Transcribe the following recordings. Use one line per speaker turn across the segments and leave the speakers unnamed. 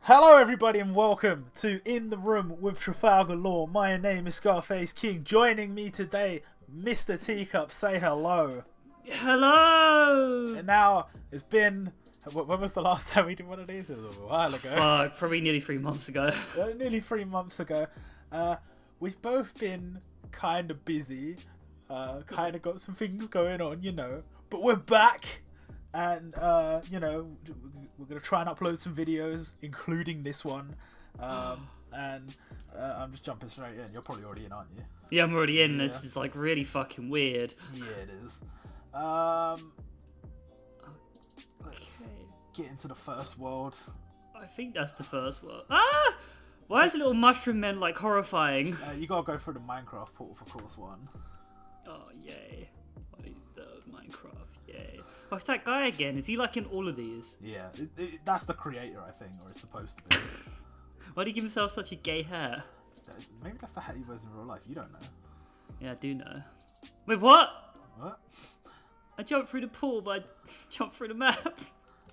Hello everybody and welcome to In the Room with Trafalgar Law. My name is Scarface King. Joining me today, Mr. Teacup. Say hello.
Hello!
And now, it's been... When was the last time we did one of these? It was a while ago.
Probably nearly 3 months ago.
Nearly 3 months ago. We've both been kind of busy. Kind of got some things going on, you know. But we're back. And, you know, we're going to try and upload some videos, including this one. I'm just jumping straight in. You're probably already in, aren't you?
Yeah, I'm already in.
Yeah.
This is like really fucking weird.
Yeah, it is. Let's get into the first world.
I think that's the first one. Ah! Why is the little mushroom men like horrifying?
You gotta go through the Minecraft portal for course one.
Oh, yay. The Minecraft, yay. Oh, it's that guy again. Is he like in all of these?
Yeah, that's the creator, I think, or it's supposed to be.
Why did he give himself such a gay hair?
Maybe that's the hat he wears in real life. You don't know.
Yeah, I do know. Wait, what?
What?
I jumped through the pool, but I jumped through the map.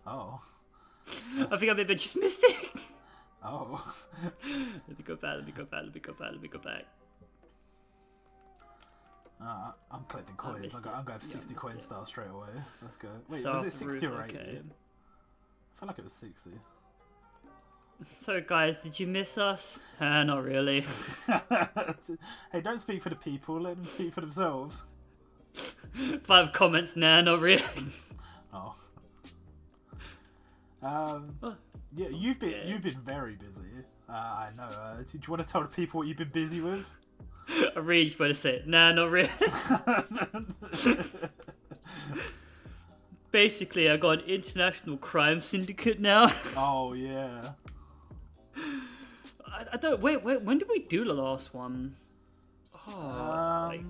Oh.
I think I'm a bit just mystic.
Oh.
Let me go back, let me go back, let me go back, let me go back.
I'm collecting coins. I'm going for 60 coin style straight away. Let's go. Wait,
So
was it 60 or 80?
okay.
I feel like it was 60.
So guys, did you miss us? Not really.
Hey, don't speak for the people. Let them speak for themselves.
5 comments, nah, not really.
Oh. Yeah, you've been very busy. I know. Do you want to tell the people what you've been busy with?
I really just want to say, nah, not really. Basically, I got an international crime syndicate now.
Oh yeah.
I don't wait. When did we do the last one? Oh,
I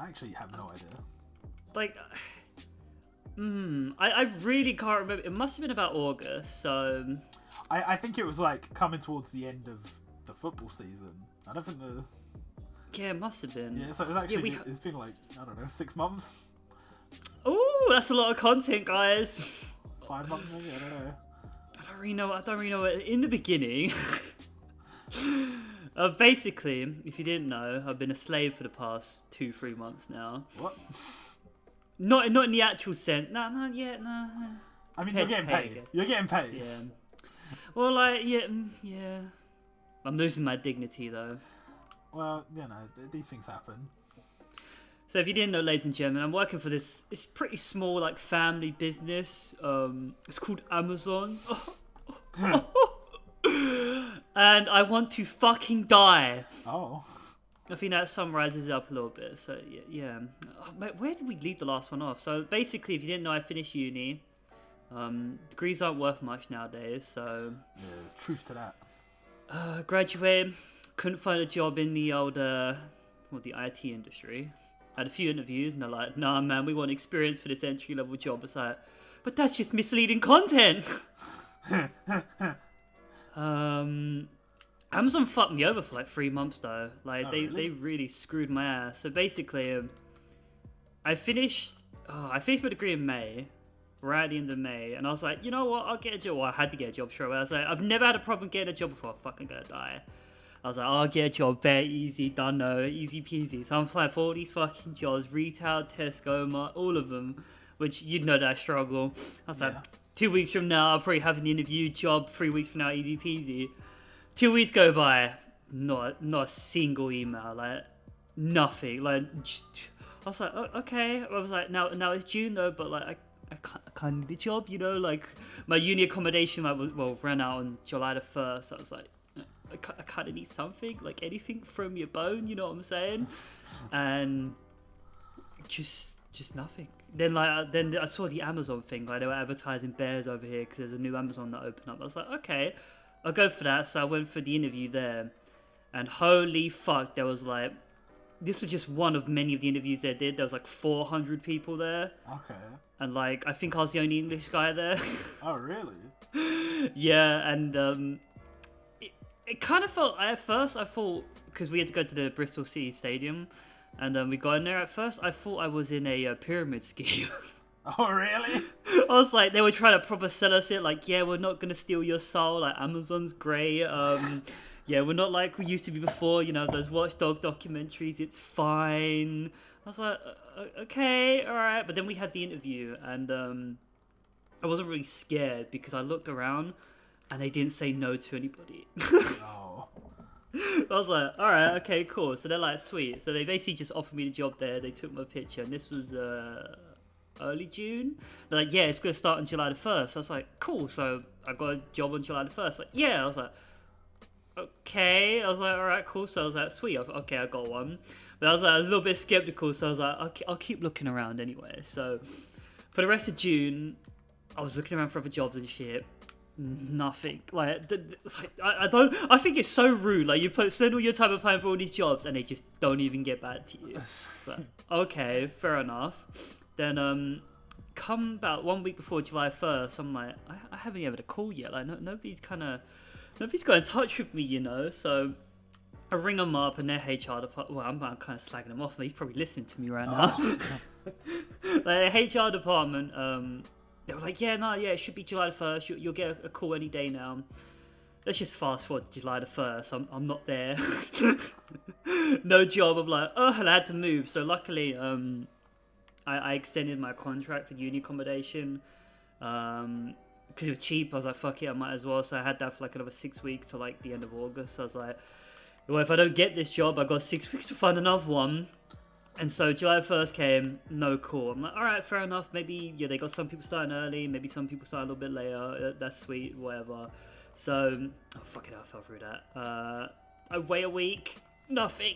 actually have no idea.
I really can't remember. It must have been about August. So
I think it was like coming towards the end of the football season. I don't think the...
Yeah, it must have been.
Yeah, so it's actually, it's been like, I don't know, 6 months?
Oh, that's a lot of content, guys.
5 months maybe? I don't know.
I don't really know. In the beginning, basically, if you didn't know, I've been a slave for the past 2-3 months now.
What?
Not in the actual sense. No.
I mean, you're getting paid. You're getting paid.
Yeah. Well, like, yeah. I'm losing my dignity, though.
Well, you know, these things happen.
So if you didn't know, ladies and gentlemen, I'm working for this. It's pretty small, like, family business. It's called Amazon. And I want to fucking die.
Oh.
I think that summarizes it up a little bit. So, yeah. Oh, mate, where did we leave the last one off? So, basically, if you didn't know, I finished uni. Degrees aren't worth much nowadays, so...
Yeah, there's truth to that.
Graduated, couldn't find a job in the old, the IT industry. Had a few interviews, and they're like, nah, man, we want experience for this entry-level job. It's like, but that's just misleading content! Amazon fucked me over for like 3 months though. Like they really screwed my ass. So basically, I finished my degree in May, right at the end of May, and I was like, you know what, I'll get a job. Well, I had to get a job straight away. I was like, I've never had a problem getting a job before. I'm fucking gonna die. I was like, I'll get a job, very easy, done, no, easy peasy. So I'm applying for all these fucking jobs, retail, Tesco, all of them, which you'd know that I struggle. I was like, 2 weeks from now, I'll probably have an interview job. 3 weeks from now, easy peasy. 2 weeks go by, not a single email, like nothing. Like just, I was like, oh, okay. I was like, now it's June though, but like I can't need a job, you know. Like my uni accommodation ran out on July the 1st. I was like, I kind of need something, like anything from your bone, you know what I'm saying? And just nothing. Then I saw the Amazon thing, like they were advertising bears over here because there's a new Amazon that opened up. I was like, okay. I'll go for that. So I went for the interview there, and holy fuck, there was like, this was just one of many of the interviews they did. There was like 400 people there.
Okay.
And like, I think I was the only English guy there.
Oh, really?
Yeah, and it kind of felt, at first I thought, because we had to go to the Bristol City Stadium, and we got in there. At first I thought I was in a pyramid scheme.
Oh, really?
I was like, they were trying to proper sell us it, like, yeah, we're not gonna steal your soul, like, Amazon's great, yeah, we're not like we used to be before, you know, those Watchdog documentaries, it's fine. I was like, okay, alright, but then we had the interview, and, I wasn't really scared, because I looked around, and they didn't say no to anybody.
Oh.
I was like, alright, okay, cool, so they're like, sweet, so they basically just offered me the job there, they took my picture, and this was, early June. They're like, yeah, it's going to start on July the 1st. I was like, cool. So I got a job on July the 1st. Like, yeah. I was like, okay. I was like, all right, cool. So I was like, sweet. Okay, I got one. But I was a little bit skeptical. So I was like, okay, I'll keep looking around anyway. So for the rest of June, I was looking around for other jobs and shit. Nothing. Like, I think it's so rude. Like, you spend all your time applying for all these jobs and they just don't even get back to you. So, okay, fair enough. Then, come about 1 week before July 1st, I'm like, I haven't even had a call yet. Like, nobody's got in touch with me, you know? So I ring them up and their HR department, well, I'm kind of slagging them off. He's probably listening to me right now. Like, the HR department, they were like, yeah, it should be July the 1st. You'll get a call any day now. Let's just fast forward to July the 1st. I'm not there. No job. I'm like, and I had to move. So luckily, I extended my contract for uni accommodation because it was cheap. I was like, fuck it, I might as well. So I had that for like another 6 weeks to like the end of August. So I was like, well, if I don't get this job, I got 6 weeks to find another one. And so July 1st came, no call. I'm like, all right, fair enough. Maybe, yeah, they got some people starting early. Maybe some people starting a little bit later. That's sweet, whatever. So, oh, fuck it, I fell through that. I wait a week, nothing.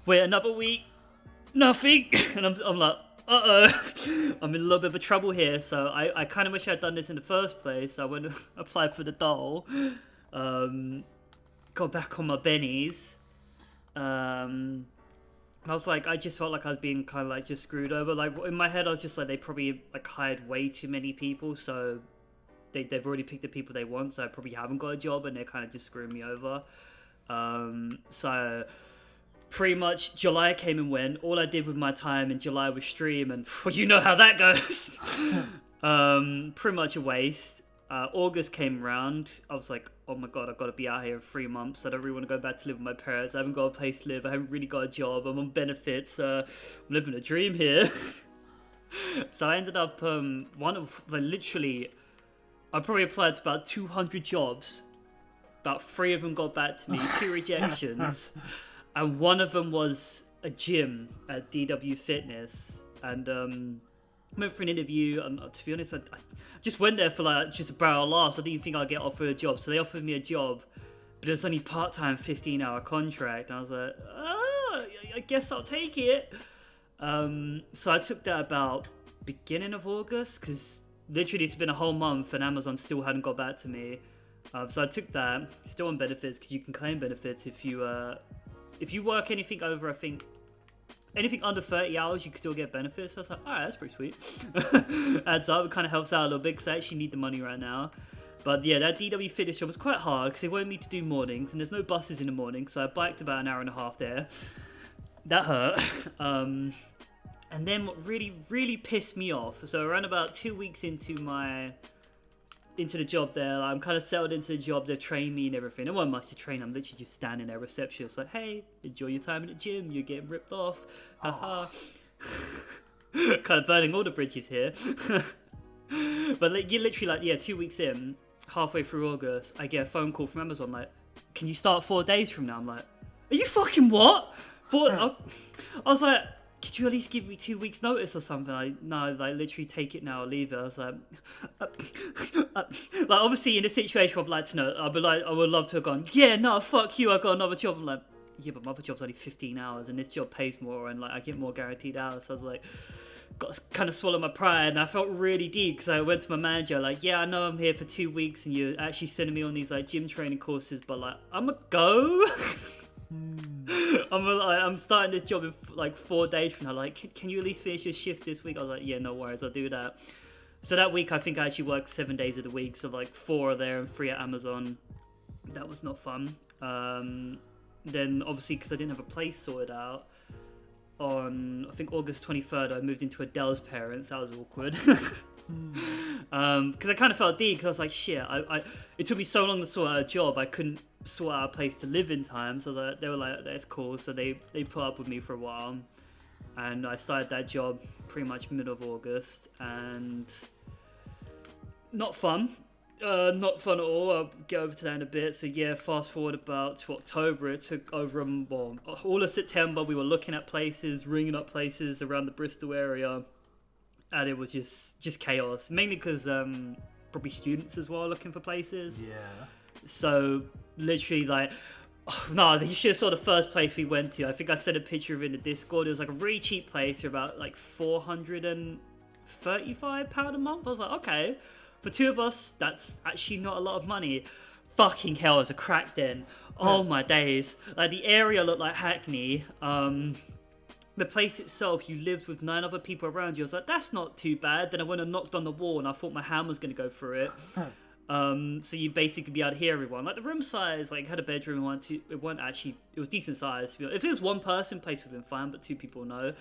Wait another week, nothing. And I'm like, I'm in a little bit of a trouble here. So I kind of wish I'd done this in the first place. I went and applied for the doll. Got back on my bennies. I was like, I just felt like I was being kind of like just screwed over. Like in my head, I was just like, they probably like hired way too many people. So they've already picked the people they want. So I probably haven't got a job and they're kind of just screwing me over. So pretty much July came and went. All I did with my time in July was stream, and well, you know how that goes. Pretty much a waste. August came around. I was like, oh my god, I've got to be out here in 3 months. I don't really want to go back to live with my parents. I haven't got a place to live. I haven't really got a job. I'm on benefits. I'm living a dream here. So I ended up literally, I probably applied to about 200 jobs. About 3 of them got back to me. 2 rejections. And one of them was a gym at DW Fitness. And I went for an interview, and to be honest, I just went there for like just a barrel of laughs. I didn't think I'd get offered a job. So they offered me a job, but it was only part-time 15-hour contract. And I was like, I guess I'll take it. So I took that about beginning of August, because literally it's been a whole month and Amazon still hadn't got back to me. So I took that, still on benefits, because you can claim benefits if you work anything over, I think, anything under 30 hours, you can still get benefits. So I was like, alright, that's pretty sweet. Adds up, it kind of helps out a little bit, because I actually need the money right now. But yeah, that DW Fitness job was quite hard, because they wanted me to do mornings, and there's no buses in the morning, so I biked about an hour and a half there. That hurt. And then what really, really pissed me off, so around about 2 weeks into the job there, I'm kind of settled into the job, they've trained me and everything. There wasn't much to train, I'm literally just standing there, receptionist, like, hey, enjoy your time in the gym, you're getting ripped off, haha. Kind of burning all the bridges here. But like, you're literally like, yeah, 2 weeks in, halfway through August, I get a phone call from Amazon, like, can you start 4 days from now? I'm like, are you fucking what? I was like, could you at least give me 2 weeks notice or something? No, like, literally take it now or leave it. I was like, like, obviously in a situation I'd like to know, I'd be like, I would love to have gone, yeah, no, fuck you, I got another job. I'm like, yeah, but my other job's only 15 hours and this job pays more and like I get more guaranteed hours. So I was like, got to kind of swallow my pride, and I felt really deep, because I went to my manager like, yeah, I know I'm here for 2 weeks and you're actually sending me on these like gym training courses, but like, I'm a go. I'm starting this job in like 4 days from now. Like, can you at least finish your shift this week? I was like, yeah, no worries, I'll do that. So that week, I think I actually worked 7 days of the week. So like 4 are there and 3 at Amazon. That was not fun. Then obviously, because I didn't have a place sorted out, on, I think, August 23rd, I moved into Adele's parents. That was awkward. Because I kind of felt deep, because I was like, shit, it took me so long to sort out a job, I couldn't sort out a place to live in time. So they were like, that's cool. So they put up with me for a while. And I started that job pretty much mid of August. And not fun. Not fun at all. I'll get over to that in a bit. So yeah, fast forward about to October. It took over all of September. We were looking at places, ringing up places around the Bristol area, and it was just chaos. Mainly because probably students as well looking for places.
Yeah.
So literally like, no, you should have saw the first place we went to. I think I sent a picture of it in the Discord. It was like a really cheap place for about like £435 a month. I was like, okay. For two of us, that's actually not a lot of money. Fucking hell, as a crack den. Oh my days. Like, the area looked like Hackney. The place itself, you lived with 9 other people around you. I was like, that's not too bad. Then I went and knocked on the wall and I thought my hand was going to go through it. So you basically be able to hear everyone. Like, the room size, like, had a bedroom, it was decent size. If it was one person, place would have been fine, but 2 people, no.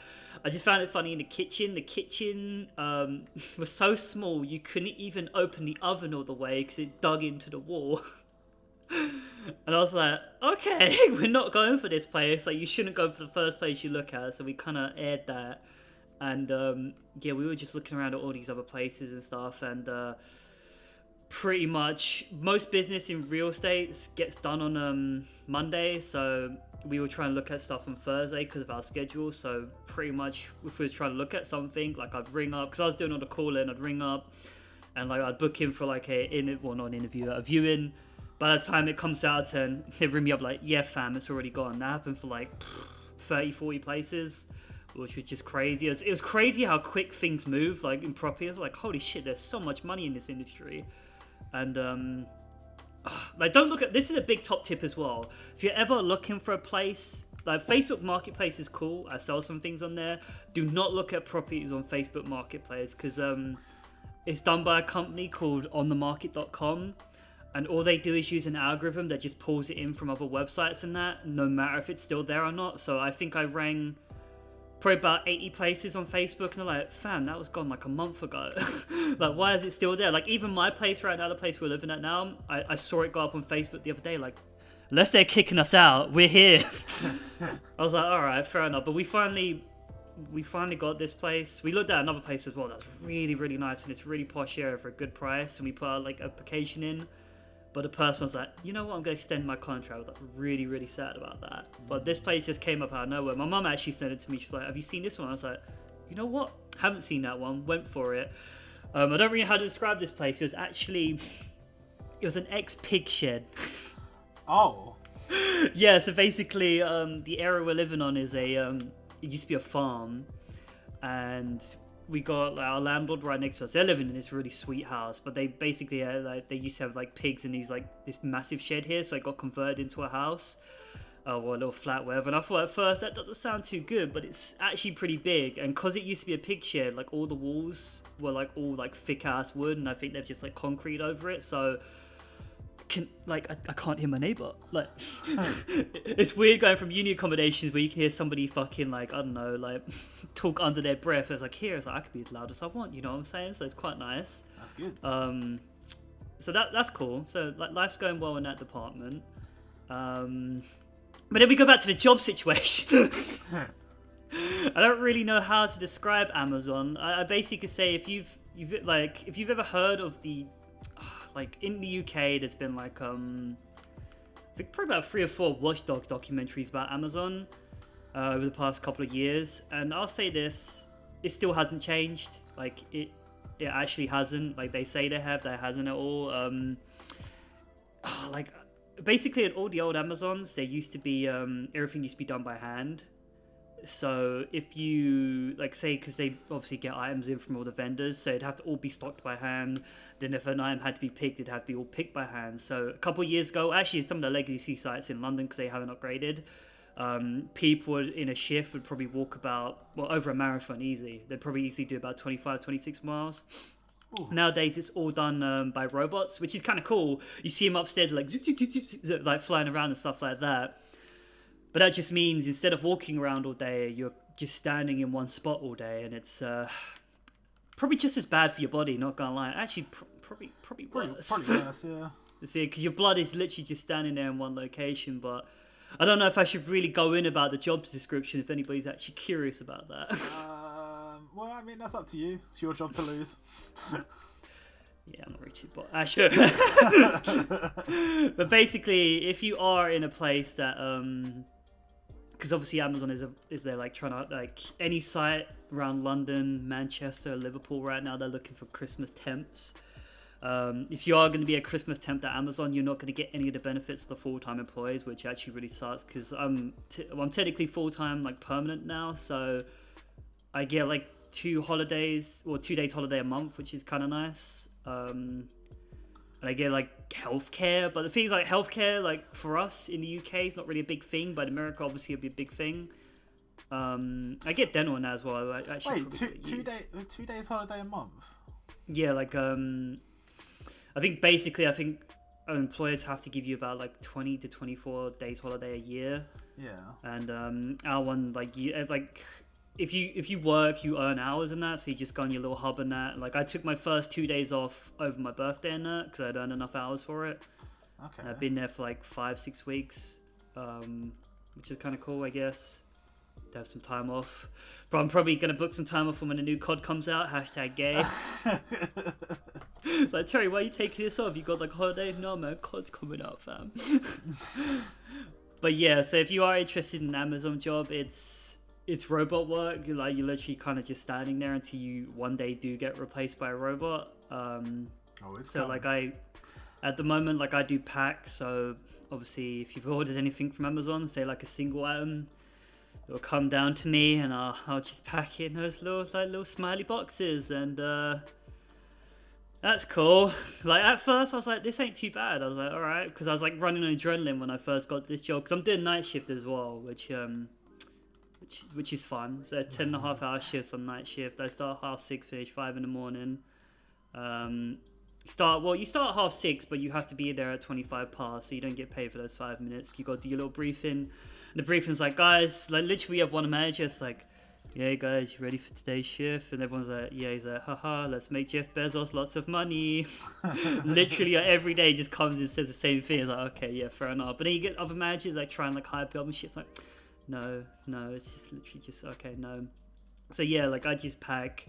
I just found it funny in the kitchen. The kitchen was so small, you couldn't even open the oven all the way because it dug into the wall. And I was like, okay, we're not going for this place. Like, you shouldn't go for the first place you look at. So we kind of aired that. And, yeah, we were just looking around at all these other places and stuff. And, pretty much most business in real estate gets done on Monday, so we were trying to look at stuff on Thursday because of our schedule. So pretty much if we was trying to look at something, like I'd ring up, because I was doing all the call-in, I'd ring up and like I'd book in for like a viewing. By the time it comes out and they ring me up like, yeah fam, it's already gone. That happened for like 30-40 places, which was just crazy. It was crazy how quick things move, like in property. I was like, holy shit, there's so much money in this industry. And like, don't look at this. Is a big top tip as well. If you're ever looking for a place, like Facebook Marketplace is cool. I sell some things on there. Do not look at properties on Facebook Marketplace because it's done by a company called onthemarket.com, and all they do is use an algorithm that just pulls it in from other websites and that, no matter if it's still there or not. So I think I rang probably about 80 places on Facebook, and they're like, fam, that was gone like a month ago. Like, why is it still there? Like, even my place right now, the place we're living at now, I saw it go up on Facebook the other day, like, unless they're kicking us out, we're here. I was like, all right, fair enough. But we finally got this place. We looked at another place as well that's really, really nice, and it's really posh area for a good price, and we put our like application in. But the person was like, you know what, I'm going to extend my contract. I was like, really, really sad about that. But this place just came up out of nowhere. My mum actually sent it to me. She's like, have you seen this one? I was like, you know what? Haven't seen that one. Went for it. I don't really know how to describe this place. It was an ex-pig shed.
Oh.
Yeah, so basically, the area we're living on is it used to be a farm. And we got like our landlord right next to us. They're living in this really sweet house, but they basically they used to have like pigs in this massive shed here, so it got converted into a house or a little flat, whatever. And I thought at first that doesn't sound too good, but it's actually pretty big. And because it used to be a pig shed, like all the walls were like all like thick ass wood, and I think they've just like concrete over it, so I can't hear my neighbor. Like, it's weird going from uni accommodations where you can hear somebody fucking like, I don't know, like talk under their breath. It's like, here, it's like, I could be as loud as I want, you know what I'm saying? So it's quite nice.
That's good.
So that's cool. So like, life's going well in that department. But then we go back to the job situation. I don't really know how to describe Amazon. I basically say if you've ever heard of the like in the UK, there's been like I think probably about 3 or 4 watchdog documentaries about Amazon over the past couple of years, and I'll say this: it still hasn't changed. Like it actually hasn't. Like they say there hasn't at all. Like basically at all the old Amazons, there used to be everything used to be done by hand. So if you like say, because they obviously get items in from all the vendors, so it'd have to all be stocked by hand. Then if an item had to be picked, it'd have to be all picked by hand. So a couple of years ago, actually some of the legacy sites in London, because they haven't upgraded, people in a shift would probably walk about, well, over a marathon easy. They'd probably easily do about 25, 26 miles. Ooh. Nowadays it's all done by robots, which is kind of cool. You see them upstairs like flying around and stuff like that. But that just means instead of walking around all day, you're just standing in one spot all day, and it's probably just as bad for your body. Not gonna lie, actually, probably worse.
Probably worse, yeah.
See, because your blood is literally just standing there in one location. But I don't know if I should really go in about the job description if anybody's actually curious about that.
Well, I mean, that's up to you. It's your job to lose.
Yeah, I'm not really too but But basically, if you are in a place that because obviously Amazon is there like trying to like any site around London, Manchester, Liverpool right now, they're looking for Christmas temps. If you are going to be a Christmas temp at Amazon, you're not going to get any of the benefits of the full-time employees, which actually really sucks because I'm technically full-time, like permanent now, so I get like 2 days holiday a month, which is kind of nice. And I get like healthcare, but the thing is like healthcare, like for us in the UK, is not really a big thing, but in America, obviously, it'd be a big thing. I get dental now as well.
Wait, 2 days holiday a month?
Yeah, like I think employers have to give you about like 20 to 24 days holiday a year.
Yeah.
And our one if you work, you earn hours in that, so you just go on your little hub and that. Like I took my first 2 days off over my birthday and that because I'd earned enough hours for it.
Okay.
And I've been there for like 5-6 weeks, which is kind of cool, I guess. To have some time off, but I'm probably gonna book some time off when the new COD comes out. #gay. Like Terry, why are you taking this off? You got like a holiday? No man, COD's coming out, fam. But yeah, so if you are interested in an Amazon job, it's robot work. Like you're literally kind of just standing there until you one day do get replaced by a robot. So like at the moment, like I do pack. So obviously, if you've ordered anything from Amazon, say like a single item, it'll come down to me, and I'll just pack it in those little smiley boxes, and that's cool. Like at first, I was like, this ain't too bad. I was like, all right, because I was like running on adrenaline when I first got this job, because I'm doing night shift as well, which is fun. So 10.5-hour shifts on night shift. I start 6:30, finish 5 in the morning. You start at 6:30, but you have to be there at 25 past, so you don't get paid for those 5 minutes. You got to do your little briefing. The briefing's like, guys, like literally we have one manager. It's like, yeah, guys, you ready for today's shift? And everyone's like, yeah. He's like, haha, let's make Jeff Bezos lots of money. Literally like, every day just comes and says the same thing. It's like, okay, yeah, fair enough. But then you get other managers like trying like hype up and shit. It's like, no, it's just literally just okay, no. So yeah, like I just pack,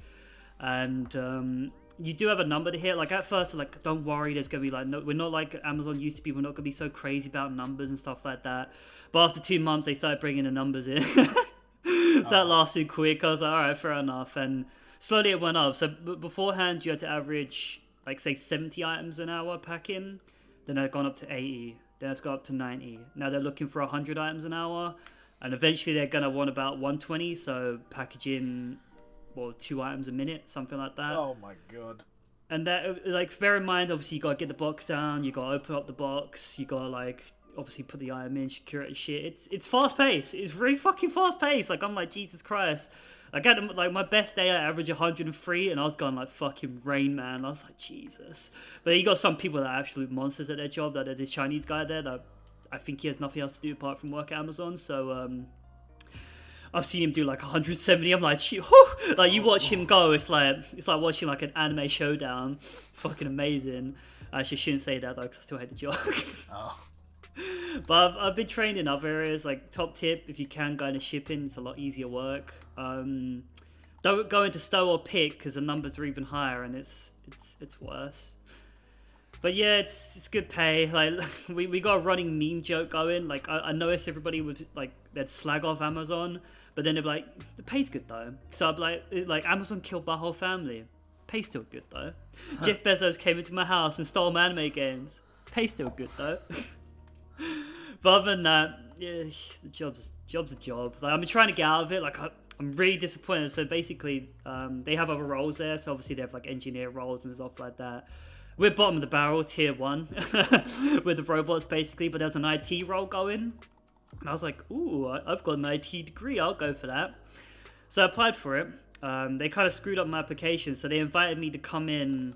and you do have a number to hit. Like at first, like don't worry, there's gonna be like no, we're not like Amazon used to be. We're not gonna be so crazy about numbers and stuff like that. But after 2 months, they started bringing the numbers in. So that lasted quick. I was like, all right, fair enough. And slowly it went up. So beforehand, you had to average like say 70 items an hour packing. Then it's gone up to 80. Then it's gone up to 90. Now they're looking for 100 items an hour, and eventually they're gonna want about 120. So packaging, 2 items a minute, something like that.
Oh my god.
And that, like, bear in mind, obviously you gotta get the box down. You gotta open up the box. You gotta like obviously put the item in, secure it, shit. It's fast paced. It's really fucking fast paced. Like I'm like, Jesus Christ. Like at like my best day, I average 103, and I was going like fucking Rain Man. I was like, Jesus. But then you got some people that are absolute monsters at their job. That there's this Chinese guy there that I think he has nothing else to do apart from work at Amazon. So I've seen him do like 170. I'm like, whew! Like you watch him go, it's like watching like an anime showdown. It's fucking amazing. I actually shouldn't say that though, because I still hate the job.
Oh.
But I've been trained in other areas. Like top tip, if you can go into shipping, it's a lot easier work. Don't go into stow or pick because the numbers are even higher, and it's worse. But yeah, it's good pay. Like we got a running meme joke going. Like I noticed everybody would like they'd slag off Amazon, but then they'd be like, the pay's good though. So I'd be like Amazon killed my whole family. Pay's still good though. Jeff Bezos came into my house and stole my anime games. Pay's still good though. But other than that, yeah, the job's a job. Like I've been trying to get out of it. Like I'm really disappointed. So basically, they have other roles there. So obviously they have like engineer roles and stuff like that. We're bottom of the barrel, tier 1, with the robots basically. But there's an IT role going, and I was like, ooh, I've got an IT degree. I'll go for that. So I applied for it. They kind of screwed up my application, so they invited me to come in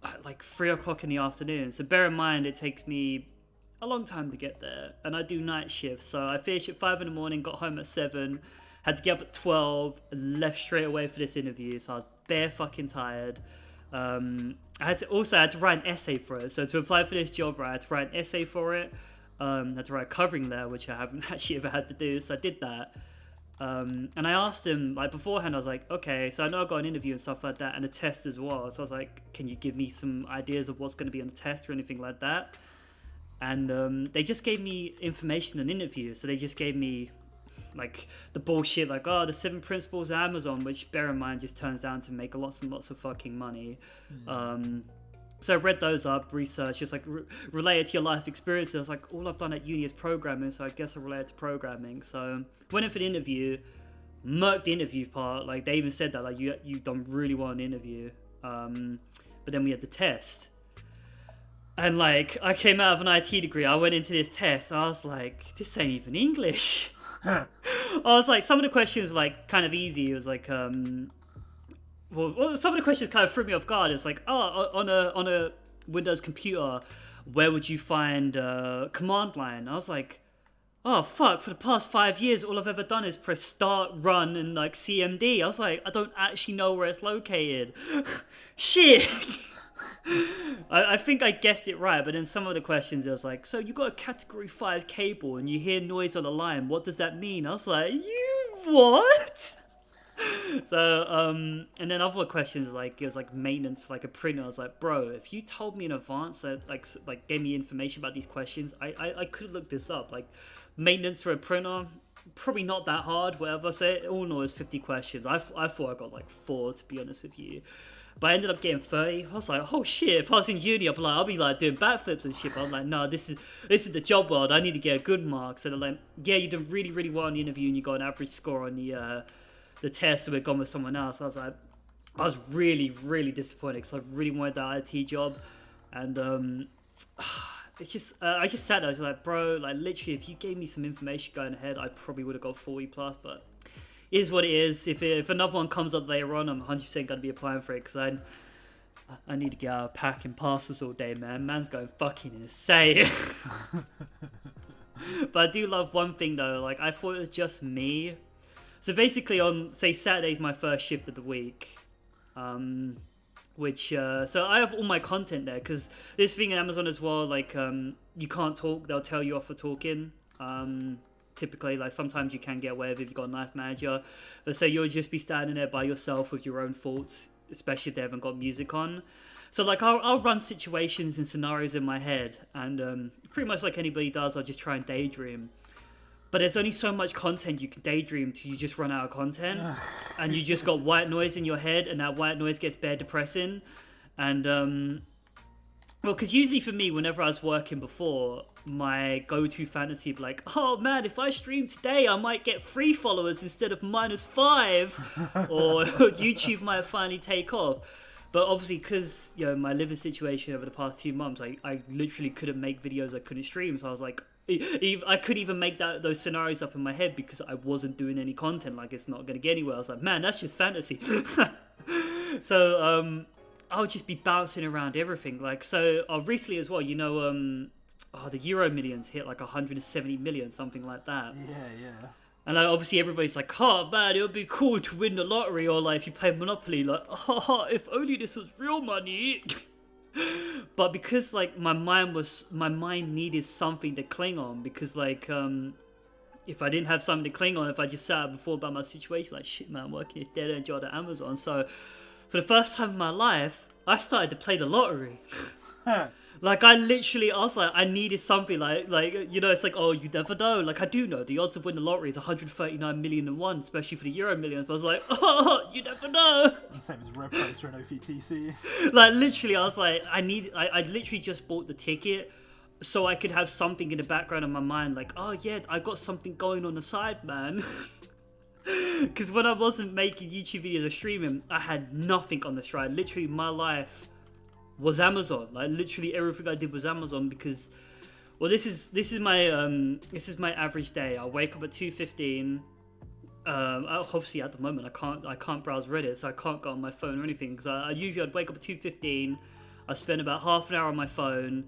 at like 3 o'clock in the afternoon. So bear in mind, it takes me a long time to get there, and I do night shifts. So I finished at 5 in the morning, got home at 7, had to get up at 12, and left straight away for this interview. So I was bare fucking tired. I had to write an essay for it. So to apply for this job, I had to write an essay for it. I had to write a covering letter, which I haven't actually ever had to do. So I did that. And I asked him, like, beforehand, I was like, okay, so I know I got an interview and stuff like that, and a test as well. So I was like, can you give me some ideas of what's going to be on the test or anything like that? And they just gave me information on interview. So they just gave me, like, the bullshit, like, oh, the 7 principles of Amazon, which, bear in mind, just turns down to make lots and lots of fucking money. So I read those up, research, just like related to your life experiences. I was like, all I've done at uni is programming, so I guess I related to programming. So went in for the interview, murked the interview part. Like, they even said that, like, you've done really well in the interview. But then we had the test. And, like, I came out of an IT degree. I went into this test, and I was like, this ain't even English. I was like, some of the questions were, like, kind of easy. It was like, well, some of the questions kind of threw me off guard. It's like, oh, on a Windows computer, where would you find command line? I was like, oh, fuck, for the past 5 years, all I've ever done is press start, run, and, like, CMD. I was like, I don't actually know where it's located. Shit! I think I guessed it right, but in some of the questions, it was like, so you got a category 5 cable, and you hear noise on the line. What does that mean? I was like, you what? So, and then other questions, like, it was like maintenance for, like, a printer. I was like, bro, if you told me in advance that, like gave me information about these questions, I could look this up. Like, maintenance for a printer, probably not that hard, whatever. So all in all, it's 50 questions. I thought I got like 4, to be honest with you. But I ended up getting 30. I was like, oh shit, if I was in uni, I'll be like doing backflips and shit. But I'm like, no, this is the job world. I need to get a good mark. So they're like, yeah, you did really, really well in the interview, and you got an average score on the test, so we're gone with someone else. I was really, really disappointed, because I really wanted that IT job. And it's just, I just sat there, I was like, bro, like, literally, if you gave me some information going ahead, I probably would have got 40 plus, but it is what it is. If another one comes up later on, I'm 100% going to be applying for it, because I need to get out packing parcels all day, man. Man's going fucking insane. But I do love one thing, though. Like, I thought it was just me. So basically, on, say, Saturday's my first shift of the week, so I have all my content there, because this thing in Amazon as well, like, you can't talk, they'll tell you off for talking. Typically, like, sometimes you can get away with it if you've got a knife manager. So you'll just be standing there by yourself with your own thoughts, especially if they haven't got music on. So, like, I'll run situations and scenarios in my head, and pretty much like anybody does, I'll just try and daydream. But there's only so much content you can daydream till you just run out of content. And you just got white noise in your head, and that white noise gets bare depressing. And, well, because usually for me, whenever I was working before, my go-to fantasy would be like, oh man, if I stream today, I might get 3 followers instead of -5. Or YouTube might finally take off. But obviously, because, you know, my living situation over the past 2 months, I literally couldn't make videos, I couldn't stream. So I was like, I could even make those scenarios up in my head, because I wasn't doing any content. Like, it's not going to get anywhere. I was like, man, that's just fantasy. So I would just be bouncing around everything. Like, so recently as well, you know, the Euro Millions hit like 170 million, something like that.
Yeah.
And obviously everybody's like, oh man, it would be cool to win the lottery, or like if you play Monopoly, like, oh, if only this was real money. But because, like, my mind needed something to cling on, because, like, if I didn't have something to cling on, if I just sat up before about my situation, like, shit man, I'm working this dead end job at Amazon. So for the first time in my life, I started to play the lottery. Like, I was like, I needed something, like, you know, it's like, oh, you never know. Like, I do know the odds of winning the lottery is 139 million and 1, especially for the Euro Millions. But I was like, oh, you never know.
The same as ruberts for an OPTC.
Like, literally, I was like, I literally just bought the ticket so I could have something in the background of my mind, like, oh yeah, I got something going on the side, man. Because when I wasn't making YouTube videos or streaming, I had nothing on the side. Literally, my life was Amazon. Like, literally everything I did was Amazon, because, well, this is my average day. I wake up at 2:15. Obviously at the moment I can't browse Reddit, so I can't go on my phone or anything, because I'd wake up at 2:15. I spend about half an hour on my phone,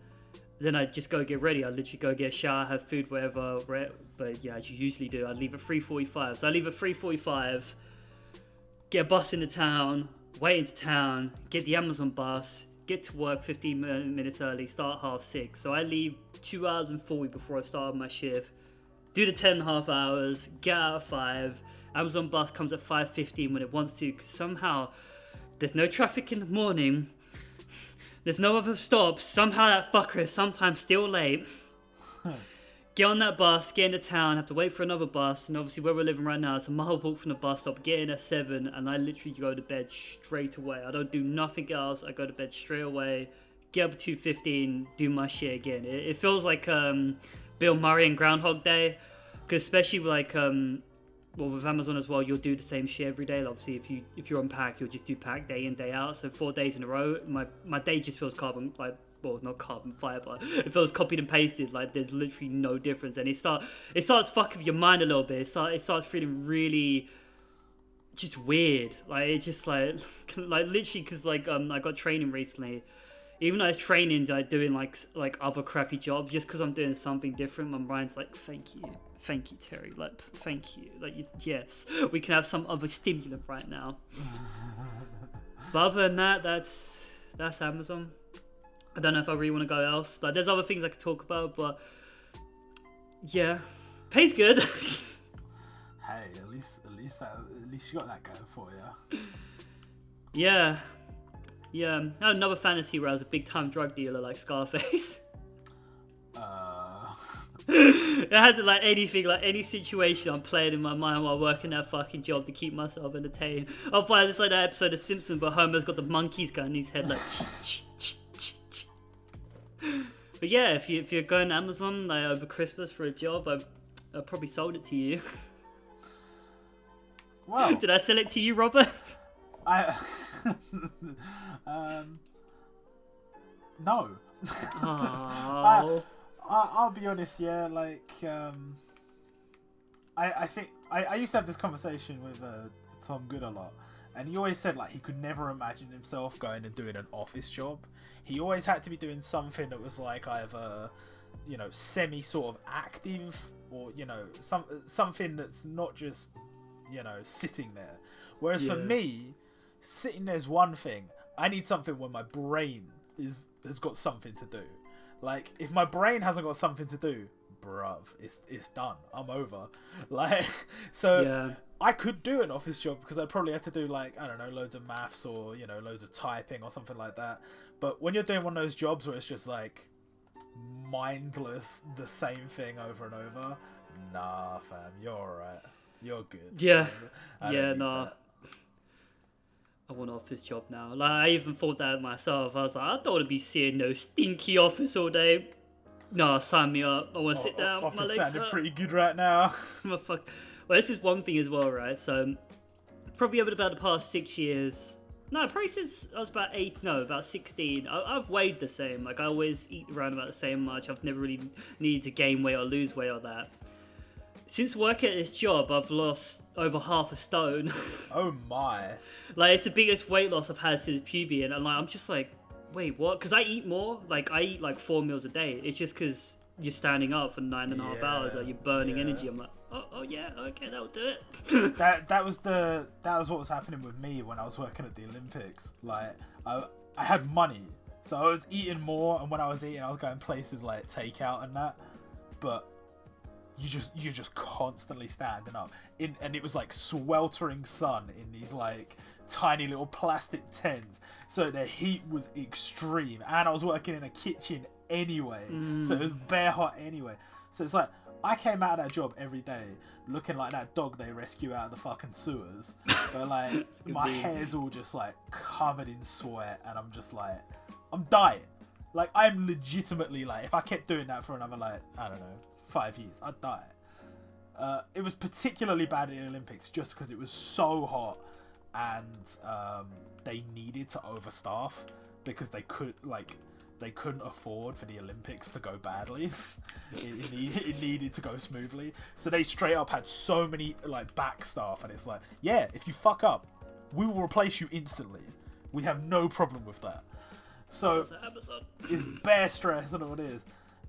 then I just go get ready. I literally go get a shower, have food, whatever. But yeah, as you usually do, I leave at 3:45. So I leave at 3:45, get a bus into town, wait into town, get the Amazon bus, get to work 15 minutes early, start 6:30. So I leave 2 hours and 40 before I start my shift, do the 10.5 hours, get out at 5. Amazon bus comes at 5:15 when it wants to, because somehow there's no traffic in the morning. There's no other stops. Somehow that fucker is sometimes still late. Get on that bus, get into town, have to wait for another bus. And obviously where we're living right now, it's a mile walk from the bus stop. Get in at 7 and I literally go to bed straight away. I don't do nothing else. I go to bed straight away. Get up at 2:15, do my shit again. It feels like Bill Murray and Groundhog Day. Because especially like... well, with Amazon as well, you'll do the same shit every day. Obviously, if you're on pack, you'll just do pack day in, day out. So 4 days in a row, my day just feels not carbon fiber. It feels copied and pasted. Like there's literally no difference, and it starts fucking with your mind a little bit. It starts feeling really just weird. Like it's just like literally because I got training recently. Even though I was training, like doing like other crappy jobs, just because I'm doing something different, my mind's like, thank you, Terry, like thank you, like yes, we can have some other stimulant right now. But other than that, that's Amazon. I don't know if I really want to go else. Like there's other things I could talk about, but yeah, pays good.
Hey, at least you got that going for you.
Yeah. Yeah, I had another fantasy where I was a big time drug dealer like Scarface. It had to, like anything, like any situation I'm playing in my mind while working that fucking job to keep myself entertained. Oh, boy, it's like that episode of Simpsons where Homer's got the monkeys going in his head like. But yeah, if you're going to Amazon like over Christmas for a job, I probably sold it to you.
Wow.
Did I sell it to you, Robert?
No.
Oh.
I'll be honest, yeah, like, I think, I used to have this conversation with Tom Good a lot, and he always said, like, he could never imagine himself going and doing an office job. He always had to be doing something that was, like, either, you know, semi sort of active, or, you know, something that's not just, you know, sitting there. Whereas for me, sitting there's one thing. I need something where my brain has got something to do. Like if my brain hasn't got something to do, bruv, it's done. I'm over. Like so I could do an office job because I'd probably have to do like, I don't know, loads of maths or, you know, loads of typing or something like that. But when you're doing one of those jobs where it's just like mindless, the same thing over and over, nah fam, you're alright. You're good.
Yeah.
I
want an office job now. Like I even thought that myself. I was like, I don't want to be sitting in no stinky office all day. No, sign me up. I want to sit down.
Office
my legs
sounded
hurt.
pretty good right now.
Well, this is one thing as well, right? So, probably over about the past 6 years. No, probably since I was about 16. I've weighed the same. Like I always eat around about the same much. I've never really needed to gain weight or lose weight or that. Since working at this job, I've lost over half a stone.
Oh my.
Like, it's the biggest weight loss I've had since puberty, and I'm just like, wait, what? Because I eat more. Like, I eat like 4 meals a day. It's just because you're standing up for 9.5 hours, like you're burning energy. I'm like, oh yeah, okay, that'll do it.
that was what was happening with me when I was working at the Olympics. Like, I had money, so I was eating more, and when I was eating, I was going places like takeout and that. But you're just constantly standing up and it was like sweltering sun in these like tiny little plastic tents, so the heat was extreme, and I was working in a kitchen anyway, so it was bare hot anyway. So it's like I came out of that job every day looking like that dog they rescue out of the fucking sewers, but like my hair's all just like covered in sweat, and I'm just like, I'm dying. Like I'm legitimately like, if I kept doing that for another like, I don't know, 5 years, I'd die. It was particularly bad in the Olympics just because it was so hot, and they needed to overstaff because they couldn't afford for the Olympics to go badly. it needed to go smoothly, so they straight up had so many like back staff, and it's like, yeah, if you fuck up, we will replace you instantly. We have no problem with that. So
That's an episode.
it's bare stress and all it is.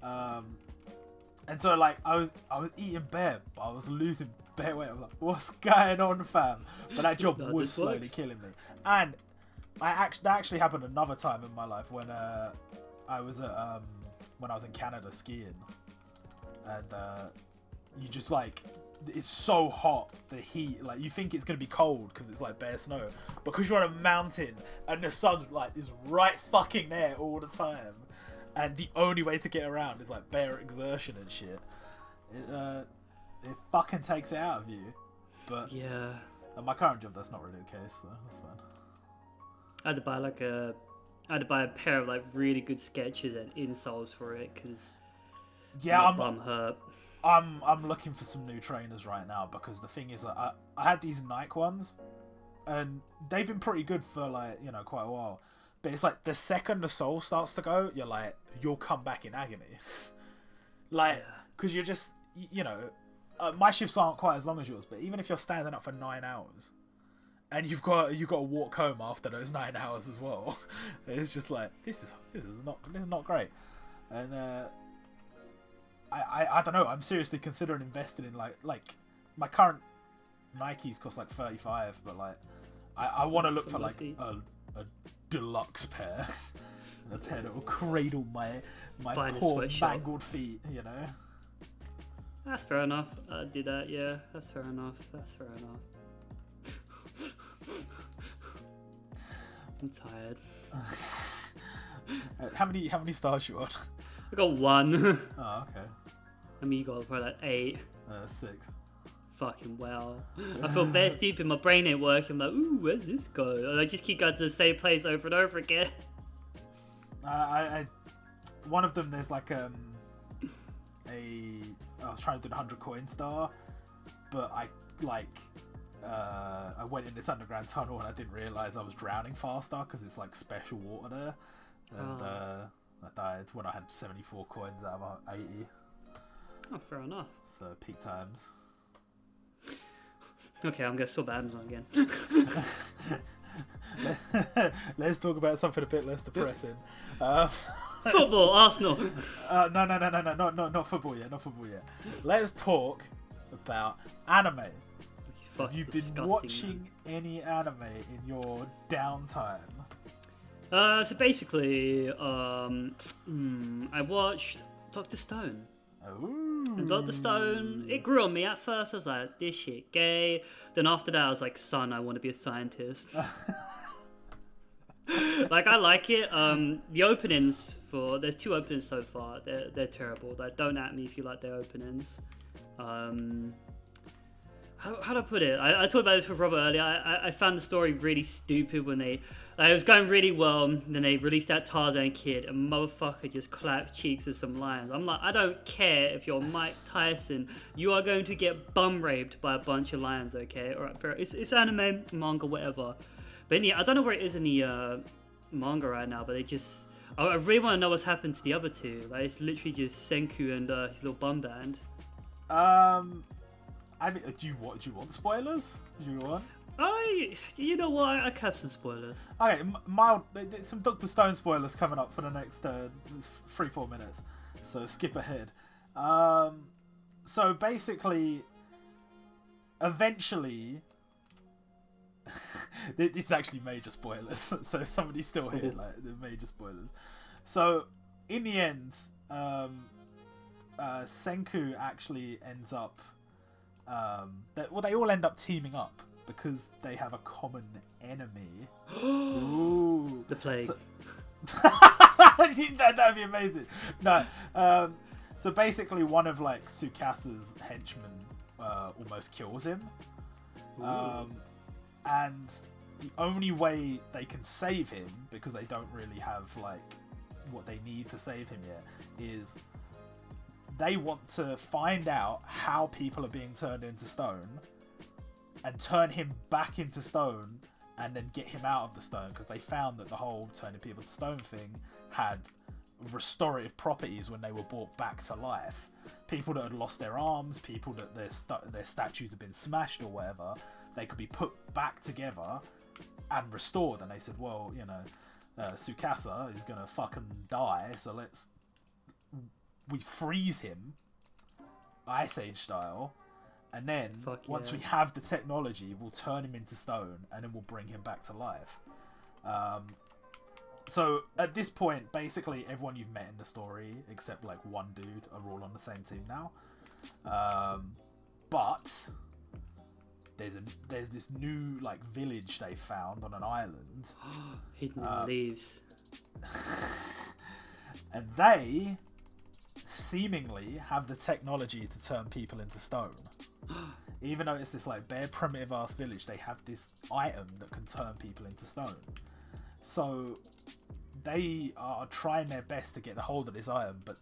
And so like I was eating bare, but I was losing bare weight. I was like, what's going on, fam? But that job was slowly killing me. And that actually happened another time in my life when I was in Canada skiing, and you just like, it's so hot, the heat, like you think it's gonna be cold because it's like bare snow, because you're on a mountain and the sun like is right fucking there all the time, and the only way to get around is like bare exertion and shit. It fucking takes it out of you. But
yeah,
at my current job that's not really the case, so that's fine.
I had to buy a pair of like really good Skechers and insoles for it because my bum hurt.
I'm looking for some new trainers right now, because the thing is that I had these Nike ones and they've been pretty good for like, you know, quite a while. But it's like the second the sole starts to go, you'll come back in agony. Like, because you're just, you know, my shifts aren't quite as long as yours, but even if you're standing up for 9 hours and you've got to walk home after those 9 hours as well, it's just like, this is not great. And I don't know. I'm seriously considering investing in like my current Nikes cost like 35, but like I want to look for like a deluxe pair, a pair that will cradle my poor mangled feet. You know.
That's fair enough. I do that. Yeah, that's fair enough. That's fair enough. I'm tired.
How many stars you on?
I got 1.
Oh, okay.
I mean, you got probably like 8.
6.
Fucking well. I feel bare stupid. My brain ain't working. I'm like, ooh, where's this go? And I just keep going to the same place over and over again.
One of them, there's like I was trying to do the 100 coin star, but I went in this underground tunnel and I didn't realise I was drowning faster because it's like special water there, and I died when I had 74 coins out of 80.
Oh, fair enough.
So peak times.
Okay, I'm gonna swap Amazon again.
Let's talk about something a bit less depressing.
Football, Arsenal.
No, not football yet. Not football yet. Let's talk about anime. Have you been watching any anime in your downtime?
So basically, I watched Dr. Stone.
Ooh.
And Dr. Stone, it grew on me. At first I was like, this shit gay. Then after that I was like, son, I want to be a scientist. Like, I like it. The openings there's 2 openings so far. They're terrible. Like, don't at me if you like their openings. How do I put it? I talked about this with Robert earlier. I found the story really stupid when it was going really well, and then they released that Tarzan kid, and motherfucker just clapped cheeks with some lions. I'm like, I don't care if you're Mike Tyson, you are going to get bum raped by a bunch of lions, okay? Alright, fair. It's anime, manga, whatever. But yeah, I don't know where it is in the manga right now, but I really want to know what's happened to the other 2. Like, it's literally just Senku and his little bum band.
I mean, do you want spoilers? Do you want?
You know what? I have some spoilers.
Okay, mild. Some Dr. Stone spoilers coming up for the next 3-4 minutes. So skip ahead. So basically, eventually, this is actually major spoilers. So if somebody's still here, like the major spoilers. So in the end, Senku actually ends up. They all end up teaming up because they have a common enemy. Ooh,
the plague.
So, that'd be amazing. No, so basically, one of like Tsukasa's henchmen almost kills him, and the only way they can save him, because they don't really have like what they need to save him yet, is they want to find out how people are being turned into stone and turn him back into stone and then get him out of the stone, because they found that the whole turning people to stone thing had restorative properties when they were brought back to life. People that had lost their arms, people that their statues had been smashed or whatever, they could be put back together and restored. And they said, well, you know, Tsukasa is gonna fucking die, so we freeze him, Ice Age style, and then once we have the technology, we'll turn him into stone, and then we'll bring him back to life. So at this point, basically everyone you've met in the story, except like one dude, are all on the same team now. But there's this new like village they found on an island,
hidden in leaves,
and they seemingly have the technology to turn people into stone. Even though it's this like bare primitive ass village, they have this item that can turn people into stone. So they are trying their best to get the hold of this item, but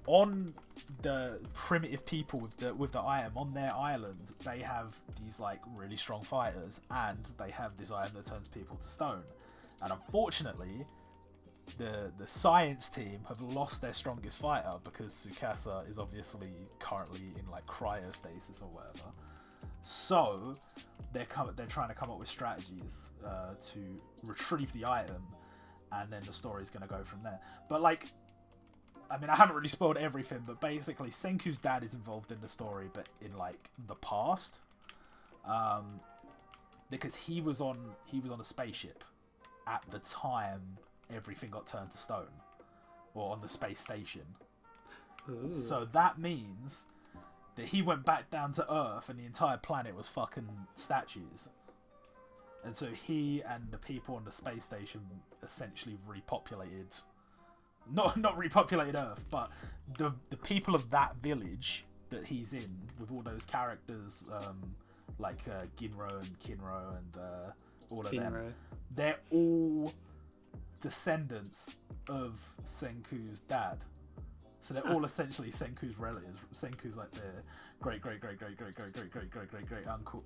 on the primitive people with the item on their island, they have these like really strong fighters, and they have this item that turns people to stone. And unfortunately, the science team have lost their strongest fighter because Tsukasa is obviously currently in like cryostasis or whatever. So they're trying to come up with strategies to retrieve the item, and then the story's going to go from there. But like, I mean, I haven't really spoiled everything, but basically Senku's dad is involved in the story, but in like the past, because he was on a spaceship at the time everything got turned to stone, or on the space station. Ooh. So that means that he went back down to Earth, and the entire planet was fucking statues. And so he and the people on the space station essentially repopulated. Not repopulated Earth, but the people of that village that he's in, with all those characters, like Ginro and Kinro and all of them, they're all descendants of Senku's dad. So they're all essentially Senku's relatives. Senku's like their great uncle,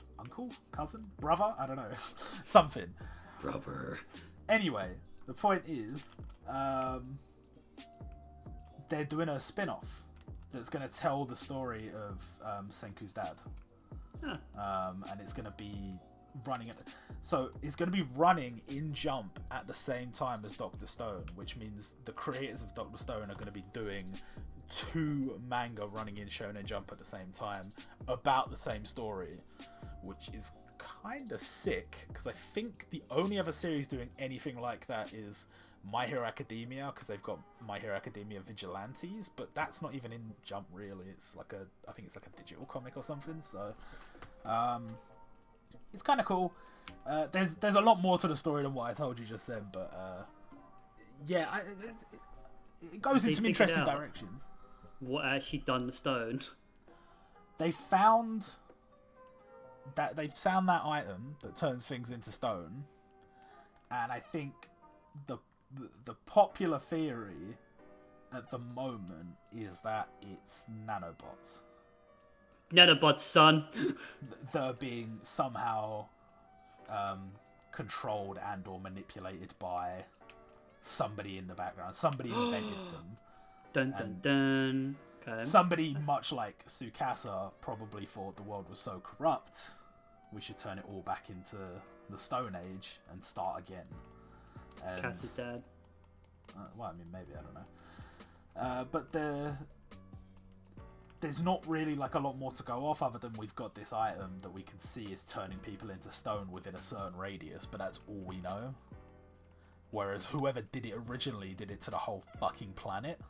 cousin, brother, I don't know, something.
Brother.
Anyway, the point is, they're doing a spin-off that's going to tell the story of Senku's dad. And it's going to be running it's going to be running in Jump at the same time as Dr. Stone, which means the creators of Dr. Stone are going to be doing 2 manga running in Shonen Jump at the same time about the same story, which is kind of sick, because I think the only other series doing anything like that is My Hero Academia, because they've got My Hero Academia Vigilantes, but that's not even in Jump really. It's like I think it's like a digital comic or something. So it's kind of cool. There's a lot more to the story than what I told you just then, but yeah, it goes in some interesting directions.
What actually done the stone?
They've found that item that turns things into stone, and I think the popular theory at the moment is that it's nanobots.
Nanobots, son.
That are being somehow controlled and or manipulated by somebody in the background. Somebody invented them.
Dun dun dun. Okay.
Somebody much like Tsukasa probably thought the world was so corrupt, we should turn it all back into the Stone Age and start again.
Tsukasa's dad.
Well, I mean, maybe, I don't know. But there's not really like a lot more to go off, other than we've got this item that we can see is turning people into stone within a certain radius, but that's all we know. Whereas whoever did it originally did it to the whole fucking planet.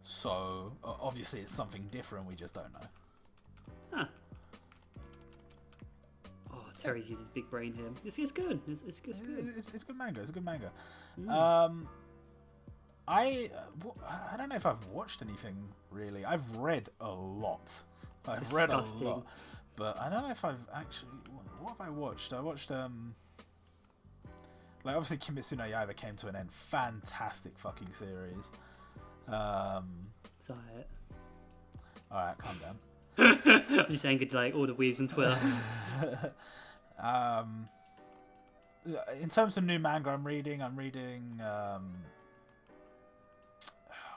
So obviously it's something different, we just don't know.
Huh. Oh, Terry's used his big brain here. It's good. It's good.
It's good manga. It's a good manga. Mm. I don't know if I've watched anything really. I've read a lot. Read a lot, but I don't know if I've actually. What have I watched? I watched like obviously Kimetsu no Yaiba came to an end. Fantastic fucking series.
Sorry.
All right, calm down.
I'm just angered like all the weaves on Twitter.
In terms of new manga, I'm reading.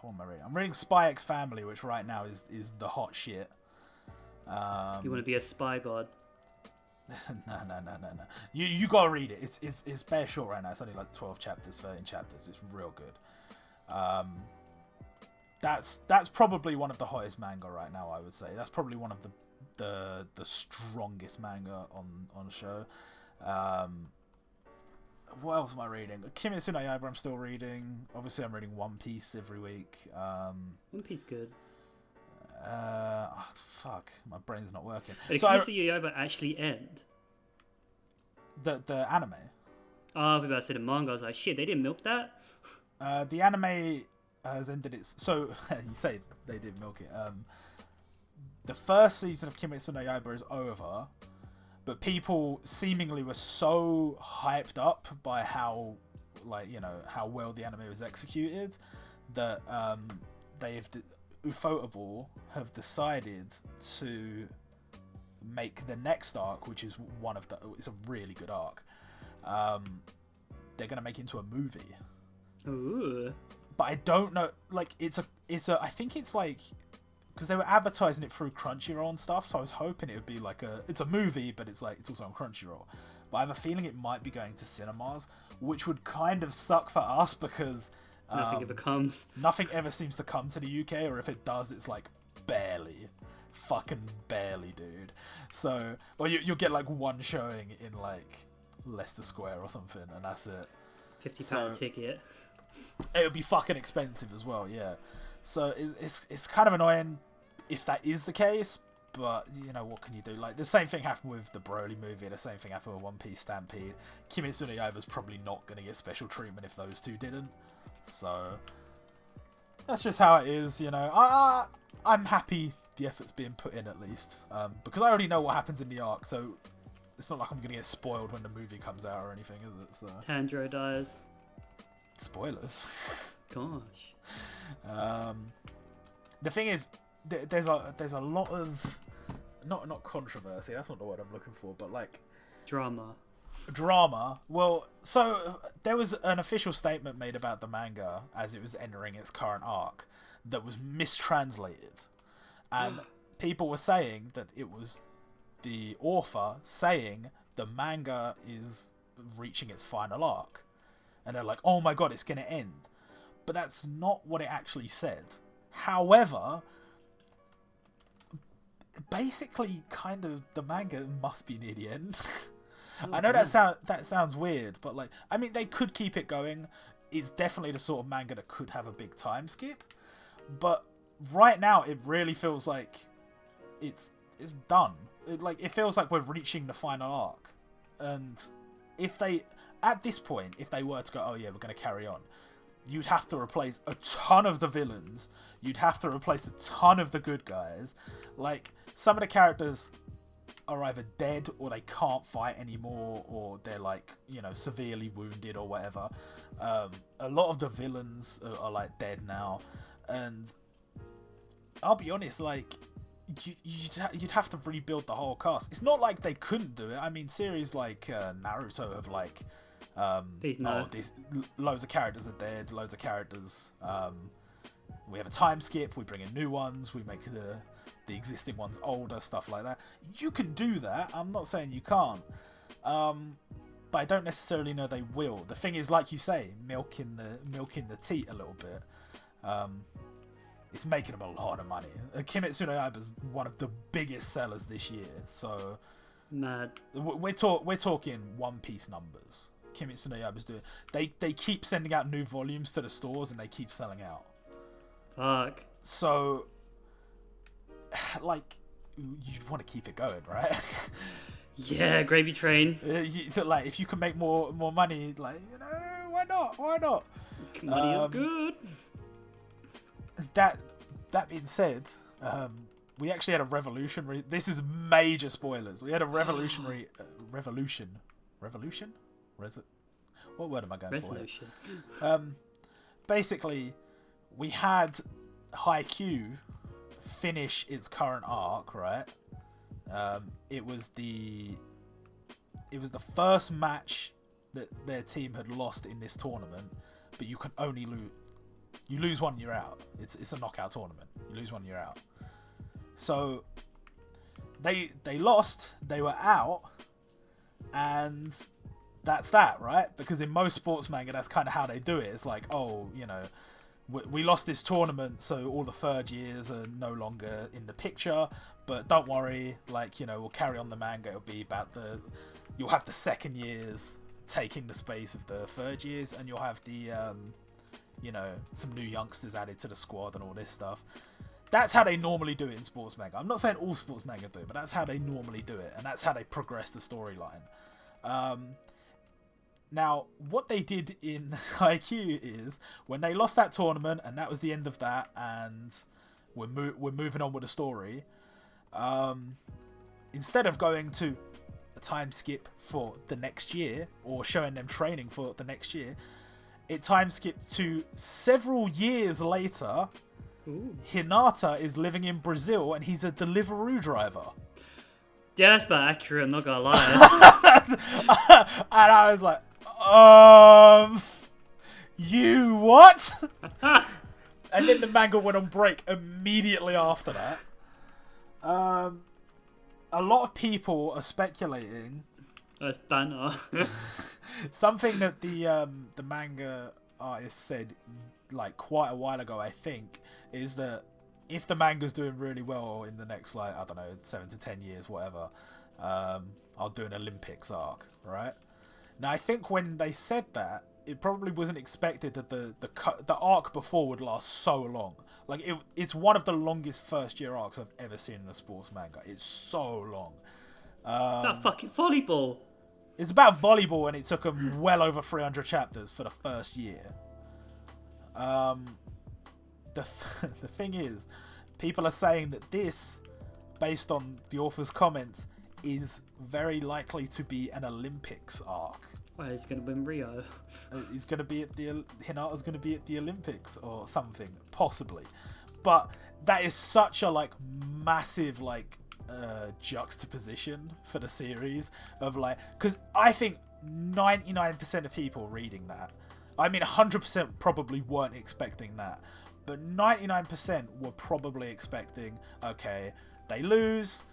What am I reading? I'm reading Spy X Family, which right now is the hot shit.
You want to be a spy god?
No. You gotta read it. It's bare short right now. It's only like 12 chapters, 13 chapters. It's real good. That's probably one of the hottest manga right now. I would say that's probably one of the strongest manga on the show. What else am I reading? Kimetsu no Yaiba I'm still reading. Obviously I'm reading One Piece every week.
One Piece good.
Fuck, my brain's not working.
But Kimetsu no Yaiba actually end?
The anime.
Oh, I was about to say the manga. I was like, shit, they didn't milk that?
The anime has ended its... So, you say they didn't milk it. The first season of Kimetsu no Yaiba is over, but people seemingly were so hyped up by how, like, you know, how well the anime was executed that Ufotable have decided to make the next arc, which is it's a really good arc. They're gonna make it into a movie.
Ooh.
But I don't know. Like, it's a. I think it's like, because they were advertising it through Crunchyroll and stuff. So I was hoping it would be like it's a movie, but it's also on Crunchyroll. But I have a feeling it might be going to cinemas, which would kind of suck for us because.
Nothing ever comes.
Nothing ever seems to come to the UK, or if it does, it's like barely. Fucking barely, dude. So, or you'll get like one showing in like Leicester Square or something, and that's it.
£50 ticket.
It would be fucking expensive as well, yeah. So it's kind of annoying if that is the case, but you know, what can you do? Like, the same thing happened with the Broly movie, the same thing happened with One Piece Stampede. Kimetsu no Yaiba's probably not going to get special treatment if those two didn't. So that's just how it is, you know. I'm happy the effort's being put in at least, because I already know what happens in the arc, so it's not like I'm going to get spoiled when the movie comes out or anything, is it? So
Tanjiro dies.
Spoilers.
Gosh.
The thing is, there's a lot of not controversy. That's not the word I'm looking for, but like drama. Well, so there was an official statement made about the manga as it was entering its current arc that was mistranslated, and people were saying that it was the author saying the manga is reaching its final arc, and they're like, oh my god, it's gonna end. But that's not what it actually said. However, basically, kind of, the manga must be near the end. I know that sounds weird, but like, I mean, they could keep it going. It's definitely the sort of manga that could have a big time skip. But right now, it really feels like it's done. It feels like we're reaching the final arc. And at this point, if they were to go, oh yeah, we're going to carry on, you'd have to replace a ton of the villains. You'd have to replace a ton of the good guys. Like, some of the characters are either dead or they can't fight anymore, or they're like, you know, severely wounded or whatever. A lot of the villains are like dead now, and I'll be honest, like, you'd have to rebuild the whole cast. It's not like they couldn't do it. I mean, series like Naruto have like loads of characters are dead, loads of characters. We have a time skip, we bring in new ones, we make the existing ones older, stuff like that. You can do that. I'm not saying you can't. But I don't necessarily know they will. The thing is, like you say, milking the teat a little bit. It's making them a lot of money. Kimetsu no Yaiba is one of the biggest sellers this year. So
mad.
We're talking One Piece numbers. Kimetsu no Yaiba's doing. They keep sending out new volumes to the stores and they keep selling out.
Fuck.
So, like, you'd want to keep it going, right?
Yeah, gravy train.
Like, if you can make more money, like, you know, why not? Why not?
Money is good.
That being said, we actually had a revolutionary. This is major spoilers. We had a revolutionary revolution. What word am I going for? Basically, we had Haikyuu finish its current arc, right? It was the first match that their team had lost in this tournament, but you can only lose one, you're out. It's a knockout tournament. You lose one, you're out. So they lost, they were out, and that's that, right? Because in most sports manga, that's kind of how they do it. It's like, oh, you know, we lost this tournament, so all the third years are no longer in the picture, but don't worry, like, you know, we'll carry on the manga. It'll be about you'll have the second years taking the space of the third years, and you'll have the you know, some new youngsters added to the squad and all this stuff. That's how they normally do it in sports manga. I'm not saying all sports manga do it, but that's how they normally do it, and that's how they progress the storyline. Now, what they did in IQ is, when they lost that tournament, and that was the end of that, and we're moving on with the story, instead of going to a time skip for the next year, or showing them training for the next year, it time skipped to several years later.
Ooh.
Hinata is living in Brazil, and he's a Deliveroo driver.
Yeah, that's about accurate, I'm not gonna lie.
And I was like, you what? And then the manga went on break immediately after that. A lot of people are speculating.
That's banner.
Something that the manga artist said, like, quite a while ago, I think, is that if the manga's doing really well in the next, like, I don't know, 7 to 10 years, whatever, I'll do an Olympics arc, right? Now, I think when they said that, it probably wasn't expected that the arc before would last so long. Like, it's one of the longest first year arcs I've ever seen in a sports manga. It's so long.
That fucking volleyball.
It's about volleyball, and it took them well over 300 chapters for the first year. The thing is, people are saying that this, based on the author's comments, is very likely to be an Olympics arc.
Well, he's gonna win Rio.
He's gonna be at Hinata's gonna be at the Olympics or something, possibly. But that is such a, like, massive, like, juxtaposition for the series of, like, because I think 99% of people reading that, I mean 100% probably weren't expecting that, but 99% were probably expecting, okay, they lose,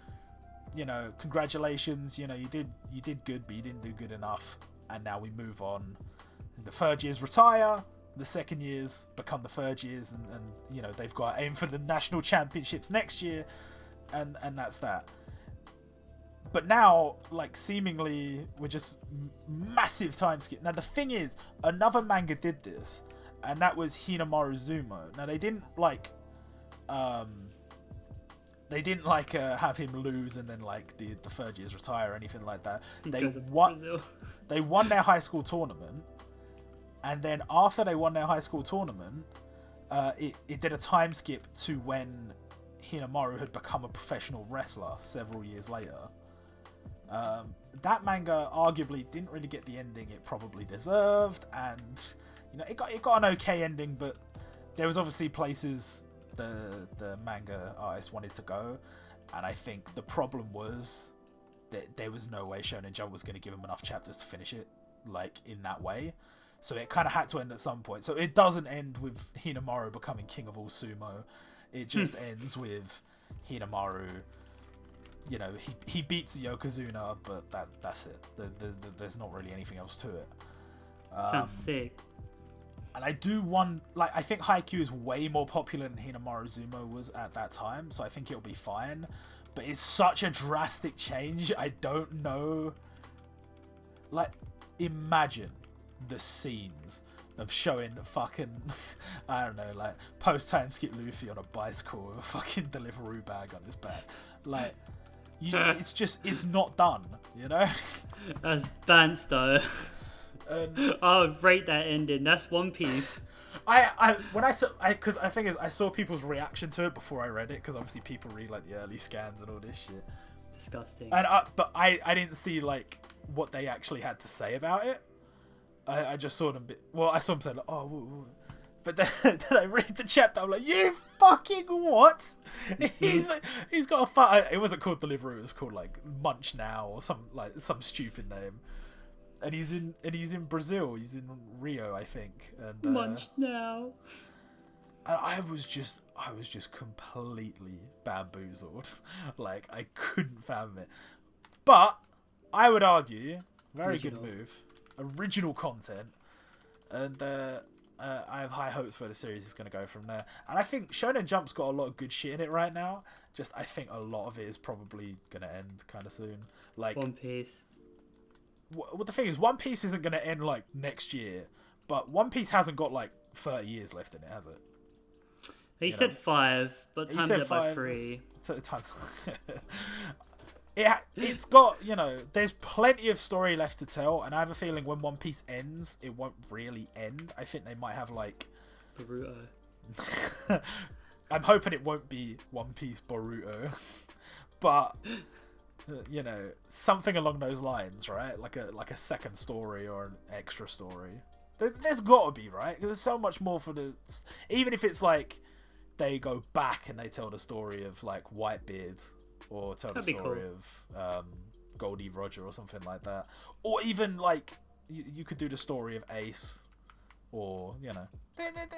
you know, congratulations, you know, you did good, but you didn't do good enough, and now we move on. The third years retire, the second years become the third years, and you know, they've got to aim for the national championships next year, and that's that. But now, like, seemingly, we're just massive time skip. Now, the thing is, another manga did this, and that was Hinamaru Zumo. Now, they didn't, like, have him lose and then, like, the third years retire or anything like that. They won their high school tournament, and then after they won their high school tournament, it did a time skip to when Hinamaru had become a professional wrestler several years later. That manga arguably didn't really get the ending it probably deserved, and you know, it got an okay ending, but there was obviously places the manga artist wanted to go, and I think the problem was that there was no way Shonen Jump was going to give him enough chapters to finish it, like, in that way. So it kind of had to end at some point. So it doesn't end with Hinamaru becoming king of all sumo. It just ends with Hinamaru, you know, he beats Yokozuna, but that's it. There's not really anything else to it.
Sounds sick.
And I do I think Haikyuu is way more popular than Hinamaru Zumo was at that time, so I think it'll be fine. But it's such a drastic change, I don't know. Like, imagine the scenes of showing fucking, I don't know, like, post-time skip Luffy on a bicycle with a fucking Deliveroo bag on his back. Like, it's not done, you know?
That's Bants, though.
And
I would rate that ending. That's One Piece.
because I think I saw people's reaction to it before I read it, because obviously people read, like, the early scans and all this shit.
Disgusting.
And but I didn't see, like, what they actually had to say about it. I just saw them I saw them say, like, oh, woo. But then I read the chapter, I'm like, you fucking what? He's got a it wasn't called Deliveroo, it was called, like, Munch Now or some stupid name. And he's in Brazil. He's in Rio, I think. And
Munch Now.
And I was just completely bamboozled. Like, I couldn't fathom it. But I would argue, very
Original.
good move. Original content. And I have high hopes where the series is going to go from there. And I think Shonen Jump's got a lot of good shit in it right now. Just, I think a lot of it is probably going to end kind of soon. Like
One Piece.
Well, the thing is, One Piece isn't going to end, like, next year. But One Piece hasn't got, like, 30 years left in it, has it?
He said 5, but times it by 3.
So times... It's got, you know, there's plenty of story left to tell, and I have a feeling when One Piece ends, it won't really end. I think they might have, like...
Boruto.
I'm hoping it won't be One Piece Boruto. But, you know, something along those lines, right? Like a second story or an extra story. There's got to be, right? Because there's so much more for the... Even if it's, like, they go back and they tell the story of, like, Whitebeard... Or tell the story of Goldie Roger or something like that. Or even, like, you could do the story of Ace. Or, you know.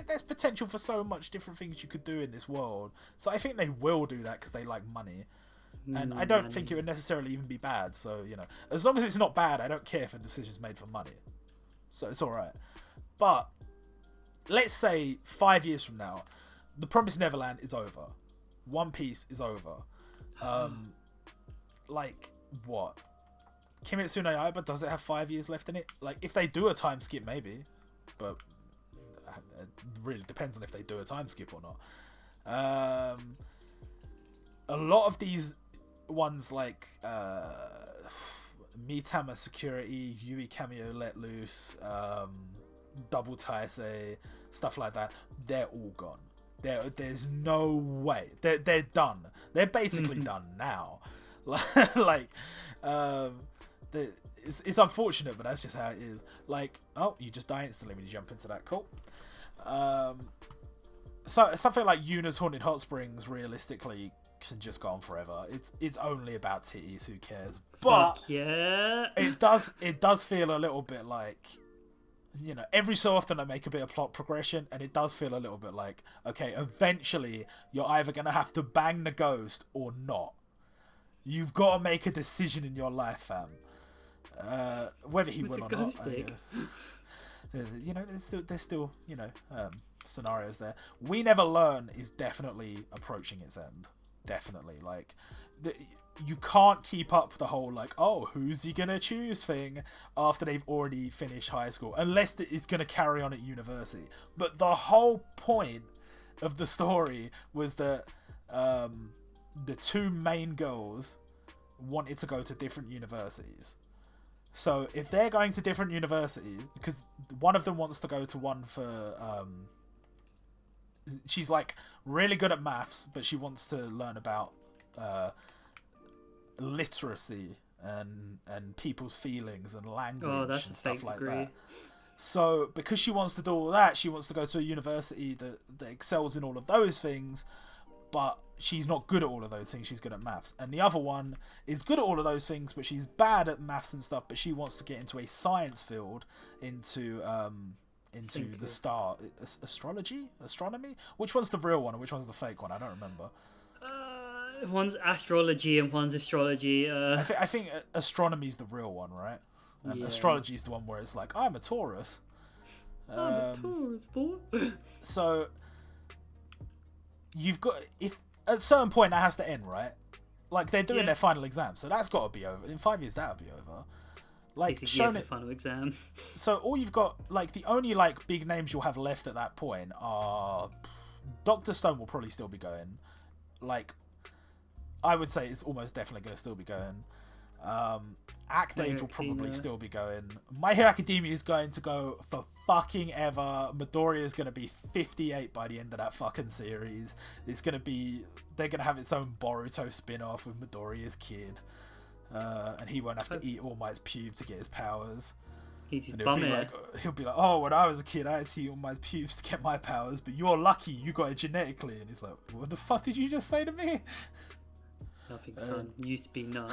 There's potential for so much different things you could do in this world. So I think they will do that because they like money. And I don't think it would necessarily even be bad. So, you know. As long as it's not bad, I don't care if a decision's made for money. So it's alright. But, let's say 5 years from now, The Promised Neverland is over. One Piece is over. Like, what? Kimetsu no Yaiba, does it have 5 years left in it? Like, if they do a time skip, maybe. But it really depends on if they do a time skip or not. A lot of these ones, like Mitama Security, Yui Cameo Let Loose, Double Taisei, stuff like that, they're all gone. There's no way. They're done. They're basically done now. Like, it's unfortunate, but that's just how it is. Like, oh, you just die instantly when you jump into that. Cool. So something like Yuna's Haunted Hot Springs, realistically, can just go on forever. It's only about titties. Who cares? But
Fuck yeah.
it does feel a little bit like, you know, every so often I make a bit of plot progression, and it does feel a little bit like, okay, eventually you're either going to have to bang the ghost or not. You've got to make a decision in your life, fam. Whether he will or not. You know, there's still, you know, scenarios there. We Never Learn is definitely approaching its end. Definitely. Like, you can't keep up the whole, like, oh, who's he gonna choose thing after they've already finished high school, unless it's gonna carry on at university. But the whole point of the story was that the two main girls wanted to go to different universities. So if they're going to different universities, because one of them wants to go to one for she's like really good at maths, but she wants to learn about literacy and people's feelings and language and stuff like that. So because she wants to do all that, she wants to go to a university that excels in all of those things, but she's not good at all of those things. She's good at maths. And the other one is good at all of those things, but she's bad at maths and stuff, but she wants to get into a science field, into the star astronomy. Which one's the real one and which one's the fake one? I don't remember.
One's astrology and one's astrology.
I think astronomy's the real one, right? And astrology's the one where it's like, I'm a Taurus.
I'm a Taurus, boy.
So you've got, if at a certain point that has to end, right? Like, they're doing their final exam, so that's got to be over. In 5 years, that'll be over. Like,
Shonen final exam.
So all you've got, like, the only like big names you'll have left at that point are Dr. Stone will probably still be going. Like, I would say it's almost definitely going to still be going. Act Age will probably still be going. My Hero Academia is going to go for fucking ever. Midoriya is going to be 58 by the end of that fucking series. It's going to be, they're going to have its own Boruto spin-off with Midoriya's kid. And he won't have to eat All Might's pubes to get his powers.
He'll
be like, oh, when I was a kid, I had to eat All Might's pubes to get my powers, but you're lucky you got it genetically. And he's like, what the fuck did you just say to me?
Nothing, son. Used to be nut.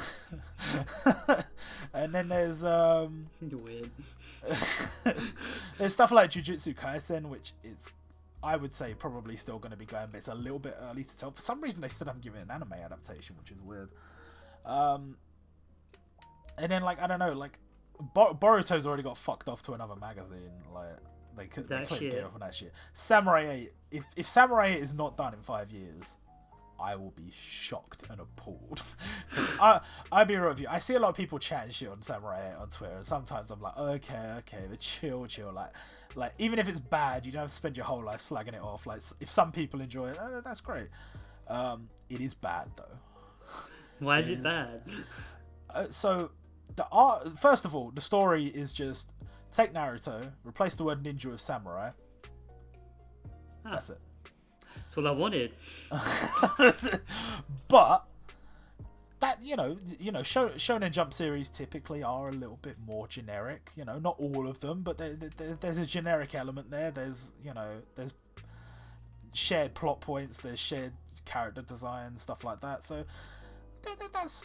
And then there's
You're weird.
there's stuff like Jujutsu Kaisen, which it's, I would say, probably still going to be going, but it's a little bit early to tell. For some reason, they still haven't given it an anime adaptation, which is weird. And then like I don't know, like Boruto's already got fucked off to another magazine. Like they couldn't get off on that shit. Samurai 8, if Samurai 8 is not done in 5 years, I will be shocked and appalled. I'll be real with you. I see a lot of people chatting shit on Samurai 8 on Twitter, and sometimes I'm like, okay, but chill. Like even if it's bad, you don't have to spend your whole life slagging it off. Like if some people enjoy it, that's great. It is bad though.
Why is it bad?
So the art, first of all, the story is just take Naruto, replace the word ninja with samurai. That's it.
That's all I wanted.
But that you know, Shonen Jump series typically are a little bit more generic. You know, not all of them, but there's a generic element there. There's shared plot points. There's shared character design, stuff like that. So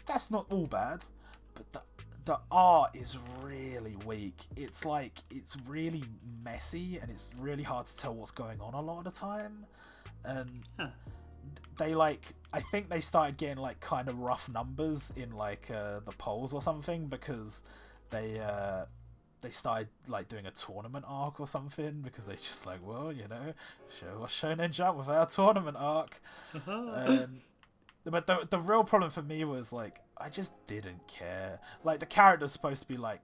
that's not all bad. But the art is really weak. It's like it's really messy and it's really hard to tell what's going on a lot of the time. And they I think they started getting like kind of rough numbers in like the polls or something because they started like doing a tournament arc or something because they just like, well, you know, show us Shonen Jump with our tournament arc. But the real problem for me was like I just didn't care. Like the character's supposed to be like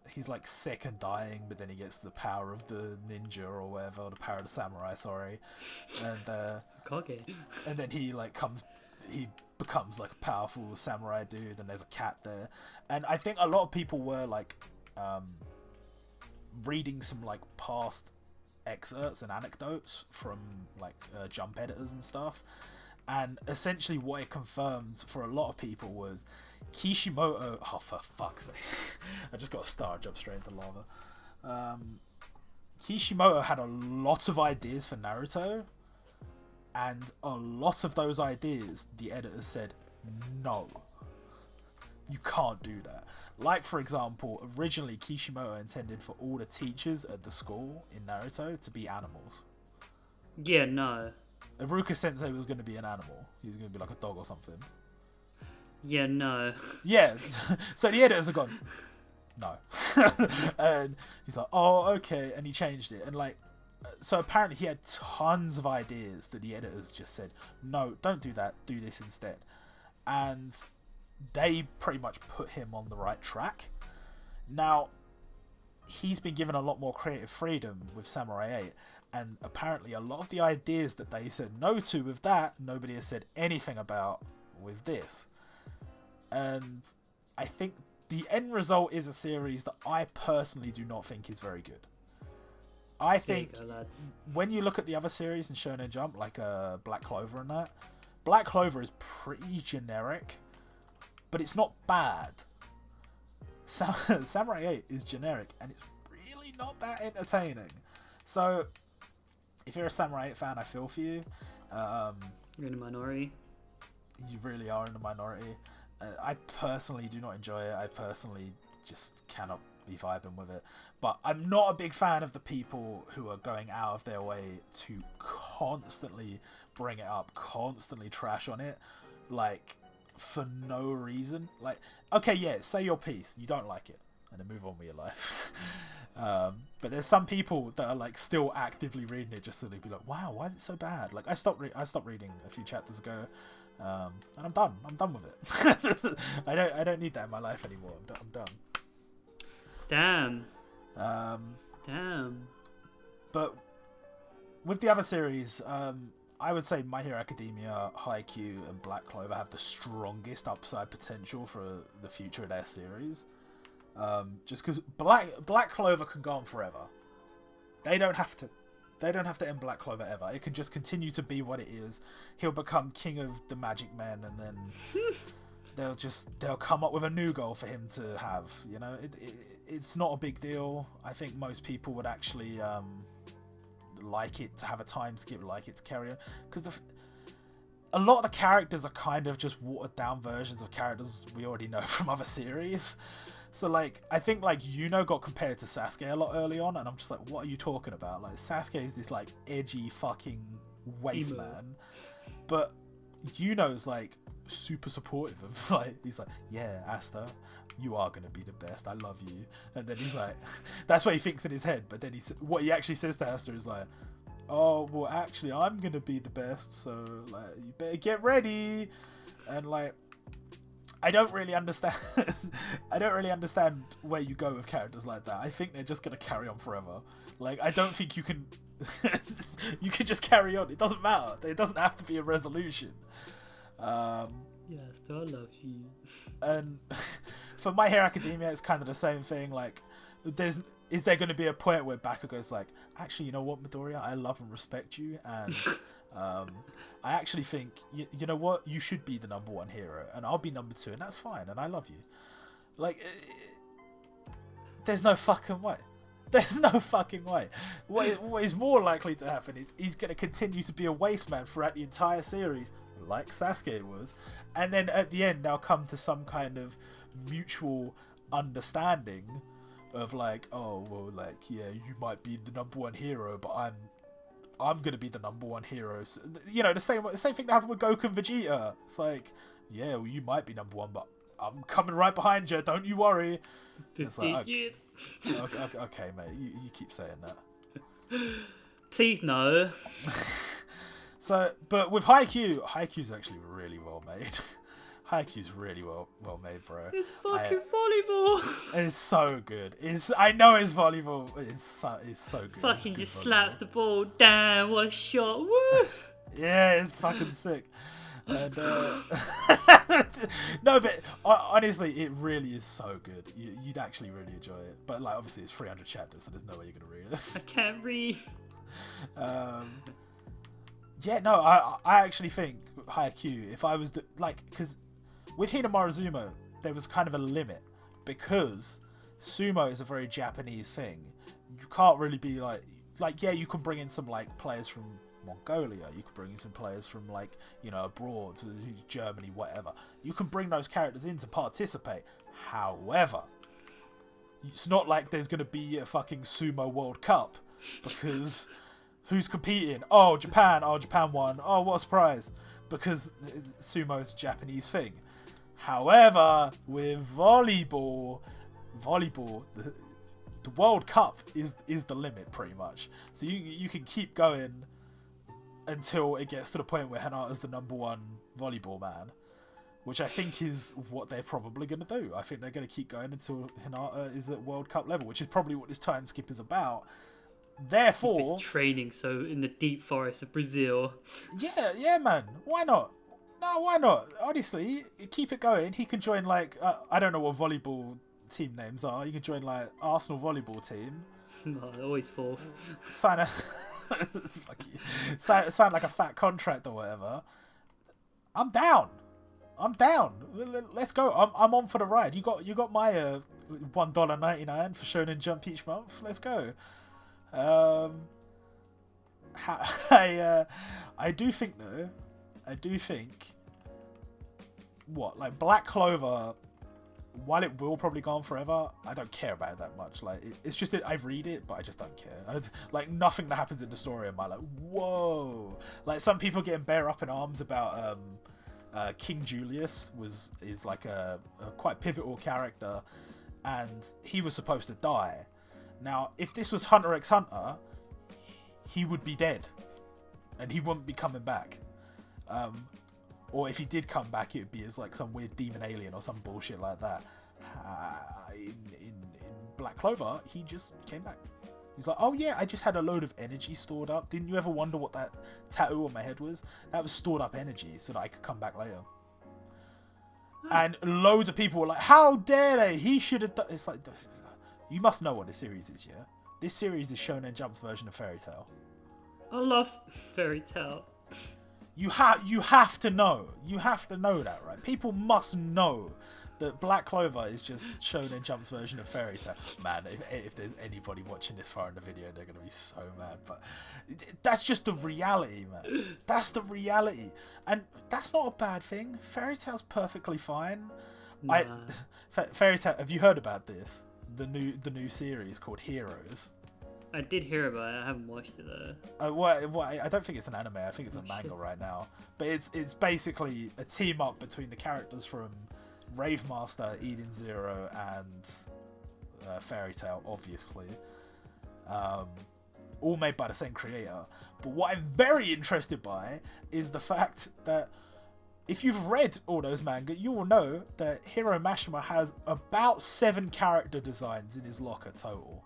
he's like sick and dying, but then he gets the power of the ninja or whatever, or the power of the samurai, sorry. And and then he becomes like a powerful samurai dude, and there's a cat there. And I think a lot of people were like reading some like past excerpts and anecdotes from like Jump editors and stuff. And essentially what it confirms for a lot of people was Kishimoto... Oh, for fuck's sake. I just got a star jump straight into lava. Kishimoto had a lot of ideas for Naruto. And a lot of those ideas, the editors said, no. You can't do that. Like, for example, originally Kishimoto intended for all the teachers at the school in Naruto to be animals.
Yeah, no.
Iruka Sensei was going to be an animal. He was going to be like a dog or something.
Yeah, no.
Yeah. So the editors have gone, no. And he's like, oh, okay. And he changed it. And like, so apparently he had tons of ideas that the editors just said, no, don't do that. Do this instead. And they pretty much put him on the right track. Now, he's been given a lot more creative freedom with Samurai 8. And apparently a lot of the ideas that they said no to with that, nobody has said anything about with this. And I think the end result is a series that I personally do not think is very good. I think when you look at the other series in Shonen Jump, like Black Clover and that, Black Clover is pretty generic, but it's not bad. Samurai 8 is generic, and it's really not that entertaining. So... if you're a Samurai 8 fan, I feel for you.
You're in a minority.
You really are in the minority. I personally do not enjoy it. I personally just cannot be vibing with it. But I'm not a big fan of the people who are going out of their way to constantly bring it up, constantly trash on it, like, for no reason. Like, okay, yeah, say your piece. You don't like it. And then move on with your life. But there's some people that are like still actively reading it just so they'd be like, wow, why is it so bad? Like I stopped reading a few chapters ago, and I'm done with it. I don't need that in my life anymore. I'm done.
Damn.
But with the other series, I would say My Hero Academia, Haikyuu, and Black Clover have the strongest upside potential for the future of their series. Just because Black Clover can go on forever. They don't have to end Black Clover ever. It can just continue to be what it is. He'll become king of the magic men, and then they'll come up with a new goal for him to have. You know, it's not a big deal. I think most people would actually like it to have a time skip, like it to carry on, because a lot of the characters are kind of just watered down versions of characters we already know from other series. So, like, I think, like, Yuno got compared to Sasuke a lot early on, and I'm just like, what are you talking about? Like, Sasuke is this, like, edgy fucking waste man. But Yuno's, like, super supportive of, like, he's like, yeah, Asta, you are gonna be the best. I love you. And then he's like, that's what he thinks in his head. But then what he actually says to Hester is like, oh well, actually, I'm gonna be the best. So like, you better get ready. And like, I don't really understand. I don't really understand where you go with characters like that. I think they're just gonna carry on forever. Like, I don't think you can. You can just carry on. It doesn't matter. It doesn't have to be a resolution.
Yes, I love you.
And for My Hero Academia, it's kind of the same thing. Like, is there going to be a point where Baka goes like, actually, you know what, Midoriya, I love and respect you, and I actually think you know what, you should be the #1 hero, and I'll be #2, and that's fine, and I love you. Like, there's no fucking way. There's no fucking way. What is more likely to happen is he's going to continue to be a waste man throughout the entire series, like Sasuke was, and then at the end they'll come to some kind of mutual understanding of like, oh well, like, yeah, you might be the #1 hero, but I'm gonna be the #1 hero. So, you know, the same thing that happened with Goku and Vegeta. It's like, yeah, well, you might be #1, but I'm coming right behind you. Don't you worry.
15
like,
years.
Okay, mate. You keep saying that.
Please no.
So, but with Haikyuu's actually really well made. Haikyuu's really well made, bro.
It's fucking volleyball.
It's so good. I know it's volleyball. It's so good.
Fucking just slaps the ball. Damn, what a shot. Woo!
Yeah, it's fucking sick. And, no, but honestly, it really is so good. You'd actually really enjoy it. But like, obviously, it's 300 chapters, so there's no way you're gonna read it.
I can't read.
Yeah, no, I actually think Haikyuu, if I was because with Hinamaru there was kind of a limit, because sumo is a very Japanese thing. You can't really be like yeah, you can bring in some like players from Mongolia, you could bring in some players from like, you know, abroad, to Germany, whatever. You can bring those characters in to participate. However, it's not like there's going to be a fucking sumo World Cup, because who's competing? Oh, Japan won. Oh, what a surprise, because sumo is a Japanese thing. However, with volleyball, the World Cup is the limit, pretty much. So you can keep going until it gets to the point where Hinata's the #1 volleyball man, which I think is what they're probably going to do. I think they're going to keep going until Hinata is at World Cup level, which is probably what this time skip is about. Therefore,
training so in the deep forest of Brazil.
Yeah, man. Why not? No, why not? Honestly, keep it going. He can join like I don't know what volleyball team names are. You can join like Arsenal volleyball team.
No, always fourth.
Sign like a fat contract or whatever. I'm down. Let's go. I'm on for the ride. You got my $1.99 for Shonen Jump each month. Let's go. I do think though. What, like Black Clover, while it will probably go on forever, I don't care about it that much. Like, it's just that I read it, but I just don't care. Like, nothing that happens in the story am I like, whoa. Like, some people getting bare up in arms about King Julius is like a quite pivotal character, and he was supposed to die. Now, if this was Hunter x Hunter, he would be dead, and he wouldn't be coming back. Or if he did come back, it would be as like some weird demon alien or some bullshit like that. In Black Clover, he just came back. He's like, oh yeah, I just had a load of energy stored up. Didn't you ever wonder what that tattoo on my head was? That was stored up energy so that I could come back later. And loads of people were like, how dare they? He should have done... It's like, you must know what this series is, yeah? This series is Shonen Jump's version of Fairy Tail.
I love Fairy Tail.
You have to know. You have to know that, right? People must know that Black Clover is just Shonen Jump's version of Fairy Tail. Man, if there's anybody watching this far in the video, they're going to be so mad. But that's just the reality, man. That's the reality. And that's not a bad thing. Fairy Tail's perfectly fine.
Nah.
Fairy Tail, have you heard about this? The new series called Heroes.
I did hear about it. I haven't watched it though.
I don't think it's an anime. I think it's a manga right now. But it's basically a team up between the characters from Rave Master, Eden Zero, and Fairy Tail, obviously. All made by the same creator. But what I'm very interested by is the fact that if you've read all those manga, you will know that Hiro Mashima has about 7 character designs in his locker total.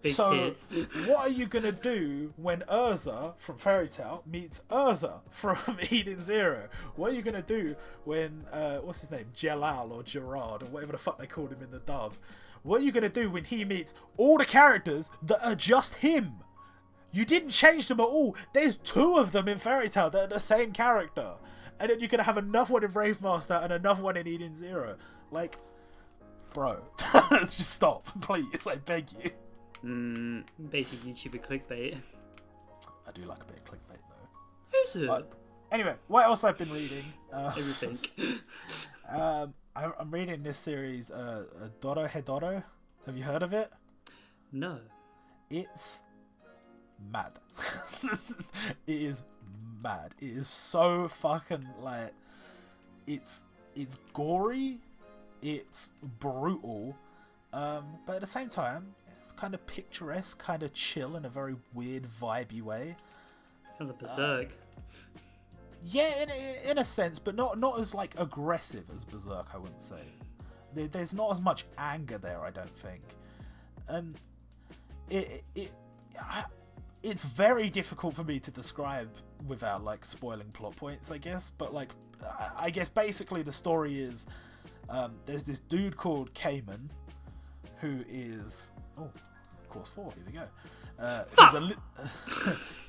So,
tits.
what are you going to do when Urza from Fairy Tail meets Urza from Eden Zero? What are you going to do when, what's his name, Jalal or Gerard or whatever the fuck they called him in the dub? What are you going to do when he meets all the characters that are just him? You didn't change them at all. There's 2 of them in Fairy Tail that are the same character. And then you're going to have another one in Rave Master and another one in Eden Zero. Like, bro, just stop, please, I beg you.
Basic YouTuber clickbait.
I do like a bit of clickbait, though.
Is it?
Anyway, what else I've been reading?
Everything.
I'm reading this series, Doro Hedoro. Have you heard of it?
No.
It's mad. It is mad. It is so fucking, like, it's gory, it's brutal, but at the same time, it's kind of picturesque, kind of chill in a very weird, vibey way.
Sounds like Berserk.
Yeah, in a sense, but not as like aggressive as Berserk, I wouldn't say. There's not as much anger there, I don't think, and it's very difficult for me to describe without like spoiling plot points, I guess. But like, I guess basically the story is there's this dude called Cayman who is course 4. Here we go.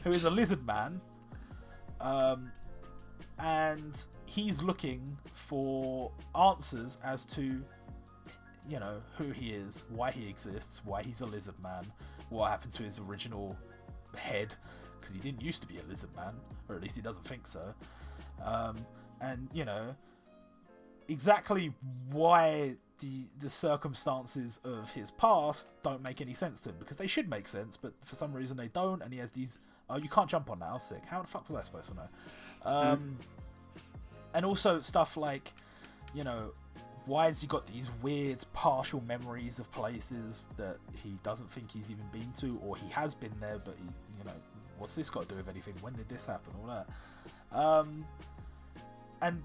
Who is a lizard man. And he's looking for answers as to, you know, who he is, why he exists, why he's a lizard man, what happened to his original head, because he didn't used to be a lizard man, or at least he doesn't think so. And, you know, exactly why the circumstances of his past don't make any sense to him, because they should make sense, but for some reason they don't, and he has these... Oh, you can't jump on now, sick. How the fuck was I supposed to know? And also stuff like, you know, why has he got these weird partial memories of places that he doesn't think he's even been to, or he has been there, but he, you know, what's this got to do with anything? When did this happen? All that. And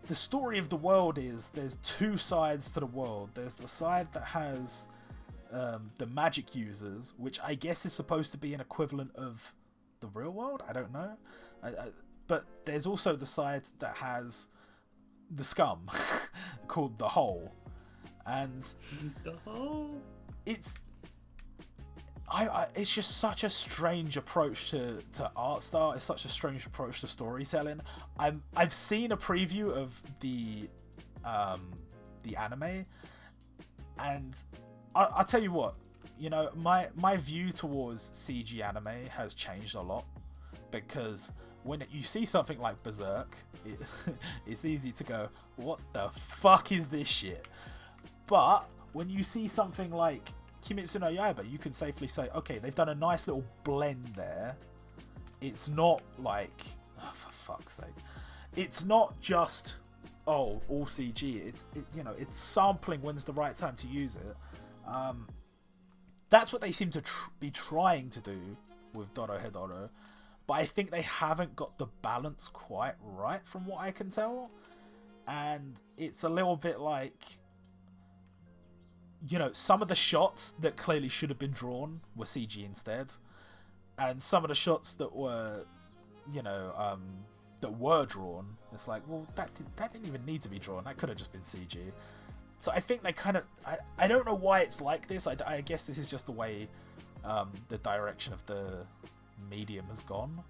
the story of the world is there's 2 sides to the world. There's the side that has the magic users, which I guess is supposed to be an equivalent of the real world. I don't know. But there's also the side that has the scum called the Hole, and
The Hole.
It's just such a strange approach to art style. It's such a strange approach to storytelling. I've seen a preview of the anime, and I'll tell you what, you know, my view towards CG anime has changed a lot, because when you see something like Berserk, it's easy to go, what the fuck is this shit? But when you see something like Kimetsu no Yaiba, you can safely say, okay, they've done a nice little blend there. It's not like, oh, for fuck's sake, it's not just, oh, all CG. It you know, it's sampling when's the right time to use it. That's what they seem to be trying to do with Doro Hedoro, but I think they haven't got the balance quite right from what I can tell, and it's a little bit like, you know, some of the shots that clearly should have been drawn were CG instead, and some of the shots that were, you know, that were drawn, it's like, well, that didn't even need to be drawn. That could have just been CG. So I think they kind of... I don't know why it's like this. I guess this is just the way the direction of the medium has gone.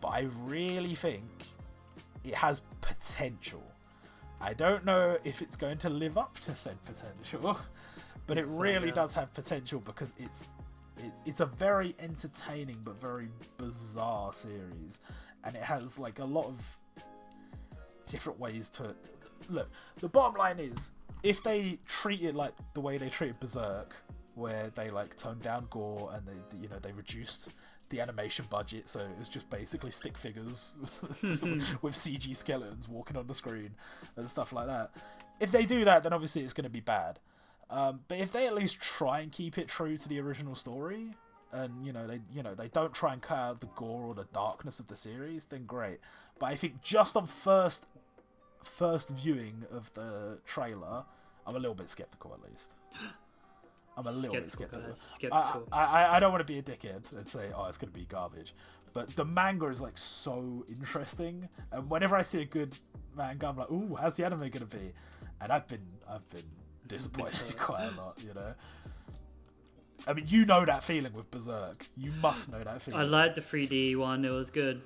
But I really think it has potential. I don't know if it's going to live up to said potential, but it really does have potential, because it's a very entertaining but very bizarre series, and it has like a lot of different ways to... Look, the bottom line is, if they treat it like the way they treated Berserk, where they like toned down gore and they reduced the animation budget, so it was just basically stick figures with CG skeletons walking on the screen and stuff like that. If they do that, then obviously it's going to be bad. But if they at least try and keep it true to the original story, and they don't try and cut out the gore or the darkness of the series, then great. But I think just on first viewing of the trailer, I'm a little bit skeptical, at least. I'm a little bit skeptical. I don't want to be a dickhead and say, oh, it's going to be garbage. But the manga is like so interesting, and whenever I see a good manga, I'm like, ooh, how's the anime going to be? And I've been disappointed quite a lot, I mean, you know that feeling with Berserk. You must know that feeling.
I liked the 3D one. It was good.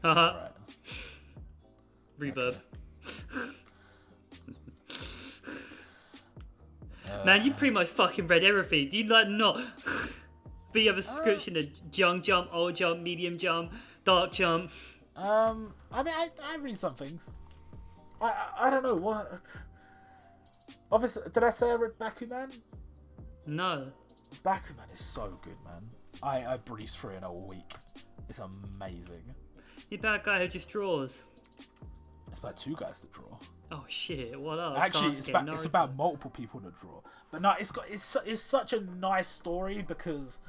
Right.
Reverb. Man, you pretty much fucking read everything. Do you like not? But you have a description of young jump, old jump, medium jump, dark jump.
I mean, I read some things. I don't know what. Obviously, did I say I read Bakuman?
No.
Bakuman is so good, man. I breezed through it in a week. It's amazing.
You're that guy who just draws.
It's about two guys that draw.
Oh shit! What up?
Actually, it's about multiple people that draw. But no, it's such a nice story because,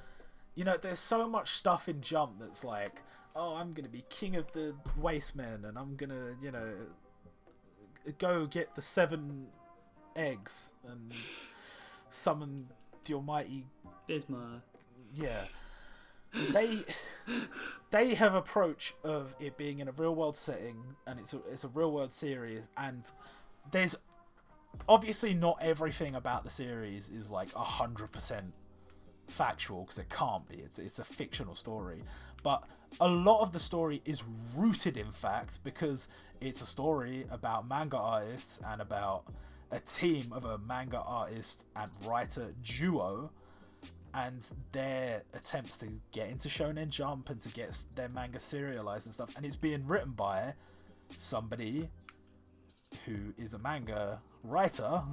there's so much stuff in Jump that's like, oh, I'm gonna be king of the wastemen, and I'm gonna, go get the 7 eggs and summon the almighty
Bismarck.
Yeah. They have approach of it being in a real world setting, and it's a real world series, and there's obviously not everything about the series is like 100% factual, because it can't be. It's a fictional story, but a lot of the story is rooted in fact, because it's a story about manga artists and about a team of a manga artist and writer duo and their attempts to get into Shonen Jump and to get their manga serialized and stuff. And it's being written by somebody who is a manga writer,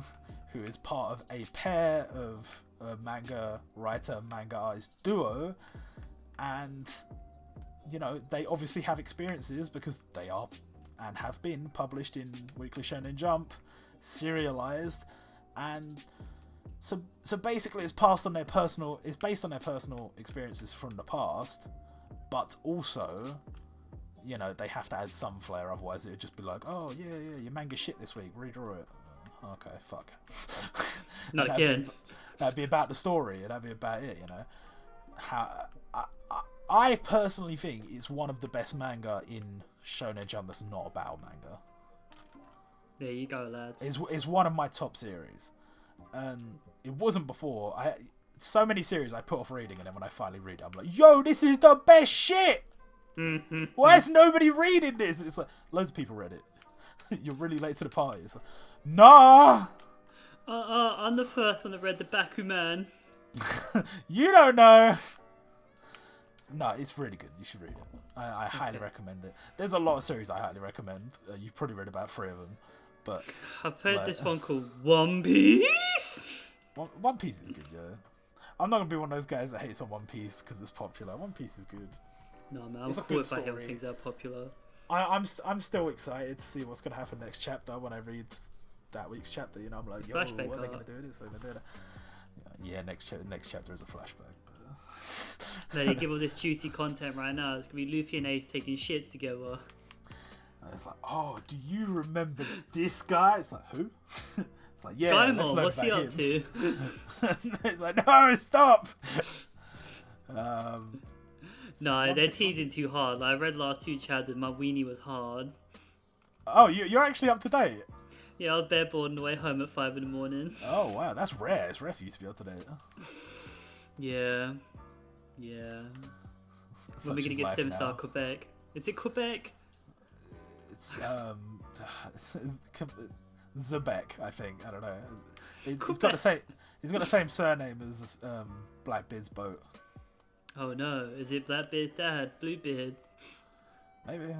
who is part of a pair of a manga writer, manga artist duo. And, they obviously have experiences because they are and have been published in Weekly Shonen Jump, serialized, and so basically it's based on their personal experiences from the past, but also, they have to add some flair, otherwise it would just be like, oh yeah, your manga shit this week, redraw it. Okay, fuck.
Not again.
That'd be about the story, and that'd be about it, How I personally think it's one of the best manga in Shonen Jump that's not about manga.
There you go, lads.
It's one of my top series, and it wasn't before. So many series I put off reading, and then when I finally read it, I'm like, yo, this is the best shit! Why is nobody reading this? It's like, loads of people read it. You're really late to the party. It's like, nah!
I'm the first one that read the Bakuman.
You don't know! No, it's really good. You should read it. I highly recommend it. There's a lot of series I highly recommend. You've probably read about 3 of them. But
I've heard this one called One Piece.
One Piece is good, yeah. I'm not gonna be one of those guys that hates on One Piece because it's popular. One Piece is good.
No man, I'm cool if I hear things that are popular.
I'm still excited to see what's gonna happen next chapter when I read that week's chapter. I'm like, yo, what are they gonna do this? Yeah, next chapter is a flashback.
No, they give all this juicy content right now. It's gonna be Luffy and Ace taking shits together.
And it's like, oh, do you remember this guy? It's like, who? It's like, yeah,
Gaimon, what's he up to?
It's like, no, stop.
No, they're teasing too hard. I read last 2 chapters. My weenie was hard.
Oh, you're actually up to date.
Yeah, I was bareboard on the way home at 5 in the morning.
Oh wow, that's rare. It's rare for you to be up to date.
Yeah. When are we gonna get 7-star Quebec? Is it Quebec?
It's Zebek, I think. I don't know. He's got the same surname as Blackbeard's boat.
Oh no, is it Blackbeard's dad, Bluebeard?
Maybe.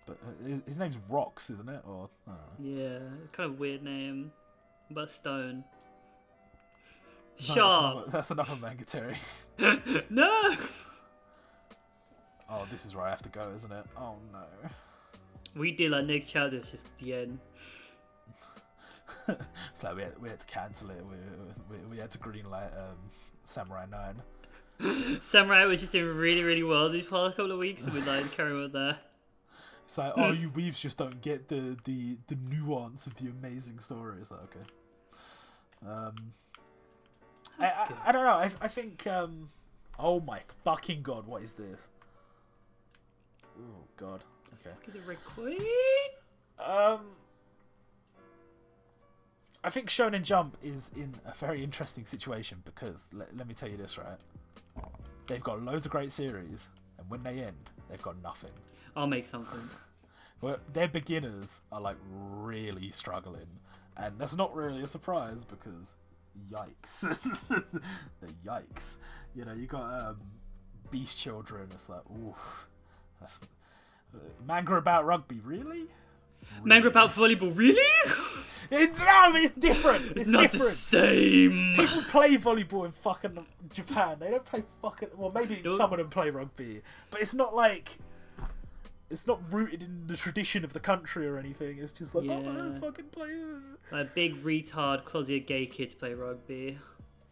But his name's Rox, isn't it? Or I don't know.
Yeah, kind of weird name. But Stone. Sharp.
That's another manga, Terry.
No.
Oh, this is where I have to go, isn't it? Oh no.
We did like next chapter. It's just the end.
So we had to cancel it. We had to greenlight Samurai 9.
Samurai was just doing really, really well these past couple of weeks, and we like carry on there.
It's like, oh, you weebs just don't get the nuance of the amazing story. It's like, okay. I don't know. I think. Oh my fucking god! What is this? Oh god. Okay.
Is it Red Queen?
I think Shonen Jump is in a very interesting situation because let me tell you this, right? They've got loads of great series, and when they end, they've got nothing.
I'll make something.
Well, their beginners are like really struggling, and that's not really a surprise because yikes, the yikes. You know, you got Beast Children. It's like, ooh, that's manga about rugby, really?
Manga about volleyball, really?
No, it's different. It's
not
different.
the same.
People play volleyball in fucking Japan. They don't play fucking. Well, maybe some of them play rugby, but it's not like. It's not rooted in the tradition of the country or anything. It's just like, oh, I don't fucking play.
Like big retard closet gay kids play rugby.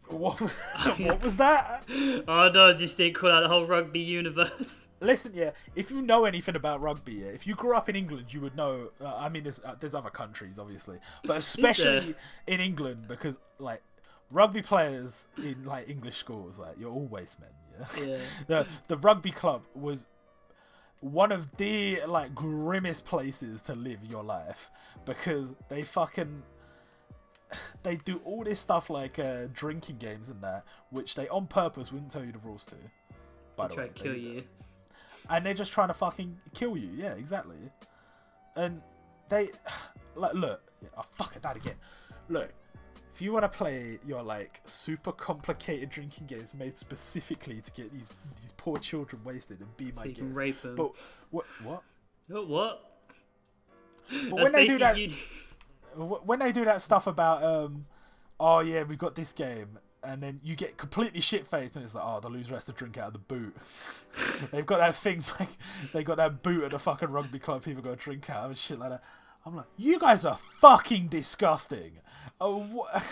What was that?
Oh no, just didn't call out the whole rugby universe.
Listen, yeah, if you know anything about rugby, yeah, if you grew up in England, you would know. I mean, there's other countries, obviously, but especially in England, because like rugby players in like English schools, like you're always men. Yeah. The rugby club was one of the like grimmest places to live your life because they do all this stuff like drinking games and that, which they on purpose wouldn't tell you the rules to. By the way,
try to kill you.
And they're just trying to fucking kill you. Yeah, exactly. And they like look. Oh fuck! I died again. Look, if you want to play your like super complicated drinking games made specifically to get these poor children wasted and be my guest,
can rape them.
But what?
What?
But when they do that, when they do that stuff about oh yeah, we got this game. And then you get completely shit-faced, and it's like, oh, the loser has to drink out of the boot. They've got that thing, like, they got that boot at the fucking rugby club. People got to drink out of and shit like that. I'm like, you guys are fucking disgusting. Oh, what?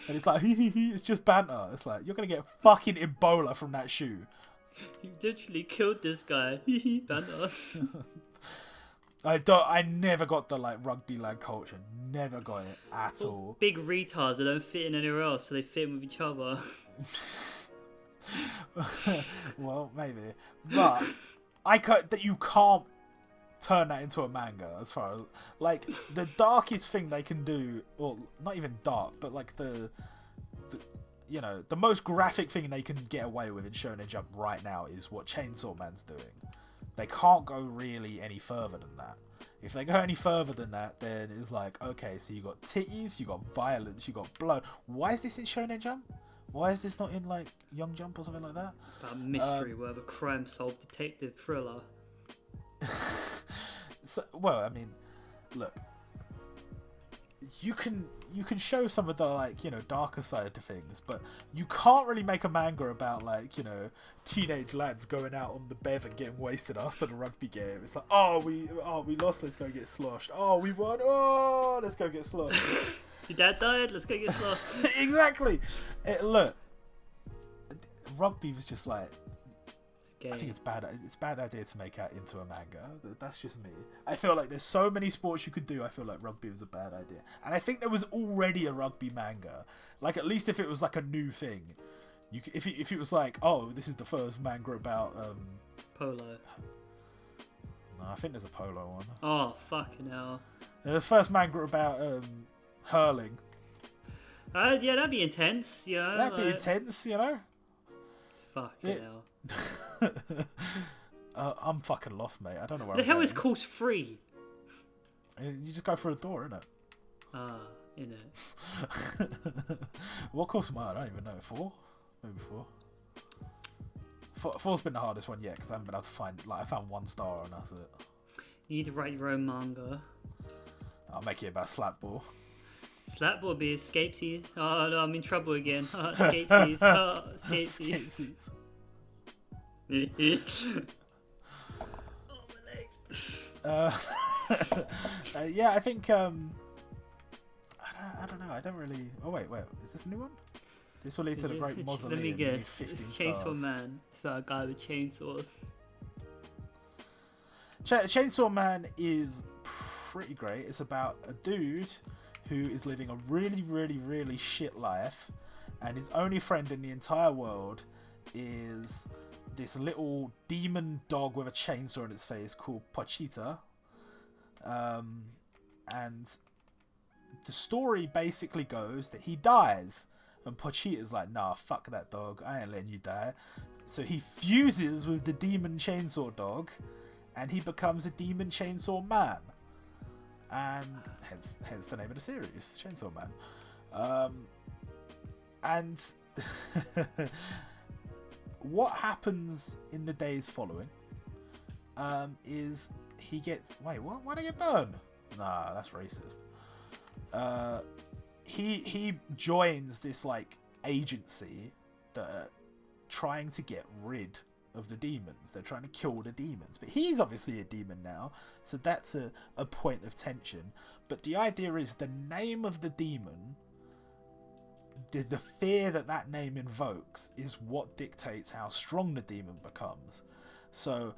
And it's like, it's just banter. It's like, you're gonna get fucking Ebola from that shoe.
You literally killed this guy. Banter.
I never got the like rugby lag culture. Never got it at all.
Big retards that don't fit in anywhere else, so they fit in with each other.
Well, maybe, but that you can't turn that into a manga. As far as like the darkest thing they can do, or not even dark, but like the you know the most graphic thing they can get away with in Shonen Jump right now is what Chainsaw Man's doing. They can't go really any further than that. If they go any further than that, then it's like, okay, so you got titties, you got violence, you got blood. Why is this in Shonen Jump? Why is this not in like Young Jump or something like that?
About mystery, where the crime solved detective thriller.
So, well, I mean, look, you can show some of the like darker side to things, but you can't really make a manga about like teenage lads going out on the bev and getting wasted after the rugby game. It's like, oh we lost, let's go get sloshed. Oh, we won, oh let's go get sloshed.
Your dad died, let's go get sloshed.
Exactly. Look, rugby was just like, I think it's bad. It's a bad idea to make that into a manga. That's just me. I feel like there's so many sports you could do. I feel like rugby was a bad idea, and I think there was already a rugby manga. Like at least if it was like a new thing, if it was like, oh, this is the first manga about
polo.
No, I think there's a polo one.
Oh fucking hell!
The first manga about hurling.
Yeah, that'd be intense. Yeah,
that'd be intense.
Fucking hell.
I'm fucking lost, mate. I don't know where.
The hell is course 3?
You just go through the door, innit?
Innit.
What course am I? I don't even know. 4? Maybe 4. 4's been the hardest one yet because I haven't been able to find. Like, I found 1 star and that's it.
You need to write your own manga.
I'll make it about slap ball.
Slapboard be escapesies. Oh no, I'm in trouble again. Oh, escapesies. Oh, escapesies. Oh, my legs.
Yeah, I think I don't know. I don't really. Oh wait. Is this a new one? This will lead to the Great Mausoleum.
Let me guess.
It's
Chainsaw
stars.
Man. It's about a guy with chainsaws.
Chainsaw Man is pretty great. It's about a dude who is living a really, really, really shit life, and his only friend in the entire world is this little demon dog with a chainsaw in its face called Pochita. And the story basically goes that he dies, and Pochita's like, nah, fuck that dog, I ain't letting you die. So he fuses with the demon chainsaw dog, and he becomes a demon chainsaw man, and hence the name of the series, Chainsaw Man. And what happens in the days following is he gets... Wait, what? Why'd I get burned? Nah, that's racist. He joins this like agency that are trying to get rid of the demons. They're trying to kill the demons, but he's obviously a demon now, so that's a point of tension. But the idea is the name of the demon, the fear that name invokes, is what dictates how strong the demon becomes. So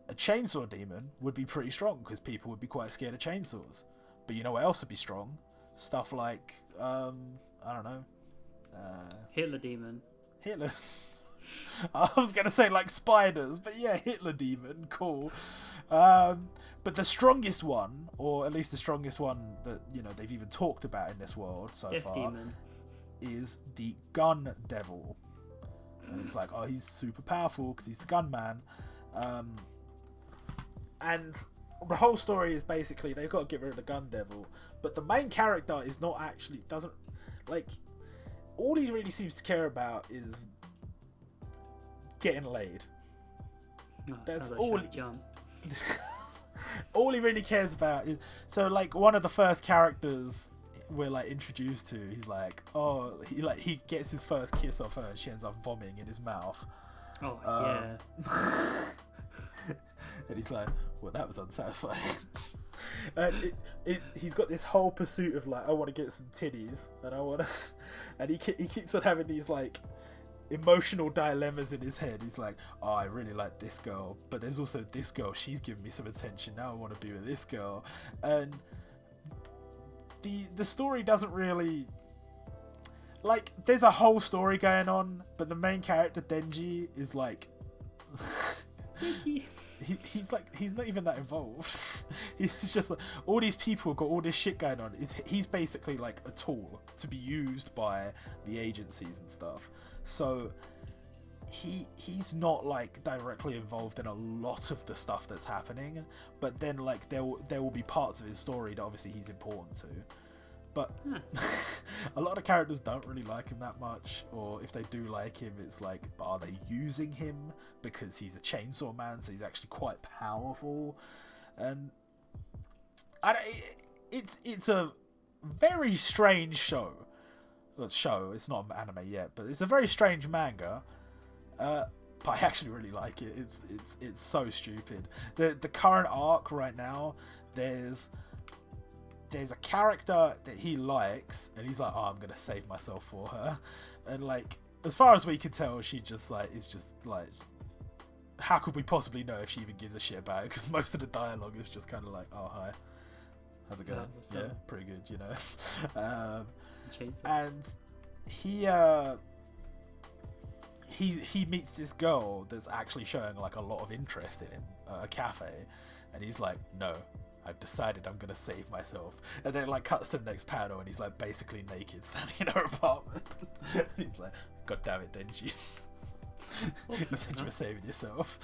a chainsaw demon would be pretty strong because people would be quite scared of chainsaws. But you know what else would be strong? Stuff like I don't know,
Hitler demon.
Hitler. I was gonna say like spiders, but yeah, Hitler demon, cool. But the strongest one, or at least the strongest one that they've even talked about in this world so
Death
far,
demon.
is the gun devil. And it's like, oh, he's super powerful because he's the gunman. And the whole story is basically they've got to get rid of the gun devil, but the main character is not actually, doesn't, like, all he really seems to care about is getting laid.
Oh,
That's
sounds
all.
like Jump.
All he really cares about is, so like one of the first characters we're like introduced to, he's like, oh, he gets his first kiss off her and she ends up vomiting in his mouth.
Oh yeah.
And he's like, well, that was unsatisfying. And he's got this whole pursuit of like, I want to get some titties, and I want to, and he keeps on having these like emotional dilemmas in his head. He's like, oh, I really like this girl, but there's also this girl, she's giving me some attention, now I want to be with this girl. And the story doesn't really, like, there's a whole story going on, but the main character Denji is like he's not even that involved. He's just like, all these people have got all this shit going on. He's basically like a tool to be used by the agencies and stuff. So he's not like directly involved in a lot of the stuff that's happening, but then like there will be parts of his story that obviously he's important to. But a lot of characters don't really like him that much, or if they do like him, it's like, but are they using him because he's a chainsaw man, so he's actually quite powerful? And it's a very strange show. Well, it's not an anime yet, but it's a very strange manga. But I actually really like it. It's so stupid. The current arc right now, there's a character that he likes, and he's like, oh, I'm gonna save myself for her. And like, as far as we can tell, she just like is just like, how could we possibly know if she even gives a shit about it? Because most of the dialogue is just kind of like, oh, hi, how's it going? Yeah, pretty good, you know. And he meets this girl that's actually showing like a lot of interest in him at a cafe, and he's like, no, I've decided I'm gonna save myself. And then it like cuts to the next panel, and he's like basically naked standing in her apartment. He's like, god damn it, Denji. You said you were saving yourself.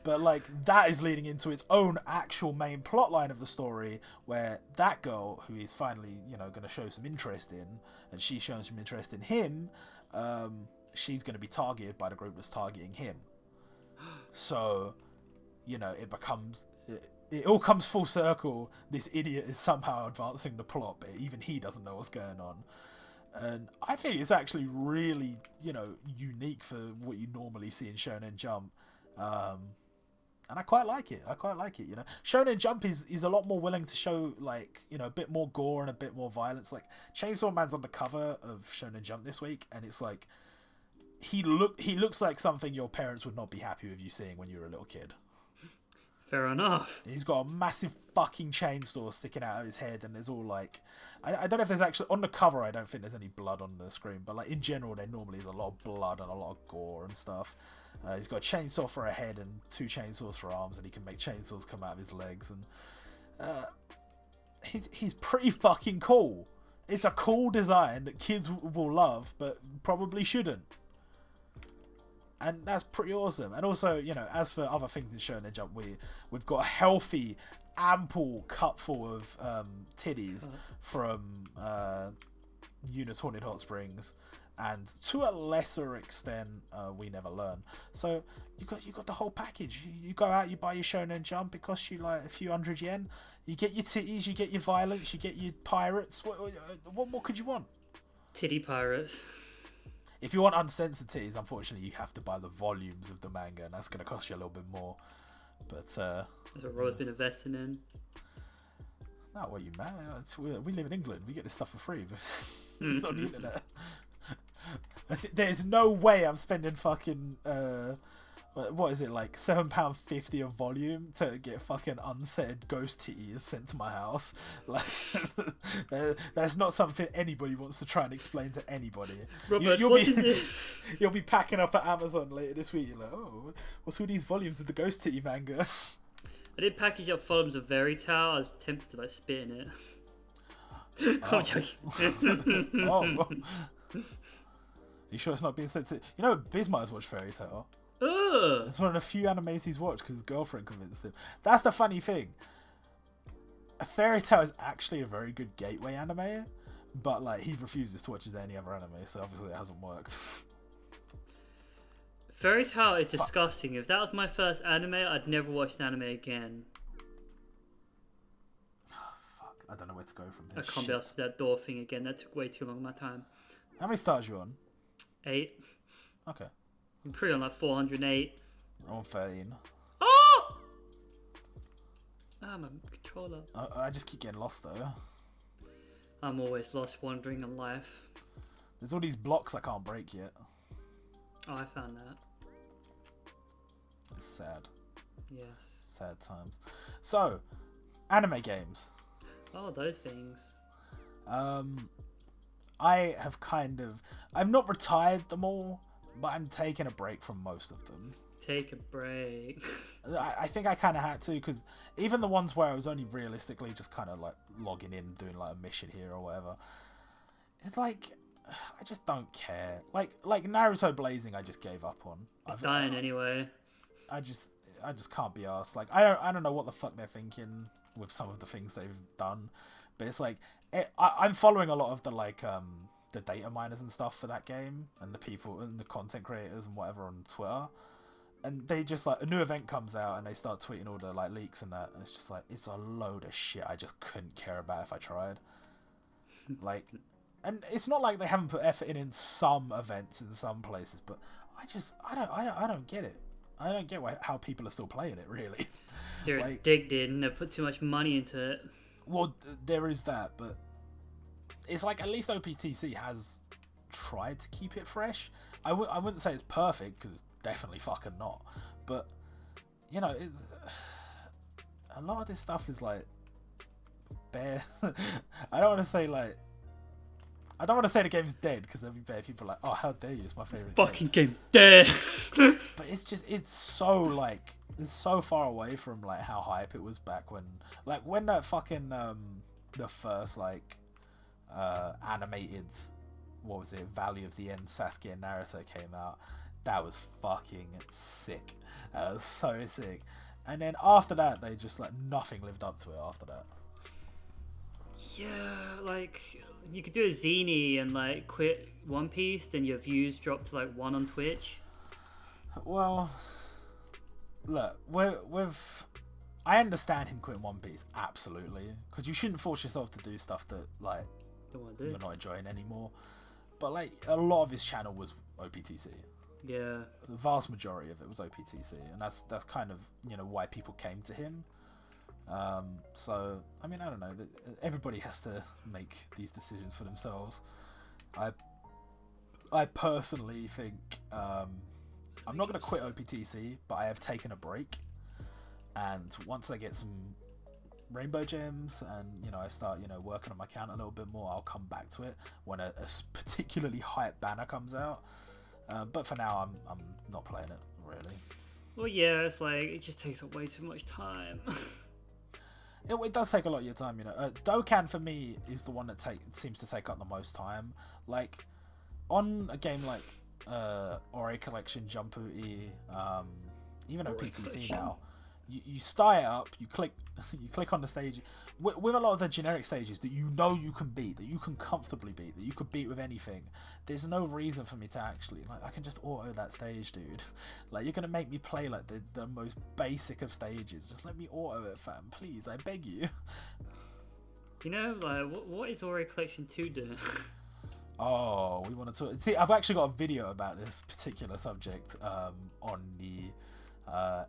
But like, that is leading into its own actual main plot line of the story, where that girl, who he's finally, gonna show some interest in, and she's showing some interest in him, she's gonna be targeted by the group that's targeting him. So, it becomes, it all comes full circle. This idiot is somehow advancing the plot, but even he doesn't know what's going on. And I think it's actually really, unique for what you normally see in Shonen Jump. And I quite like it. Shonen Jump is a lot more willing to show, like, a bit more gore and a bit more violence. Like, Chainsaw Man's on the cover of Shonen Jump this week, and it's like, he looks like something your parents would not be happy with you seeing when you were a little kid.
Fair enough.
He's got a massive fucking chainsaw sticking out of his head, and there's all like, I don't know if there's actually on the cover. I don't think there's any blood on the screen, but like in general, there normally is a lot of blood and a lot of gore and stuff. He's got a chainsaw for a head and 2 chainsaws for arms, and he can make chainsaws come out of his legs. And he's pretty fucking cool. It's a cool design that kids will love, but probably shouldn't. And that's pretty awesome. And also, as for other things in Shonen Jump, we've got a healthy, ample cupful of titties from Eunice Haunted Hot Springs, and to a lesser extent, We Never Learn. So you got the whole package. You go out, you buy your Shonen Jump. It costs you like a few hundred yen. You get your titties, you get your violence, you get your pirates. What more could you want?
Titty pirates.
If you want uncensored titties, unfortunately, you have to buy the volumes of the manga, and that's going to cost you a little bit more. But
that's what Rod's been investing in.
Not what you man. We live in England. We get this stuff for free, but not on the internet. There's no way I'm spending fucking what is it, like £7.50 a volume to get fucking unsaid ghost titties sent to my house. Like, that's not something anybody wants to try and explain to anybody.
Robert, what is this?
You'll be packing up at Amazon later this week. You're like, oh, what's all these volumes of the ghost titty manga?
I did package up volumes of Veritale. I was tempted to like spit in it. I'm joking.
Oh. You sure it's not being sent to... Bismarck's watched Fairy Tail. It's one of the few animes he's watched because his girlfriend convinced him. That's the funny thing. Fairy Tail is actually a very good gateway anime, but like he refuses to watch any other anime, so obviously it hasn't worked.
Fairy Tail is disgusting. If that was my first anime, I'd never watch an anime again.
Fuck, I don't know where to go from
I
here.
can't be asked that door thing again. That took way too long of my time.
How many stars you on?
8.
Okay.
I'm pretty on like 408.
I'm on 13.
Oh! Ah, my controller.
I just keep getting lost though.
I'm always lost wandering in life.
There's all these blocks I can't break yet.
Oh, I found that.
It's sad.
Yes.
Sad times. So, anime games.
Oh, those things.
I have I've not retired them all, but I'm taking a break from most of them.
Take a break.
I think I kind of had to, because even the ones where I was only realistically just kind of like logging in, doing like a mission here or whatever, it's like, I just don't care. Like Naruto Blazing, I just gave up on.
It's dying anyway.
I just can't be arsed. Like, I don't know what the fuck they're thinking with some of the things they've done, but it's like, I'm following a lot of the like the data miners and stuff for that game, and the people and the content creators and whatever on Twitter, and they just like a new event comes out and they start tweeting all the like leaks and that, and it's just like, it's a load of shit I just couldn't care about if I tried. Like, and it's not like they haven't put effort in some events in some places, but I don't get it. I don't get how people are still playing it, really.
They're
like,
addicted and they put too much money into it.
Well, there is that, but it's like at least OPTC has tried to keep it fresh. I wouldn't say it's perfect, because it's definitely fucking not. But, you know, a lot of this stuff is like bare. I don't want to say the game's dead, because there'll be bare people like, oh, how dare you, it's my favourite
fucking game dead.
But it's so far away from like how hype it was back when that fucking the first like animated, what was it, Valley of the End Sasuke and Naruto came out. That was fucking sick. That was so sick. And then after that, they just like nothing lived up to it after that.
Yeah, like you could do a zine and like quit One Piece, then your views drop to like 1 on Twitch.
Well, look, I understand him quitting One Piece, absolutely, because you shouldn't force yourself to do stuff that like you're not enjoying anymore. But like a lot of his channel was OPTC.
Yeah.
The vast majority of it was OPTC, and that's kind of why people came to him. So I mean, I don't know. Everybody has to make these decisions for themselves. I personally think I'm not going to quit OPTC, but I have taken a break. And once I get some rainbow gems and I start working on my account a little bit more, I'll come back to it when a particularly hype banner comes out. But for now, I'm not playing it really.
Well, yeah, it's like it just takes up way too much time.
It does take a lot of your time, Dokkan for me is the one that seems to take up the most time. Like on a game like Ori Collection, Jumputi, even OPTC now. You start it up, you click on the stage with a lot of the generic stages that you can beat, that you can comfortably beat, that you could beat with anything. There's no reason for me to actually I can just auto that stage, dude. Like you're gonna make me play like the most basic of stages. Just let me auto it, fam, please, I beg you.
Like what is Ori Collection 2 doing?
Oh, we want to talk. See, I've actually got a video about this particular subject on the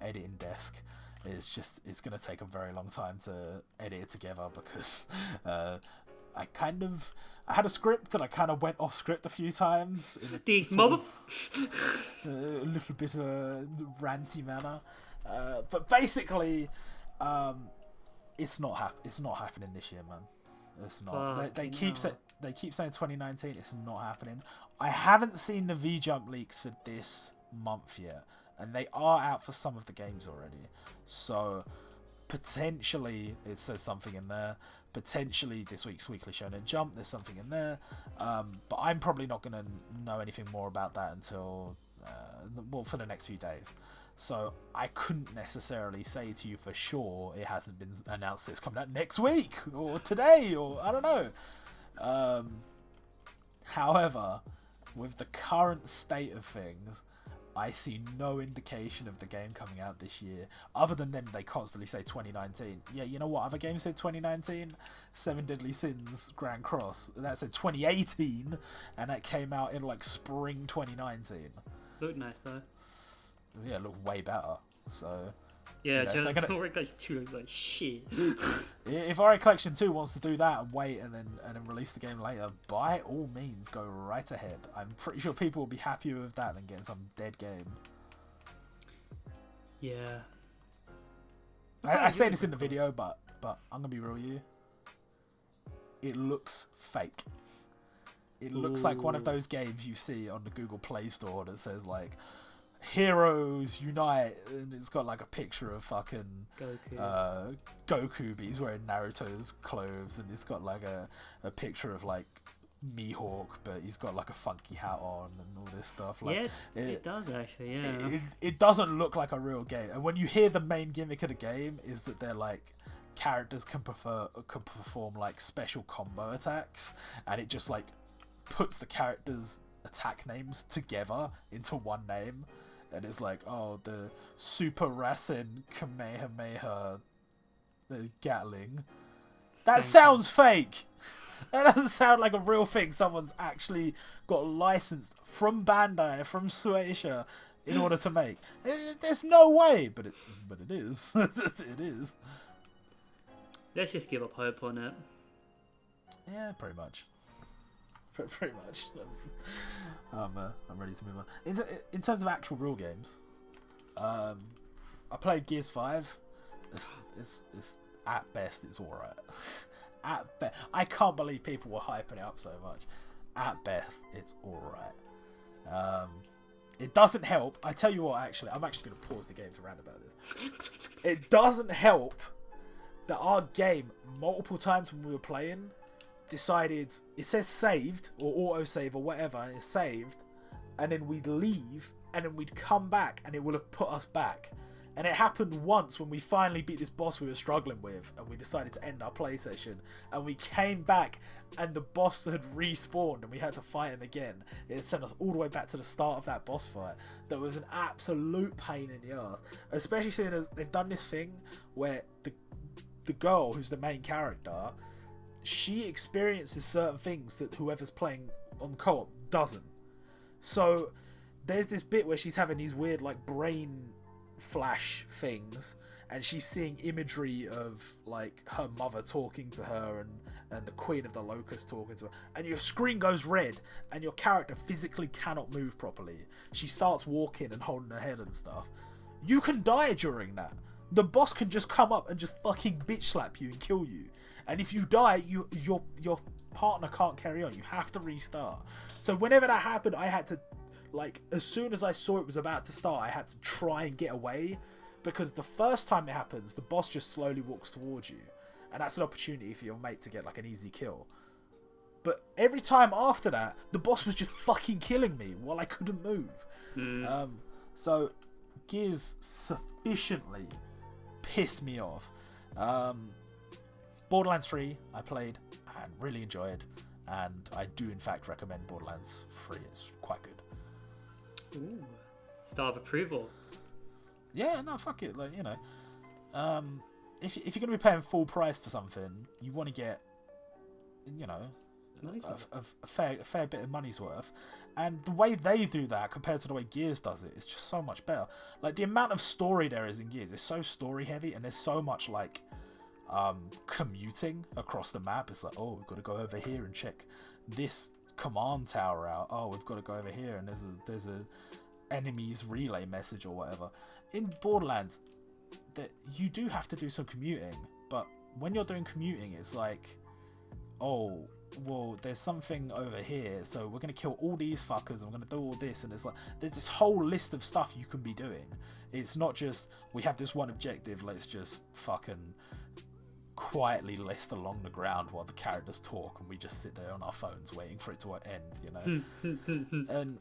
editing desk. It's going to take a very long time to edit it together because I had a script and I kind of went off script a few times in a little bit ranty manner. But basically, it's not happening this year, man. It's not. They keep saying 2019. It's not happening. I haven't seen the V-Jump leaks for this month yet. And they are out for some of the games already. So, potentially, it says something in there. Potentially, this week's Weekly Shonen Jump, there's something in there. But I'm probably not going to know anything more about that until, for the next few days. So, I couldn't necessarily say to you for sure it hasn't been announced that it's coming out next week, or today, or I don't know. However, with the current state of things, I see no indication of the game coming out this year, other than them they constantly say 2019. Yeah, you know what other game said 2019? Seven Deadly Sins Grand Cross. That said 2018, and that came out in like spring 2019.
Looked nice though.
Yeah, it looked way better. So
yeah, Ori Collection 2 looks like shit.
If Ori Collection 2 wants to do that and wait and then release the game later, by all means, go right ahead. I'm pretty sure people will be happier with that than getting some dead game.
Yeah.
I say this in the video, but I'm gonna be real with you. It looks fake. It looks like one of those games you see on the Google Play Store that says like Heroes Unite, and it's got like a picture of fucking Goku, but he's wearing Naruto's clothes, and it's got like a picture of like Mihawk, but he's got like a funky hat on and all this stuff. Like,
yeah, it does actually. Yeah,
it doesn't look like a real game. And when you hear the main gimmick of the game is that they're like characters can perform like special combo attacks, and it just like puts the characters' attack names together into one name. And it's like, oh, the Super Rasen Kamehameha Gatling. That sounds fake. That doesn't sound like a real thing someone's actually got licensed from Bandai, from Shueisha, in order to make. There's no way, but it is. It is.
Let's just give up hope on it.
Yeah, pretty much. Pretty much. I'm ready to move on. In terms of actual real games, I played Gears 5. It's at best it's alright. At best, I can't believe people were hyping it up so much. At best, it's alright. It doesn't help. I tell you what, actually, I'm actually going to pause the game to rant about this. It doesn't help that our game, multiple times when we were playing, decided it says saved or auto save or whatever, it's saved, and then we'd leave and then we'd come back and it would have put us back, And it happened once when we finally beat this boss we were struggling with, and we decided to end our play session, and we came back and the boss had respawned and we had to fight him again. It sent us all the way back to the start of that boss fight. That was an absolute pain in the ass, especially seeing as they've done this thing where the girl who's the main character, she experiences certain things that whoever's playing on co-op doesn't. So there's this bit where she's having these weird like brain flash things, and she's seeing imagery of like her mother talking to her and the Queen of the Locusts talking to her, and your screen goes red and your character physically cannot move properly. She starts walking and holding her head and stuff. You can die during that. The boss can just come up and just fucking bitch slap you and kill you. And if you die, your partner can't carry on. You have to restart. So whenever that happened, I had to, like, as soon as I saw it was about to start, I had to try and get away, because the first time it happens, the boss just slowly walks towards you, and that's an opportunity for your mate to get like an easy kill. But every time after that, the boss was just fucking killing me while I couldn't move. So Gears sufficiently pissed me off. Borderlands 3 I played and really enjoyed, and I do in fact recommend Borderlands 3. It's quite good.
Ooh, star of approval.
Yeah, no, fuck it. Like, you know, if you're gonna be paying full price for something, you want to get, you know, a fair bit of money's worth. And the way they do that compared to the way Gears does it is just so much better. Like, the amount of story there is in Gears is so story heavy, and there's so much like commuting across the map. It's like, oh, we've got to go over here and check this command tower out. Oh, we've got to go over here and there's a enemy's relay message or whatever. In Borderlands, that you do have to do some commuting, but when you're doing commuting, it's like, oh, well, there's something over here, so we're gonna kill all these fuckers and we're gonna do all this, and it's like there's this whole list of stuff you can be doing. It's not just we have this one objective, let's just fucking quietly list along the ground while the characters talk and we just sit there on our phones waiting for it to end, you know. And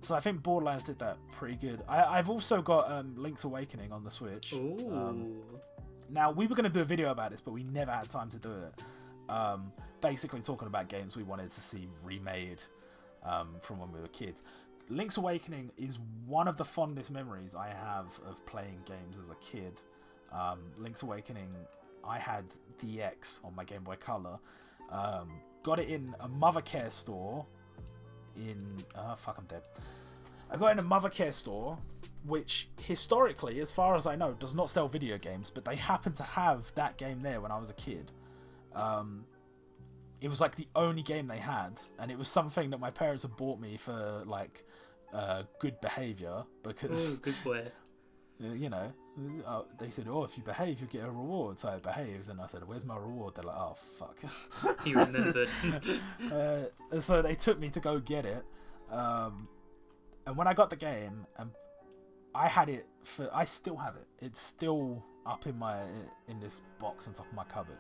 so I think Borderlands did that pretty good. I've also got Link's Awakening on the Switch. Now, we were going to do a video about this, but we never had time to do it. Basically talking about games we wanted to see remade from when we were kids. Link's Awakening is one of the fondest memories I have of playing games as a kid. Link's Awakening, I had DX on my Game Boy Color. Got it in a Mothercare store in I'm dead. I got in a Mothercare store, which historically, as far as I know, does not sell video games, but they happened to have that game there when I was a kid. It was like the only game they had, and it was something that my parents had bought me for like good behaviour, because
good boy.
You know, they said, oh, if you behave, you get a reward. So I behaved, and I said, where's my reward? They're like, oh, fuck.
He remembered.
So they took me to go get it. And when I got the game, I had it for, I still have it. It's still up in this box on top of my cupboard.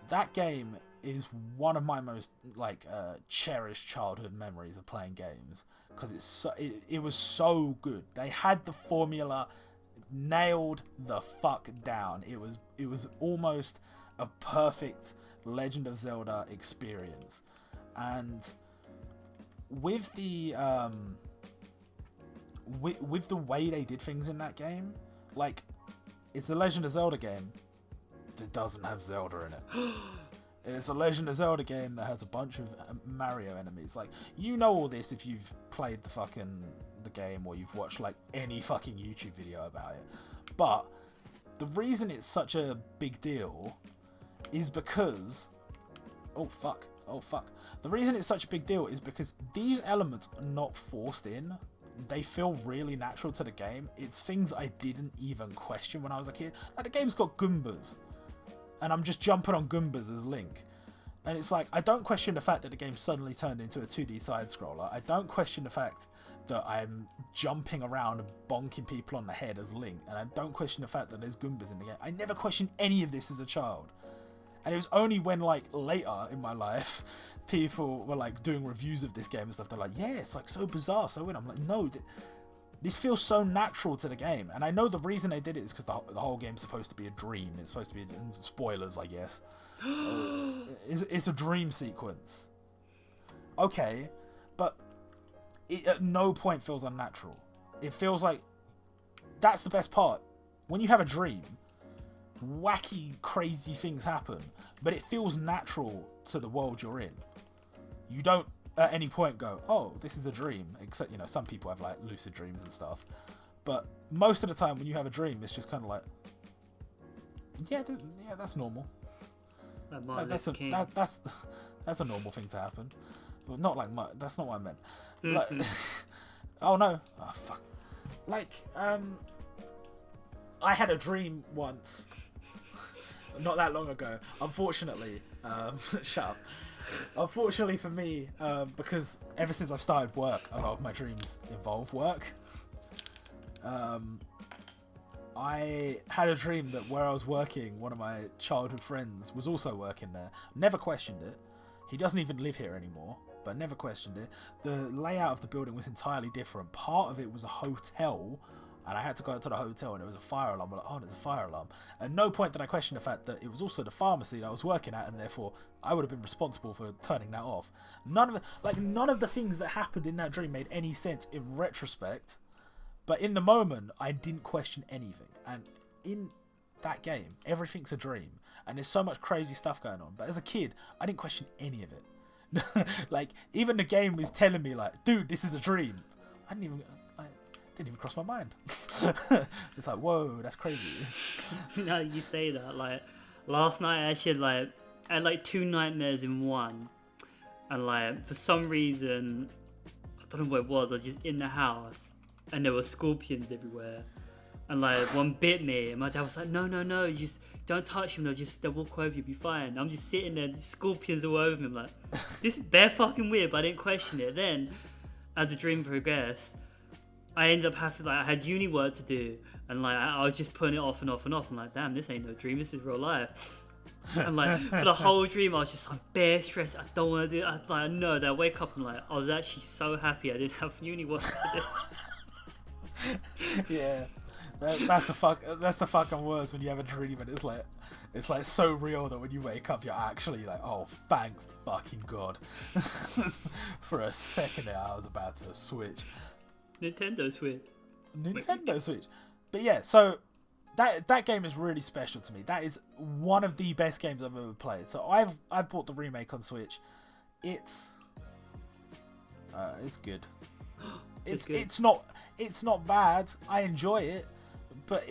That game is one of my most like cherished childhood memories of playing games, because it was so good. They had the formula nailed the fuck down. It was almost a perfect Legend of Zelda experience. And with the with the way they did things in that game, like, it's a Legend of Zelda game that doesn't have Zelda in it. It's a Legend of Zelda game that has a bunch of Mario enemies. Like, you know all this if you've played the game, or you've watched like any fucking YouTube video about it. But the reason it's such a big deal is because oh fuck. The reason it's such a big deal is because these elements are not forced in. They feel really natural to the game. It's things I didn't even question when I was a kid. Like, the game's got Goombas, and I'm just jumping on Goombas as Link. And it's like, I don't question the fact that the game suddenly turned into a 2D side-scroller. I don't question the fact that I'm jumping around and bonking people on the head as Link. And I don't question the fact that there's Goombas in the game. I never questioned any of this as a child. And it was only when, like, later in my life, people were, like, doing reviews of this game and stuff. They're like, yeah, it's, like, so bizarre, so weird. I'm like, no, this feels so natural to the game. And I know the reason they did it is because the whole game's supposed to be a dream. It's supposed to be, spoilers, I guess. It's a dream sequence. Okay, but it at no point feels unnatural. It feels like that's the best part. When you have a dream, wacky, crazy things happen, but it feels natural to the world you're in. You don't at any point go, oh, this is a dream. Except, you know, some people have like lucid dreams and stuff. But most of the time when you have a dream, it's just kind of like, yeah, that's normal. That's a normal thing to happen. Well, not like that's not what I meant. Like, oh no, oh fuck. Like, I had a dream once, not that long ago. Unfortunately, shut up. Unfortunately for me, because ever since I've started work, a lot of my dreams involve work. I had a dream that where I was working, one of my childhood friends was also working there. Never questioned it. He doesn't even live here anymore, but never questioned it. The layout of the building was entirely different. Part of it was a hotel, and I had to go to the hotel, and there was a fire alarm. I'm like, oh, there's a fire alarm. At no point did I question the fact that it was also the pharmacy that I was working at, and therefore I would have been responsible for turning that off. None of the things that happened in that dream made any sense in retrospect. But in the moment, I didn't question anything. And in that game, everything's a dream. And there's so much crazy stuff going on. But as a kid, I didn't question any of it. Like, even the game was telling me, like, dude, this is a dream. It didn't even cross my mind. It's like, whoa, that's crazy.
No, you say that. Like, last night I actually had like 2 nightmares in one. And like, for some reason, I don't know what it was. I was just in the house. And there were scorpions everywhere, and like one bit me, and my dad was like, "No, you just don't touch them. They'll walk over you, you'll be fine." I'm just sitting there, the scorpions all over me. I'm like, this is bare fucking weird, but I didn't question it. Then, as the dream progressed, I ended up having I had uni work to do, and like I was just putting it off and off and off. I'm like, damn, this ain't no dream. This is real life. And like for the whole dream, I was just like bare stressed. I don't want to do it. I know that I wake up and like I was actually so happy I didn't have uni work to do.
Yeah, that's the fucking worst when you have a dream and it's like so real that when you wake up you're actually like, oh, thank fucking god. For a second there I was about to switch.
Nintendo Switch. But
yeah, so that game is really special to me. That is one of the best games I've ever played. So I've bought the remake on Switch. It's good. It's not bad. I enjoy it, but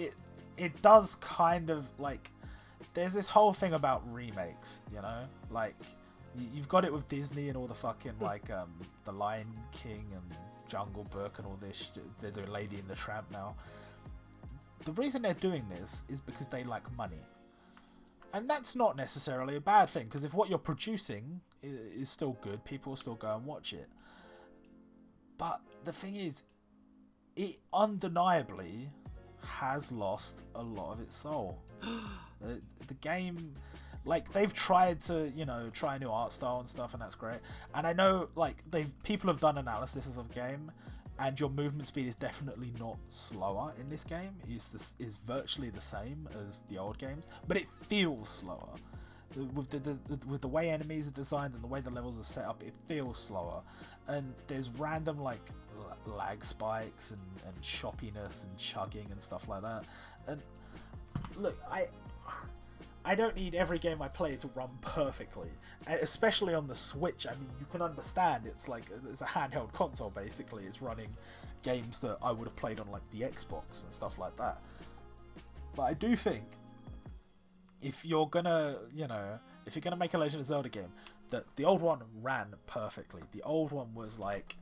it does kind of like, there's this whole thing about remakes, you know, like you've got it with Disney and all the fucking like the Lion King and Jungle Book and all this. They're doing Lady and the Tramp now. The reason they're doing this is because they like money, and that's not necessarily a bad thing, because if what you're producing is still good, people will still go and watch it. But the thing is, it undeniably has lost a lot of its soul. The game, like, they've tried to, you know, try a new art style and stuff, and that's great. And I know, like, people have done analysis of the game, and your movement speed is definitely not slower in this game. It's virtually the same as the old games, but it feels slower. With the way enemies are designed and the way the levels are set up, it feels slower. And there's random like lag spikes and shoppiness and chugging and stuff like that. And look, I don't need every game I play to run perfectly, especially on the Switch. I mean, you can understand it's a handheld console basically. It's running games that I would have played on like the Xbox and stuff like that. But I do think if you're gonna make a Legend of Zelda game, that the old one ran perfectly. The old one was like,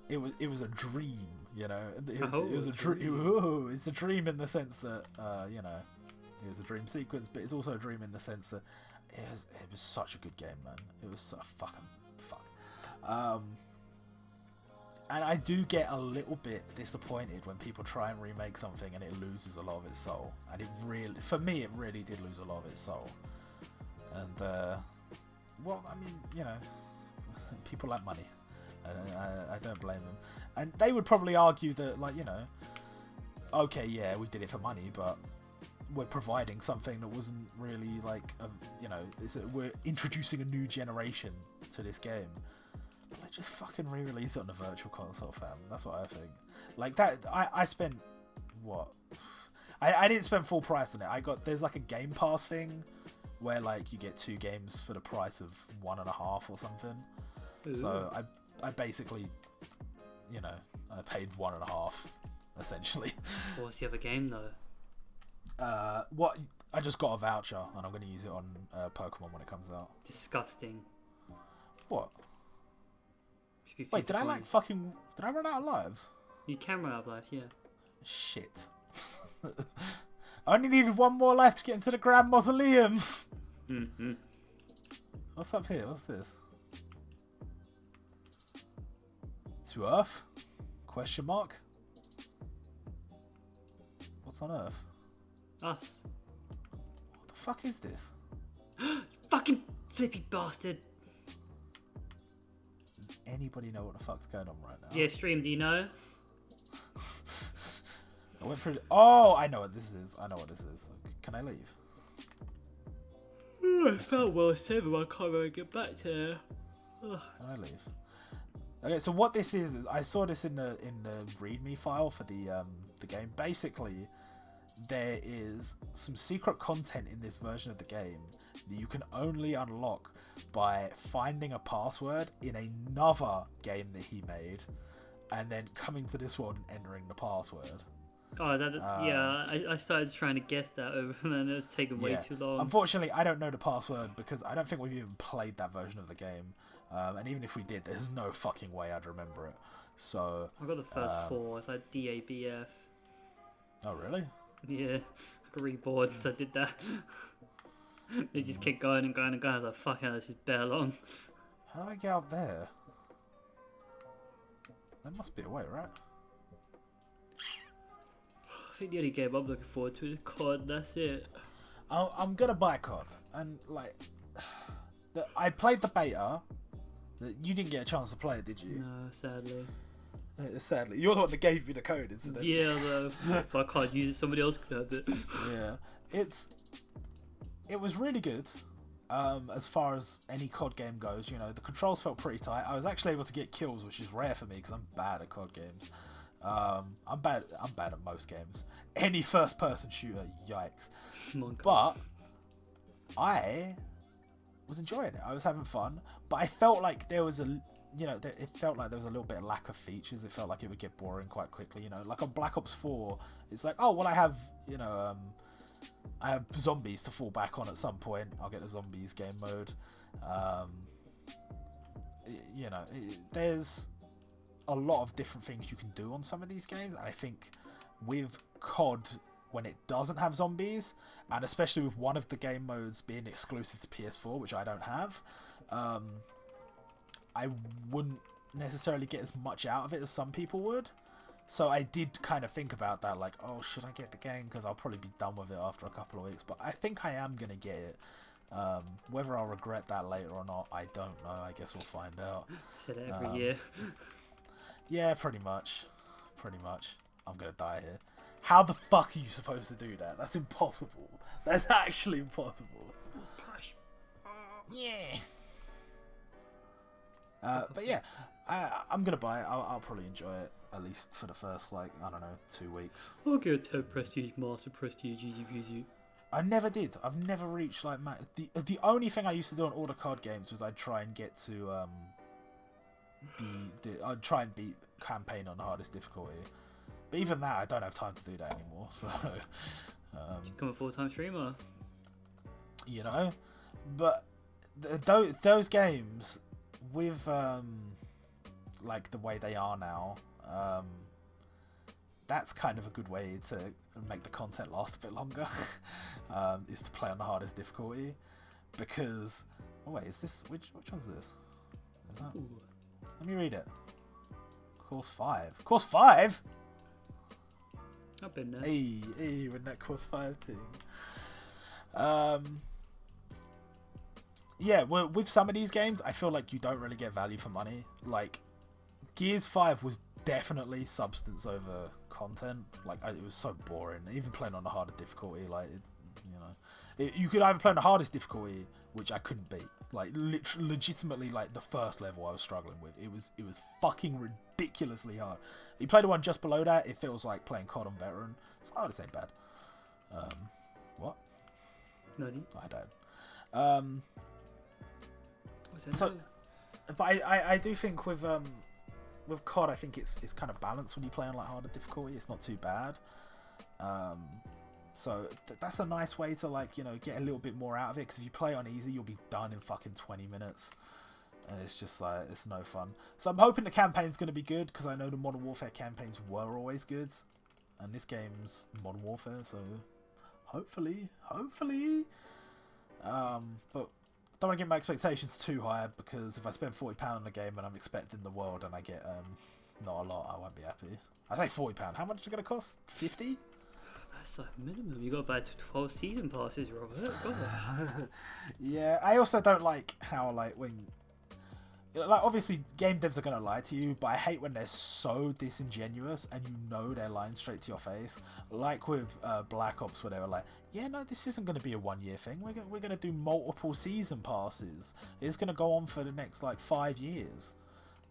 it was a dream, you know. It was a dream. It's a dream in the sense that you know, it was a dream sequence, but it's also a dream in the sense that it was such a good game, man. It was so fucking fuck. And I do get a little bit disappointed when people try and remake something and it loses a lot of its soul. And for me, it really did lose a lot of its soul. And well, I mean, you know, people like money. and I don't blame them. And they would probably argue that, like, you know, okay, yeah, we did it for money, but we're providing something that wasn't really like, you know, we're introducing a new generation to this game. But like, just fucking re-release it on the virtual console, fam. That's what I think. Like that, I spent what? I didn't spend full price on it. There's like a Game Pass thing where like you get 2 games for the price of 1.5 or something. Ooh. So I basically, you know, I paid 1.5 essentially.
What's the other game though?
What I just got a voucher and I'm going to use it on Pokemon when it comes out.
Disgusting.
What? Wait, did I run out of lives?
You can run out of life, yeah.
Shit. I only needed 1 more life to get into the Grand Mausoleum.
Mm-hmm.
What's up here? What's this? To Earth? Question mark? What's on Earth?
Us.
What the fuck is this?
Fucking flippy bastard.
Does anybody know what the fuck's going on right now?
Yeah, stream, do you know?
I went through. Oh, I know what this is. Can I leave?
I felt well said, but I can't really get back to there.
Can I leave? Okay, so what this is I saw this in the README file for the game. Basically, there is some secret content in this version of the game that you can only unlock by finding a password in another game that he made, and then coming to this one and entering the password.
Oh, yeah, I started trying to guess that over, and then it's taken way too long.
Unfortunately, I don't know the password because I don't think we've even played that version of the game. And even if we did, there's no fucking way I'd remember it. So
I got the first 4. It's like DABF.
Oh, really?
Yeah, I got really bored, so I did that. They just kept going and going and going. I was like, fuck hell, this is bare long.
How do I get up there? There must be a way, right?
I think the only game I'm looking forward to is COD. That's it.
I'm gonna buy COD, and like, I played the beta. You didn't get a chance to play it, did you?
No, sadly.
Sadly, you're the one that gave me the code, incident.
Yeah, though. If I can't use it, somebody else could have it.
Yeah, it was really good. As far as any COD game goes, you know, the controls felt pretty tight. I was actually able to get kills, which is rare for me because I'm bad at COD games. I'm bad at most games. Any first-person shooter, yikes. But I was enjoying it. I was having fun, but I felt like there was it felt like there was a little bit of lack of features. It felt like it would get boring quite quickly. You know, like on Black Ops 4, it's like, oh well, I have I have zombies to fall back on at some point. I'll get the zombies game mode. You know, there's a lot of different things you can do on some of these games, and I think with COD, when it doesn't have zombies, and especially with one of the game modes being exclusive to PS4, which I don't have, I wouldn't necessarily get as much out of it as some people would. So I did kind of think about that, like, oh, should I get the game? Because I'll probably be done with it after a couple of weeks. But I think I am going to get it. Whether I'll regret that later or not, I don't know. I guess we'll find out.
Said it every year.
Yeah, pretty much. Pretty much. I'm going to die here. How the fuck are you supposed to do that? That's impossible. That's actually impossible. Yeah. But yeah, I'm going to buy it. I'll probably enjoy it, at least for the first, like, I don't know, 2 weeks.
I'll get a 10 prestige, master prestige, easy peasy.
I never did. I've never reached, like, the only thing I used to do on all the card games was I'd try and get to, I'd try and beat campaign on the hardest difficulty. But even that, I don't have time to do that anymore, so...
become a full-time streamer.
You know? But those games, with, like, the way they are now, that's kind of a good way to make the content last a bit longer, is to play on the hardest difficulty. Because... Oh, wait, is this... Which one's this? Is that... Let me read it. Course 5. Course 5?!
I've been there.
Hey, with that course 5 thing. Yeah, well, with some of these games, I feel like you don't really get value for money. Like, Gears 5 was definitely substance over content. Like, it was so boring. Even playing on the harder difficulty, like, you could either play on the hardest difficulty, which I couldn't beat. Like, legitimately, like, the first level I was struggling with. It was fucking ridiculously hard. You play the one just below that, it feels like playing COD on Veteran. So I would say bad. What?
Nani?
I don't. So, but I do think with COD, I think it's kind of balanced when you play on like harder difficulty. It's not too bad. So that's a nice way to, like, get a little bit more out of it. Because if you play on easy, you'll be done in fucking 20 minutes. And it's just like, it's no fun. So I'm hoping the campaign's going to be good, because I know the Modern Warfare campaigns were always good. And this game's Modern Warfare, so hopefully. But don't want to get my expectations too high, because if I spend £40 on a game and I'm expecting the world and I get not a lot, I won't be happy. I say £40. How much is it going to cost? 50?
That's like minimum. You got to buy 12 season passes, Robert.
Yeah, I also don't like how, like, when... Like, obviously, game devs are going to lie to you, but I hate when they're so disingenuous and they're lying straight to your face. Like with Black Ops, where they were like, yeah, no, this isn't going to be a one-year thing. We're going to do multiple season passes. It's going to go on for the next, like, 5 years.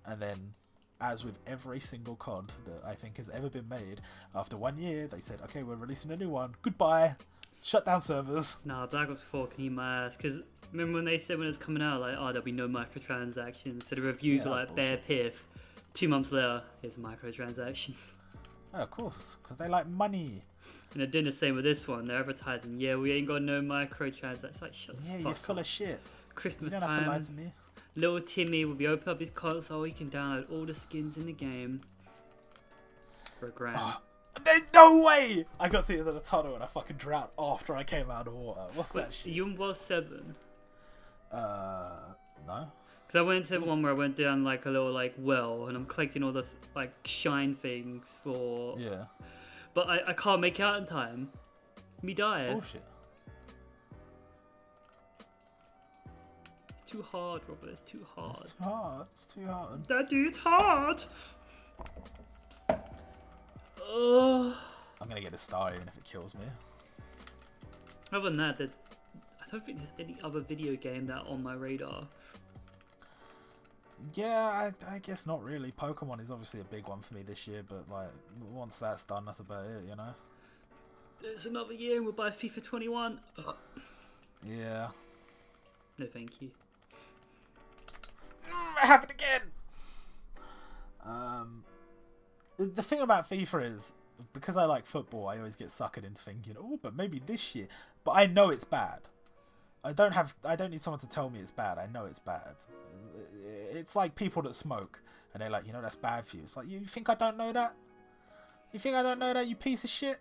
And then, as with every single COD that I think has ever been made, after 1 year, they said, okay, we're releasing a new one. Goodbye. Shut down servers.
Nah, Black Ops 4 can eat my ass, because... Remember when they said when it was coming out, like, oh, there'll be no microtransactions. So the reviews were like bare piff. 2 months later, here's microtransactions.
Oh, of course, because they like money.
And they're doing the same with this one. They're advertising, yeah, we ain't got no microtransactions. It's like, shut the fuck up.
You're full of shit.
Christmas
you don't
time.
have to lie to me.
Little Timmy will be opening up his console. He can download all the skins in the game for £1,000.
There's no way! I got to the end of the tunnel and I fucking drowned after I came out of the water. What's that shit?
You was 7.
No.
Because I went to one where I went down like a little like well, and I'm collecting all the like shine things for.
Yeah.
But I can't make it out in time. Me die.
Bullshit.
It's too hard, Robert. It's too hard.
It's too hard. It's too hard.
Daddy, it's hard.
I'm gonna get a star even if it kills me.
Other than that, I don't think there's any other video game that on my radar.
Yeah, I guess not really. Pokemon is obviously a big one for me this year, but like once that's done, that's about it, you know.
There's another year and we'll buy FIFA 21. Ugh.
Yeah.
No, thank you.
It happened again. The thing about FIFA is, because I like football, I always get suckered into thinking, oh, but maybe this year. But I know it's bad. I don't need someone to tell me it's bad. I know it's bad. It's like people that smoke and they're like, that's bad for you. It's like, you think I don't know that? You think I don't know that, you piece of shit?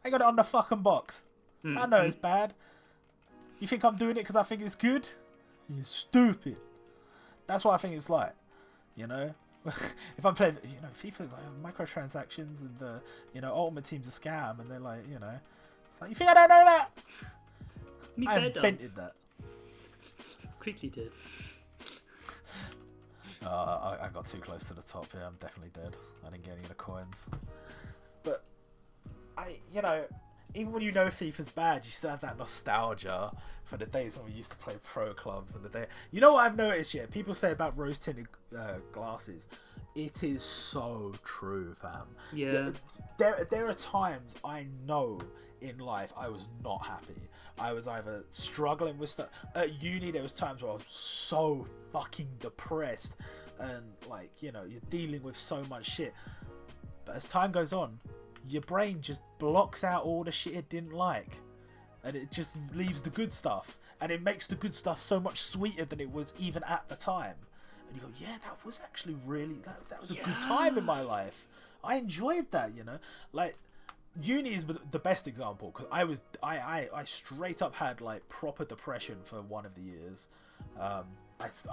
I got it on the fucking box. I know it's bad. You think I'm doing it because I think it's good? You're stupid. That's what I think it's like, If I play, FIFA, like microtransactions and Ultimate Team's a scam, and they're like, it's like, you think I don't know that? I invented that.
Quickly did.
I got too close to the top here. I'm definitely dead. I didn't get any of the coins. But even when FIFA's bad, you still have that nostalgia for the days when we used to play pro clubs and the day. You know what I've noticed? Yeah, people say about rose-tinted glasses. It is so true, fam.
Yeah.
There are times I know in life I was not happy. I was either struggling with stuff. At uni, there was times where I was so fucking depressed, and you're dealing with so much shit. But as time goes on, your brain just blocks out all the shit it didn't like, and it just leaves the good stuff, and it makes the good stuff so much sweeter than it was even at the time. And you go, yeah, that was actually really that was a good time in my life. I enjoyed that, like uni is the best example, because I straight up had like proper depression for one of the years. I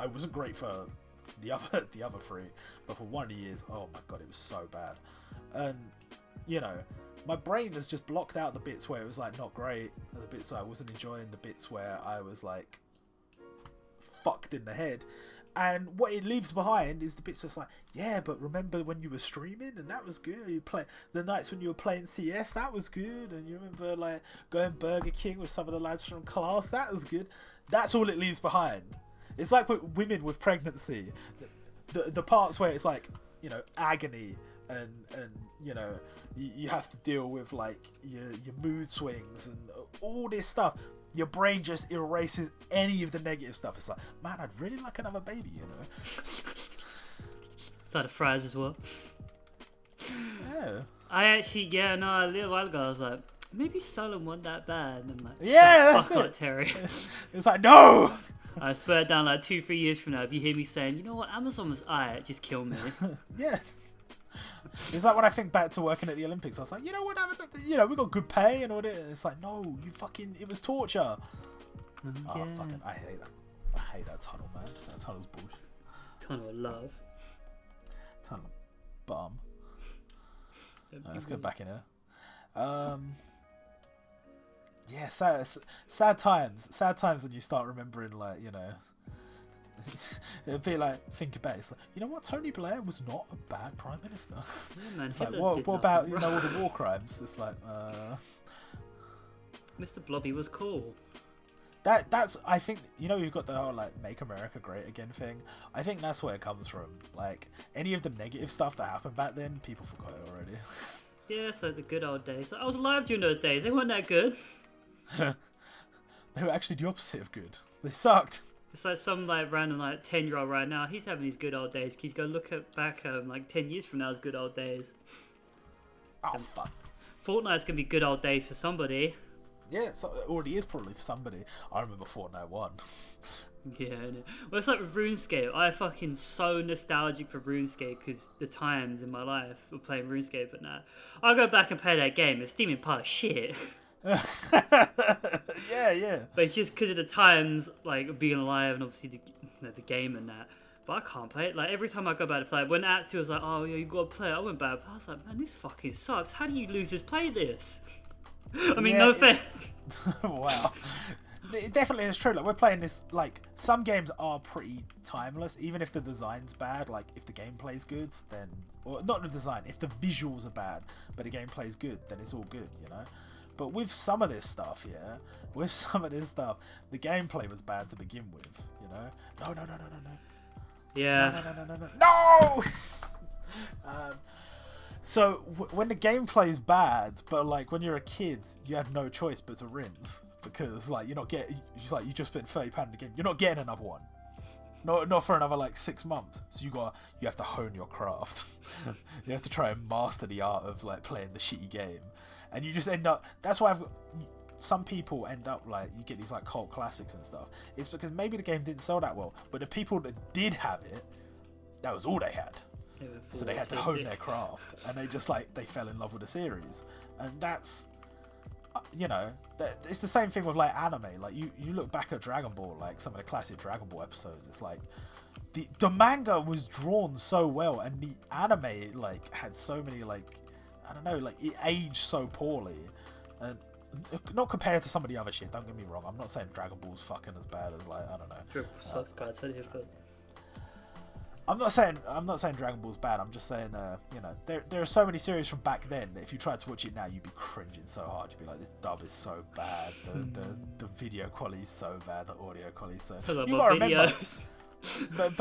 wasn't great for the other 3, but for one of the years, oh my god, it was so bad. And my brain has just blocked out the bits where it was like not great, the bits where I wasn't enjoying, the bits where I was like fucked in the head, And what it leaves behind is the bits that's like, yeah, but remember when you were streaming and that was good. You play the nights when you were playing CS, that was good. And you remember like going Burger King with some of the lads from class, that was good. That's all it leaves behind. It's like with women with pregnancy, the parts where it's like, you know, agony and you know, you have to deal with like your mood swings and all this stuff. Your brain just erases any of the negative stuff. It's like, man, I'd really like another baby, you know.
Side of fries as well.
Yeah.
I actually, a little while ago, I was like, maybe Solon wasn't that bad. And I'm like,
yeah, that's
fuck
it.
Out, Terry.
It's like, no.
I swear down like 2-3 years from now, if you hear me saying, you know what, Amazon was alright, just kill me.
Yeah. It's like when I think back to working at the Olympics, I was like, you know what, you know, we got good pay and all that. It's like, no, you fucking, it was torture. Oh, fucking, I hate that. I hate that tunnel, man. That tunnel's bullshit.
Tunnel of love.
Tunnel of bum. Let's go back in here. Yeah, sad times. Sad times when you start remembering, like, you know, it'd be like, think about it. It's like, you know what, Tony Blair was not a bad prime minister.
Yeah, man,
it's like, what about, you know, all the war crimes? It's like,
Mr. Blobby was cool.
That's I think, you know, you've got the whole like Make America Great Again thing. I think that's where it comes from. Like any of the negative stuff that happened back then, people forgot it already.
Yeah, so the good old days. I was alive during those days. They weren't that good.
They were actually the opposite of good. They sucked.
It's like some like random like 10-year-old right now. He's having his good old days. He's gonna look back like 10 years from now as good old days.
Oh fuck.
Fortnite's gonna be good old days for somebody.
Yeah, so it already is probably for somebody. I remember Fortnite 1.
Yeah, I know. Well, it's like with RuneScape. I fucking so nostalgic for RuneScape because the times in my life of playing RuneScape. But now I'll go back and play that game. It's steaming pile of shit.
Yeah.
But it's just because of the times, like being alive and obviously the game and that. But I can't play it. Like every time I go back to play it, when Atsu was like, "Oh yeah, you gotta play it," I went back. I was like, "Man, this fucking sucks. How do you losers play this?" I mean, no offense.
Wow. It definitely is true. Like we're playing this. Like some games are pretty timeless, even if the design's bad. Like if the gameplay's good, then, or not the design. If the visuals are bad, but the gameplay's good, then it's all good, you know. But with some of this stuff, the gameplay was bad to begin with, you know. No.
Yeah.
No. So when the gameplay is bad, but like when you're a kid, you have no choice but to rinse because like you're not getting. It's like you just spent £30 in the game. You're not getting another one. Not for another like 6 months. So you have to hone your craft. You have to try and master the art of like playing the shitty game, and you just end up. That's why some people end up like you get these like cult classics and stuff. It's because maybe the game didn't sell that well, but the people that did have it, that was all they had. So they had to hone their craft, and they just like they fell in love with the series, and that's, you know, it's the same thing with like anime. Like you look back at Dragon Ball, like some of the classic Dragon Ball episodes. It's like the manga was drawn so well, and the anime like had so many like I don't know, like it aged so poorly, and not compared to some of the other shit. Don't get me wrong. I'm not saying Dragon Ball's fucking as bad as like I don't know. I'm not saying Dragon Ball's bad. I'm just saying, you know, there are so many series from back then that if you tried to watch it now, you'd be cringing so hard. You'd be like, this dub is so bad. The video quality is so bad. The audio quality is so. You gotta remember. But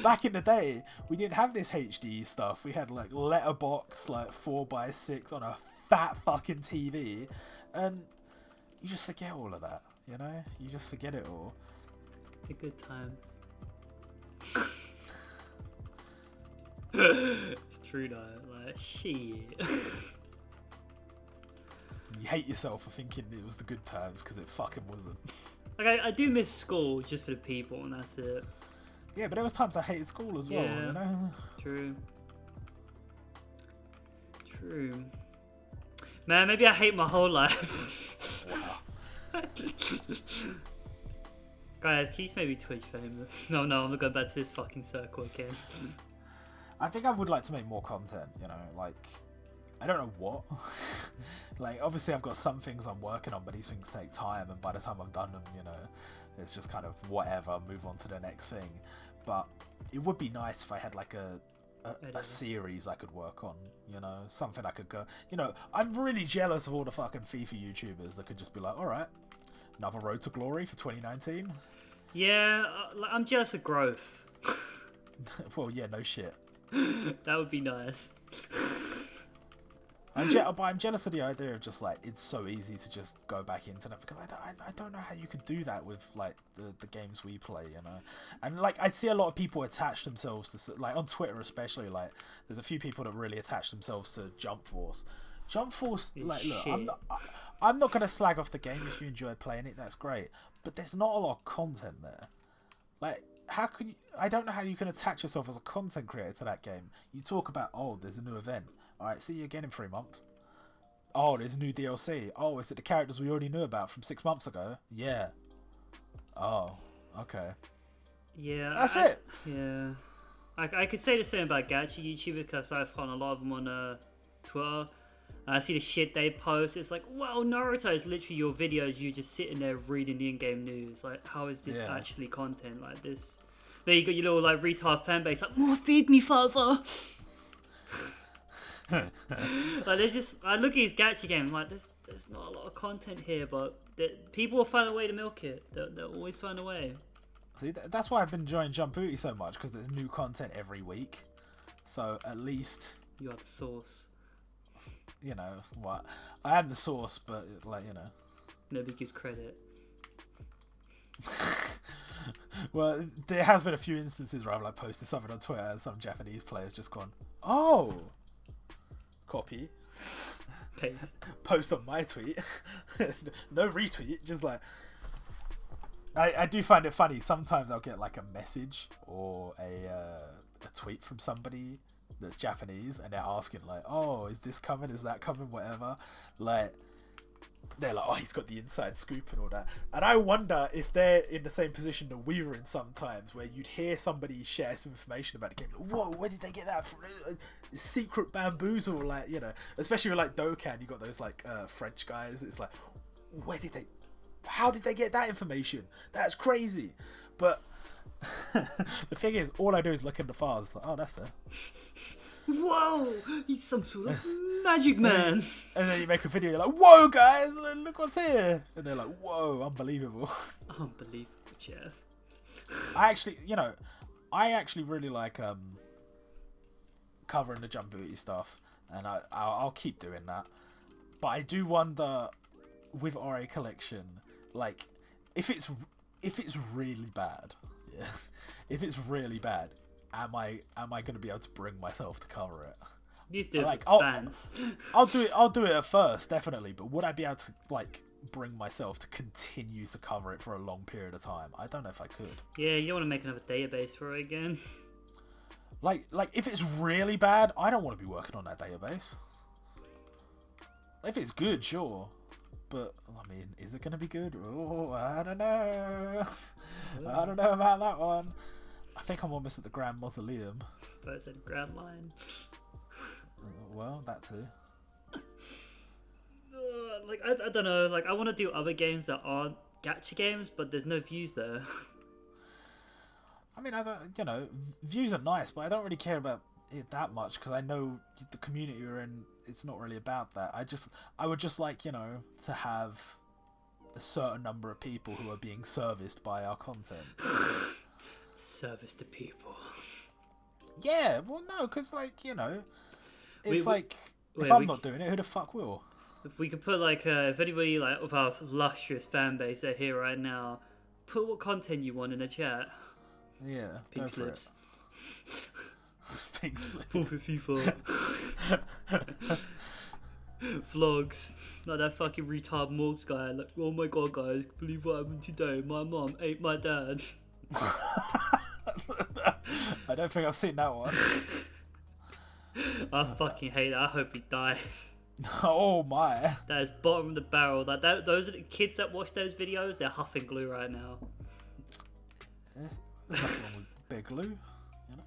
back in the day, we didn't have this HD stuff. We had like letterbox, like 4:6 on a fat fucking TV, and you just forget all of that. You know, you just forget it all.
The good times. It's true though, like shit.
You hate yourself for thinking it was the good times because it fucking wasn't.
Like I do miss school just for the people and that's it.
Yeah, but there was times I hated school as well, you know?
True. Man, maybe I hate my whole life.
Wow.
Guys, can you just make me Twitch famous? No, I'm not going back to this fucking circle again.
I think I would like to make more content, you know, like, I don't know what. Like, obviously I've got some things I'm working on, but these things take time, and by the time I've done them, you know, It's just kind of whatever, move on to the next thing. But it would be nice if I had like a series I could work on, you know, something I could go, you know, I'm really jealous of all the fucking FIFA YouTubers that could just be like, alright, another road to glory for 2019.
Yeah, I'm jealous of growth.
Well, yeah, no shit.
That would be nice.
But I'm jealous of the idea of just like it's so easy to just go back into it, because I don't know how you could do that with like the games we play, you know. And like I see a lot of people attach themselves to, like on Twitter especially, like there's a few people that really attach themselves to Jump Force. Jump Force, like look, I'm not gonna slag off the game. If you enjoy playing it, that's great, but there's not a lot of content there. Like, how can you? I don't know how you can attach yourself as a content creator to that game. You talk about, oh, there's a new event. Alright, see you again in 3 months. Oh, there's a new DLC. Oh, is it the characters we already knew about from 6 months ago? Yeah. Oh, okay.
Yeah.
That's it.
Yeah. I could say the same about gacha YouTubers, because I find a lot of them on Twitter. I see the shit they post. It's like, wow, Naruto is literally your videos. You just sitting there reading the in-game news. Like, how is this actually content like this? Then you got your little like retard fan base like, more feed me, father. Like there's just, I look at his gacha game, I'm like there's not a lot of content here, but people will find a way to milk it. They'll always find a way.
See, that's why I've been enjoying Jump Booty so much, because there's new content every week. So at least
you are the source.
You know what? I am the source, but like, you know,
nobody gives credit.
Well, there has been a few instances where I've like posted something on Twitter and some Japanese players just gone, oh, copy,
paste,
post on my tweet. No retweet, just like I do find it funny. Sometimes I'll get like a message or a tweet from somebody that's Japanese, and they're asking like, oh, is this coming, is that coming, whatever. Like they're like, oh, he's got the inside scoop and all that. And I wonder if they're in the same position that we were in sometimes, where you'd hear somebody share some information about the game. Like, whoa, where did they get that from? Secret bamboozle, like, you know, especially with like Dokkan, you got those like French guys. It's like, how did they get that information? That's crazy. But the thing is, all I do is look in the files. Like, oh, that's there.
Whoa, he's some sort of magic man.
And then you make a video, you're like, whoa, guys, look what's here. And they're like, whoa, unbelievable.
Unbelievable, Jeff.
I actually really like covering the Jump Booty stuff, and I'll keep doing that. But I do wonder with Ori Collection, like, if it's really bad, yeah, if it's really bad, am I going to be able to bring myself to cover it?
You do it
like,
fans.
I'll do it at first, definitely. But would I be able to like bring myself to continue to cover it for a long period of time? I don't know if I could.
Yeah, you don't want to make another database for it again.
Like if it's really bad, I don't want to be working on that database. If it's good, sure. But I mean, is it going to be good? Oh, I don't know. I don't know about that one. I think I'm almost at the Grand Mausoleum.
But it's a Grand Line.
Well, that too.
Like I don't know. Like I want to do other games that aren't gacha games, but there's no views there.
I mean, I don't. You know, views are nice, but I don't really care about it that much, because I know the community you're in. It's not really about that. I would just like, you know, to have a certain number of people who are being serviced by our content.
Service to people.
Yeah, well, no, because like, you know, it's if I'm not doing it, who the fuck will?
If we could put like, if anybody like of our lustrous fan base are here right now, put what content you want in the chat.
Yeah,
Pink
go for
slips.
it. Pink slips.
454. Vlogs. Like that fucking retard Morgs guy. Like, oh my god, guys, believe what happened today? My mom ate my dad.
I don't think I've seen that one.
I fucking hate it. I hope he dies.
Oh my.
That is bottom of the barrel. Like that, those are the kids that watch those videos. They're huffing glue right now.
There's nothing wrong with big glue, you know.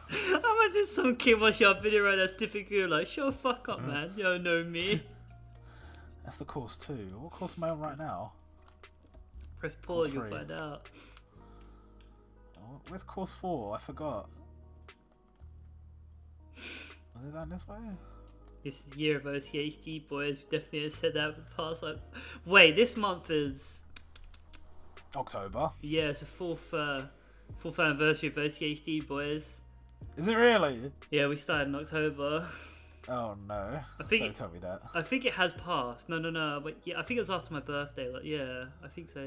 I imagine some kid watching our video right now sniffing glue like, shut the fuck up, man. You don't know me.
That's the course too. What course am I on right now?
Press pause, you'll
3.
find out.
Oh, where's course 4? I forgot. Was it down this way?
This is the year of OCHD, boys. We definitely have said that in the past. Like, wait, this month is
October.
yeah, it's a fourth anniversary of OCHD, boys.
Is it really?
Yeah, we started in October.
Oh no! Don't tell me that.
I think it has passed. No. But yeah, I think it was after my birthday. Like, yeah, I think so.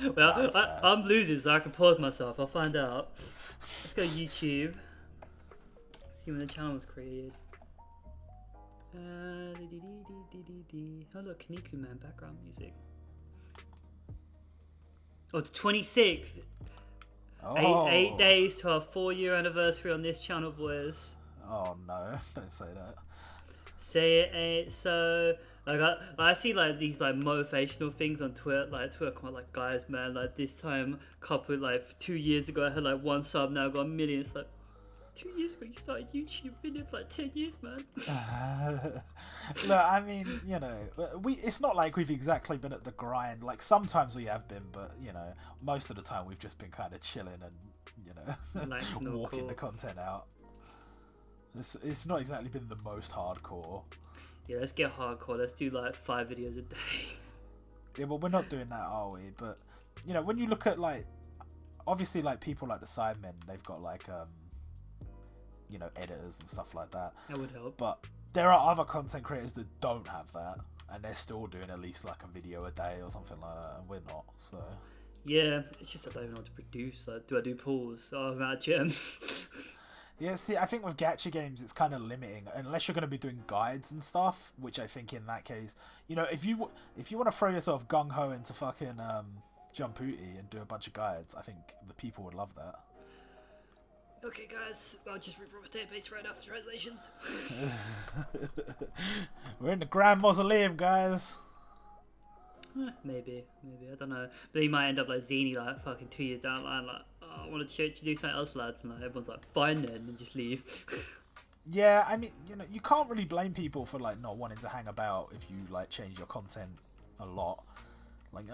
Yeah. Well, I'm losing, so I can pause myself. I'll find out. Let's go YouTube. See when the channel was created. Oh look, Kaniku Man background music. Oh, it's 26th.
Oh.
8 days to our 4-year anniversary on this channel, boys.
Oh no! Don't say that.
Say it ain't so. Like I see like these like motivational things on Twitter. Like Twitter comment like, guys, man, like this time couple like 2 years ago I had like 1 sub, now I got 1 million. It's like 2 years ago you started YouTube, been there for like 10 years, man.
Look, I mean, you know, it's not like we've exactly been at the grind. Like sometimes we have been, but you know, most of the time we've just been kind of chilling and you know, walking the content out. It's not exactly been the most hardcore.
Yeah, let's get hardcore. Let's do like 5 videos a day.
Yeah, well, we're not doing that, are we? But you know, when you look at like, obviously, like people like the Sidemen, they've got like you know, editors and stuff like that.
That would help.
But there are other content creators that don't have that, and they're still doing at least like a video a day or something like that, and we're not. So
yeah, it's just I don't even know what to produce. Like, do I do pulls? Oh, I'm out of gems.
yeah, see, I think with gacha games, it's kind of limiting unless you're going to be doing guides and stuff. Which I think in that case, you know, if you want to throw yourself gung ho into fucking Jumputi and do a bunch of guides, I think the people would love that.
Okay, guys, I'll just read Rob's database right after translations.
We're in the Grand Mausoleum, guys.
Maybe, I don't know. But he might end up like Zini, like fucking 2 years down the line, like, oh, I wanted to do something else, lads, and like, everyone's like, fine then, and just leave.
Yeah, I mean, you know, you can't really blame people for like not wanting to hang about if you like change your content a lot. Like,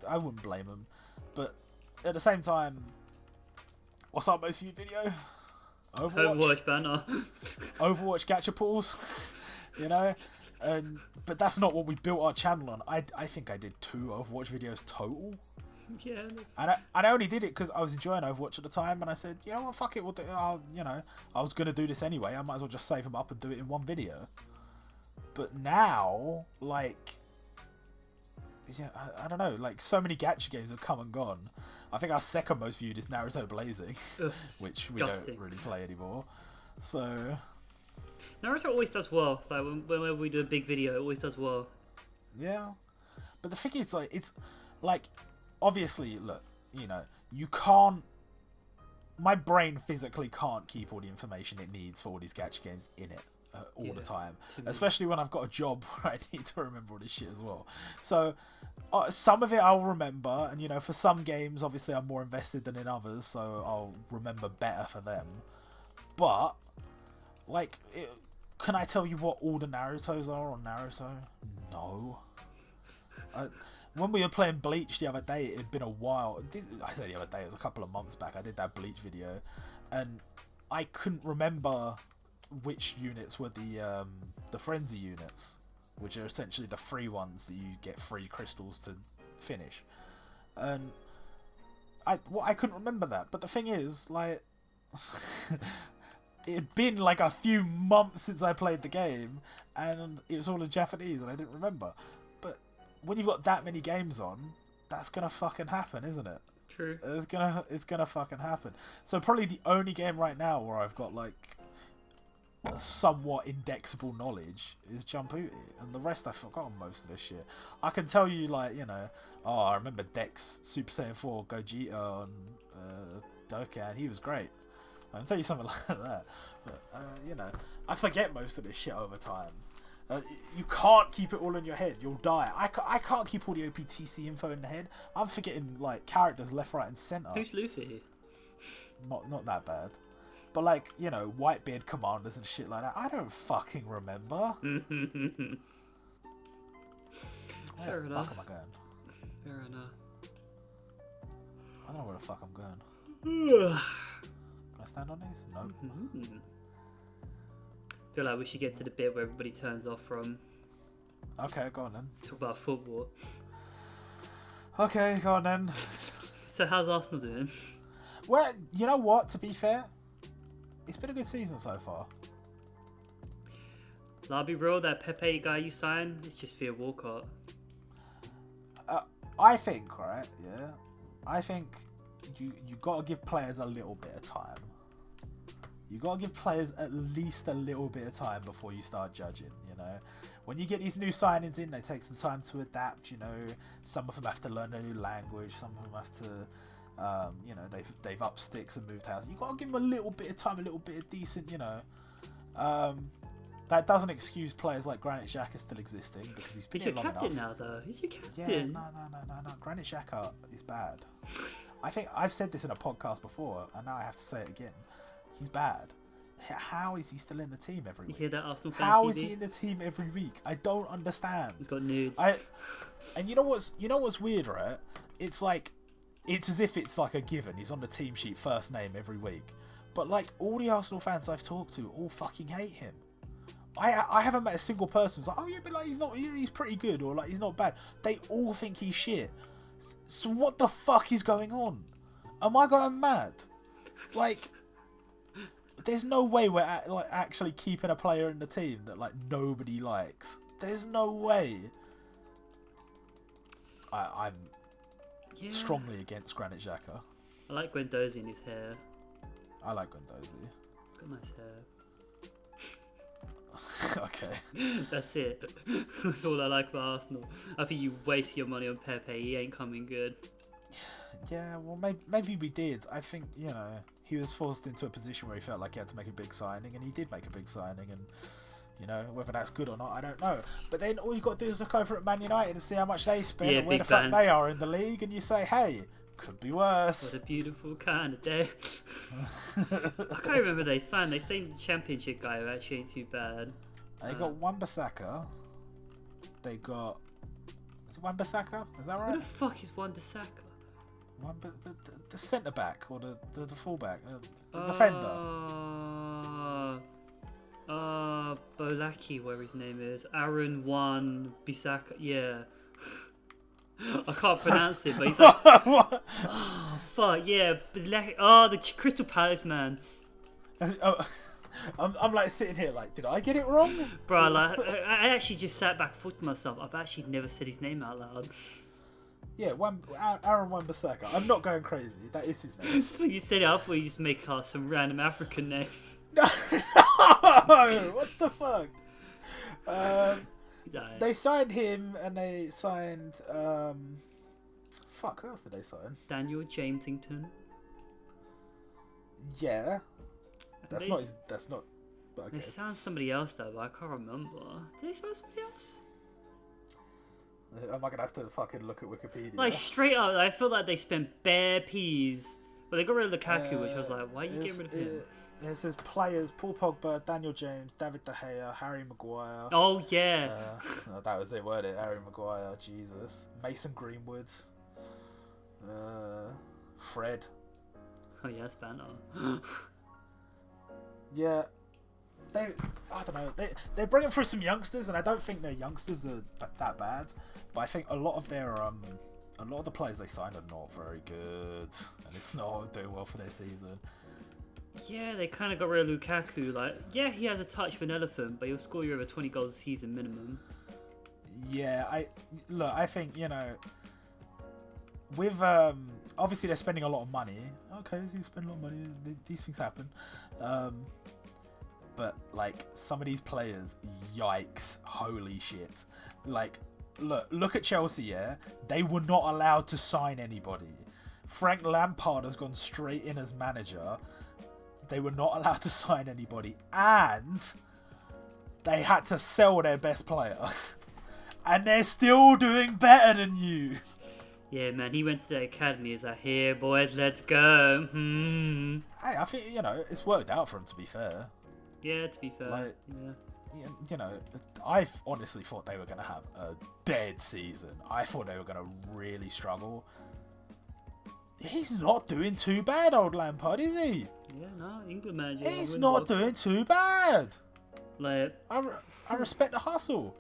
I wouldn't blame them, but at the same time, what's our most viewed video?
Overwatch banner.
Overwatch gacha pools. You know, but that's not what we built our channel on. I think I did 2 Overwatch videos total.
Yeah.
And I only did it because I was enjoying Overwatch at the time, and I said, you know what, fuck it, you know, I was gonna do this anyway. I might as well just save them up and do it in one video. But now, like, yeah, I don't know, like so many gacha games have come and gone. I think our second most viewed is Naruto Blazing, which we don't really play anymore. So
Naruto always does well. Like whenever we do a big video, it always does well.
Yeah, but the thing is, like, it's like, obviously, look, you know, you can't. My brain physically can't keep all the information it needs for all these gacha games in it all the time, especially when I've got a job where I need to remember all this shit as well. So some of it I'll remember, and you know, for some games, obviously, I'm more invested than in others, so I'll remember better for them. But like, can I tell you what all the Narutos are on Naruto? No. When we were playing Bleach the other day, it had been a while. I say the other day, it was a couple of months back. I did that Bleach video, and I couldn't remember which units were the frenzy units, which are essentially the free ones that you get free crystals to finish. And I couldn't remember that. But the thing is, like, it had been like a few months since I played the game, and it was all in Japanese, and I didn't remember. But when you've got that many games on, that's gonna fucking happen, isn't it?
True.
It's gonna fucking happen. So probably the only game right now where I've got like somewhat indexable knowledge is Jumputi, and the rest I've forgotten most of this shit. I can tell you, like, you know, oh, I remember Dex Super Saiyan 4 Gogeta on Dokkan, he was great. I can tell you something like that, but you know, I forget most of this shit over time. You can't keep it all in your head, you'll die. I can't keep all the OPTC info in the head. I'm forgetting like characters left, right and centre.
Who's Luffy?
Not that bad. But like, you know, Whitebeard commanders and shit like that, I don't fucking remember.
Fair enough.
Fuck am I going?
Fair enough.
I don't know where the fuck I'm going. Can I stand on these? No.
Mm-hmm. Feel like we should get to the bit where everybody turns off from.
Okay, go on then.
Talk about football.
Okay, go on then.
So how's Arsenal doing?
Well, you know what? To be fair, it's been a good season so far.
I'll be real, that Pepe guy you signed, it's just Theo Walcott.
I think, right? Yeah, I think you got to give players a little bit of time. You got to give players at least a little bit of time before you start judging. You know, when you get these new signings in, they take some time to adapt. You know, some of them have to learn a new language. Some of them have to, you know, they've upped sticks and moved house. You got to give them a little bit of time, a little bit of decent. You know, that doesn't excuse players like Granit Xhaka still existing because he's been here long enough.
He's your captain now, though. He's your captain.
Yeah, no. Granit Xhaka is bad. I think I've said this in a podcast before, and now I have to say it again. He's bad. How is he still in the team every week?
You hear that, Arsenal fan
How
TV?
is he in the team every week? I don't understand.
He's got nudes.
And you know what's weird, right? It's as if it's like a given. He's on the team sheet, first name every week. But like all the Arsenal fans I've talked to, all fucking hate him. I haven't met a single person who's like, oh yeah, but like he's pretty good, or like he's not bad. They all think he's shit. So what the fuck is going on? Am I going mad? Like, there's no way we're like actually keeping a player in the team that like nobody likes. There's no way. I'm strongly against Granit Xhaka.
I like Guendouzi in his hair.
I like Guendouzi.
Got nice hair.
Okay.
That's it. That's all I like about Arsenal. I think you waste your money on Pepe. He ain't coming good.
Yeah, well, maybe we did. I think, you know, he was forced into a position where he felt like he had to make a big signing, and he did make a big signing, and, you know, whether that's good or not, I don't know. But then all you've got to do is look over at Man United and see how much they spend and where the fuck they are in the league, and you say, hey, could be worse.
What a beautiful kind of day. I can't remember they signed. They signed the Championship guy who actually ain't too bad.
They got Wan-Bissaka. They got... Is it Wan-Bissaka? Is that right?
Who the fuck is Wan-Bissaka?
The centre back or the full back, the defender.
Bolaki, whatever his name is, Aaron Wan-Bissaka. Yeah, I can't pronounce it, but he's like, oh fuck yeah, Bolaki. Oh, the Crystal Palace man.
I'm like sitting here like, did I get it wrong,
bro? Like, I actually just sat back and thought to myself, I've actually never said his name out loud.
Yeah, Aaron Wan-Bissaka. I'm not going crazy. That is his name.
When you said it, I thought you just make some random African name.
No, what the fuck? They signed him, and they signed fuck. Who else did they sign?
Daniel Jamesington.
Yeah, that's not. But okay.
They signed somebody else though, but I can't remember. Did they sign somebody else?
Am I gonna have to fucking look at Wikipedia?
Like straight up, I feel like they spent bare peas. But they got rid of Lukaku, which was like, why are you getting rid of him?
It says players: Paul Pogba, Daniel James, David De Gea, Harry Maguire.
Oh yeah.
That was it, weren't it? Harry Maguire, Jesus. Mason Greenwood. Fred.
Oh yeah, that's banter.
Yeah. I don't know. They're bringing through some youngsters, and I don't think their youngsters are that bad. But I think a lot of the players they signed are not very good, and it's not doing well for their season.
Yeah, they kind of got rid of Lukaku. Like, yeah, he has a touch of an elephant, but he'll score you over 20 goals a season minimum.
Yeah, I think, you know, with obviously they're spending a lot of money. Okay, so you spend a lot of money. These things happen. But like some of these players, yikes, holy shit! Like, look at Chelsea. Yeah, they were not allowed to sign anybody. Frank Lampard has gone straight in as manager. They were not allowed to sign anybody, and they had to sell their best player. And they're still doing better than you.
Yeah, man, he went to the academy. He's like, here, boys, let's go.
Hey, I think, you know, it's worked out for him, to be fair.
Yeah, to be fair.
Like,
yeah.
you know, I honestly thought they were going to have a dead season. I thought they were going to really struggle. He's not doing too bad, old Lampard, is he?
Yeah, no, England manager.
He's not doing too bad.
Like,
I respect the hustle.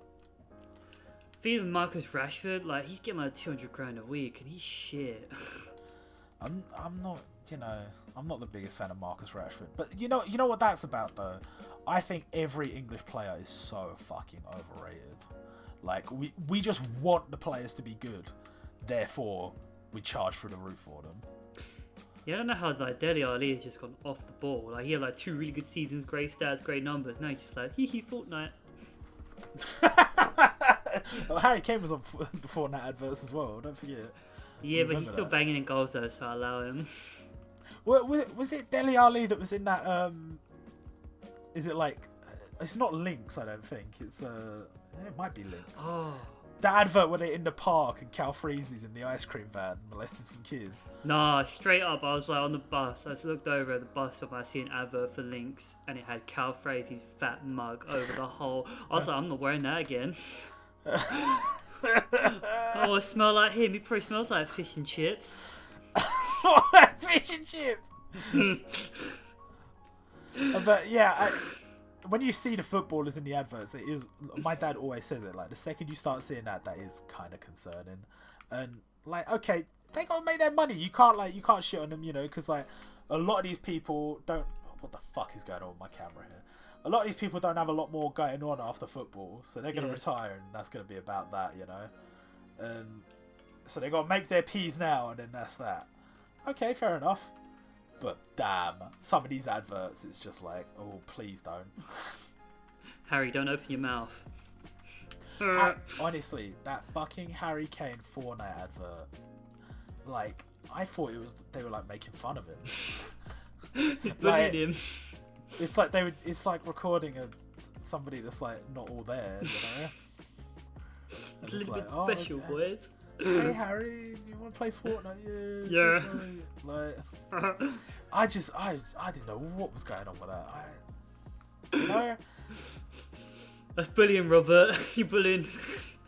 even Marcus Rashford, like, he's getting like 200 grand a week, and he's shit.
I'm not, you know, I'm not the biggest fan of Marcus Rashford, but you know what that's about though. I think every English player is so fucking overrated. Like we just want the players to be good, therefore we charge through the roof for them.
Yeah, I don't know how like Dele Alli has just gone off the ball. Like he had like 2 really good seasons, great stats, great numbers. Now he's just like hee Fortnite.
Well, Harry Kane was on the Fortnite adverts as well. Don't forget.
Yeah, but he's still banging in goals though, so I allow him.
Was it Dele Alli that was in that? Is it like? It's not Lynx, I don't think. It's it might be Lynx.
Oh.
That advert where they're in the park and Cal Freezy's in the ice cream van molesting some kids.
Nah, straight up, I was like on the bus. I just looked over at the bus stop and I see an advert for Lynx, and it had Cal Freezy's fat mug over the whole. I was like, I'm not wearing that again. Oh, I smell like him. He probably smells like fish and chips.
Fish and chips. But yeah, when you see the footballers in the adverts, it is. My dad always says it. Like the second you start seeing that is kind of concerning. And like, okay, they gotta make their money. You can't shit on them, you know, because like a lot of these people don't. What the fuck is going on with my camera here? A lot of these people don't have a lot more going on after football, so they're gonna retire, and that's gonna be about that, you know. And so they gotta make their peas now, and then that's that. Okay, fair enough. But damn, some of these adverts, it's just like, oh, please don't.
Harry, don't open your mouth.
Honestly, that fucking Harry Kane Fortnite advert, like, I thought they were like making fun of him.
He's bullying him.
It's like it's like recording somebody that's like not all there, you know.
It's a little bit special, boys.
Hey Harry, do you want to play Fortnite?
Yeah.
Fortnite. Like, I didn't know what was going on with that. You know.
That's bullying, Robert. You bullying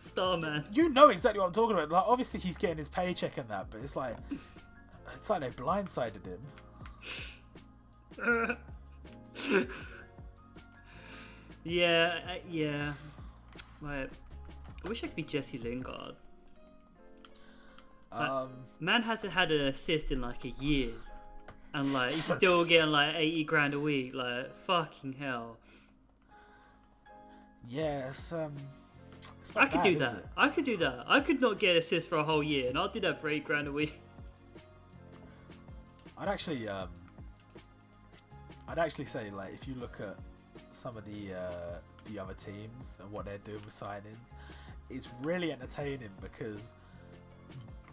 Starman.
You know exactly what I'm talking about. Like, obviously he's getting his paycheck and that, but it's like they blindsided him.
Yeah. Like, I wish I could be Jesse Lingard. Man hasn't had an assist in like a year, and like he's still getting like 80 grand a week. Like fucking hell.
Yeah, it's
I could do that. I could do that. I could not get assist for a whole year, and I'll do that for 8 grand a week.
I'd actually say, like, if you look at some of the other teams and what they're doing with signings, it's really entertaining because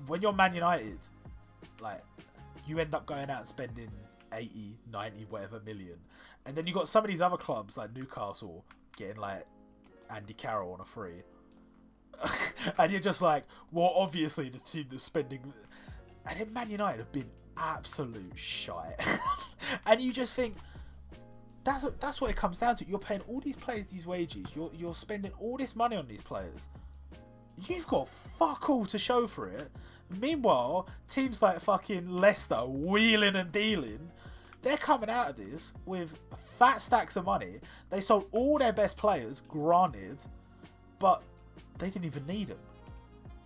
when you're Man United, like, you end up going out and spending 80, 90, whatever million, and then you got some of these other clubs like Newcastle getting like Andy Carroll on a free, and you're just like, well, obviously the team that's spending, and then Man United have been absolute shite, and you just think that's what it comes down to. You're paying all these players these wages, you're spending all this money on these players, you've got fuck all to show for it. Meanwhile, teams like fucking Leicester wheeling and dealing, they're coming out of this with fat stacks of money. They sold all their best players, granted, but they didn't even need them.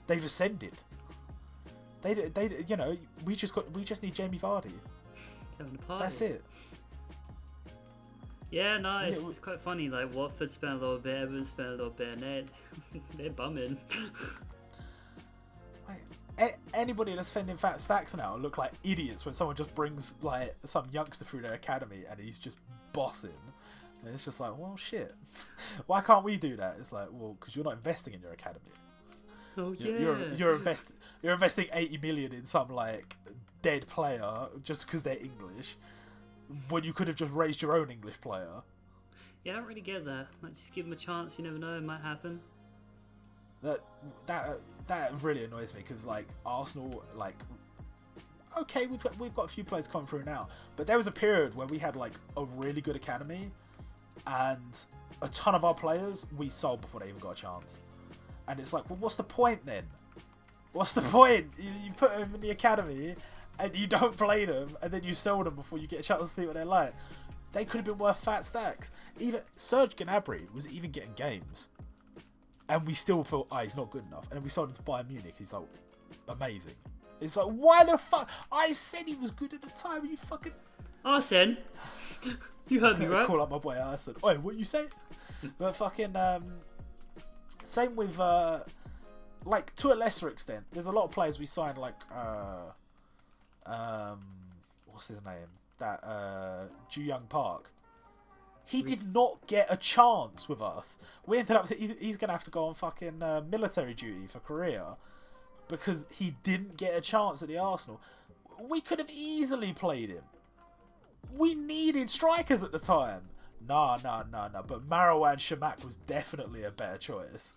They've ascended. They you know, we just need Jamie Vardy. That's it.
Yeah, no, it's quite funny. Like Watford spent a little bit, Everton spent a little bit, and they're bumming.
Anybody that's spending fat stacks now look like idiots when someone just brings like some youngster through their academy and he's just bossing. And it's just like, well, shit. Why can't we do that? It's like, well, because you're not investing in your academy.
Oh yeah.
You're investing 80 million in some like dead player just because they're English, when you could have just raised your own English player.
Yeah, I don't really get that. Like, just give them a chance. You never know, it might happen.
That really annoys me because like Arsenal, like, okay, we've got a few players coming through now, but there was a period where we had like a really good academy, and a ton of our players we sold before they even got a chance. And it's like, well, what's the point then? What's the point? You put them in the academy and you don't play them, and then you sell them before you get a chance to see what they're like. They could have been worth fat stacks. Even Serge Gnabry was even getting games, and we still thought, he's not good enough. And then we sold him to Bayern Munich. He's like, amazing. It's like, why the fuck? I said he was good at the time. You fucking
Arsene, you heard me, right?
Call up my boy Arsene. Oi, what you say? But fucking same with like, to a lesser extent, there's a lot of players we signed, like what's his name? That Ju Young Park. He did not get a chance with us. We ended up, he's gonna have to go on fucking military duty for Korea because he didn't get a chance at the Arsenal. We could have easily played him. We needed strikers at the time. No. But Marwan Shamak was definitely a better choice.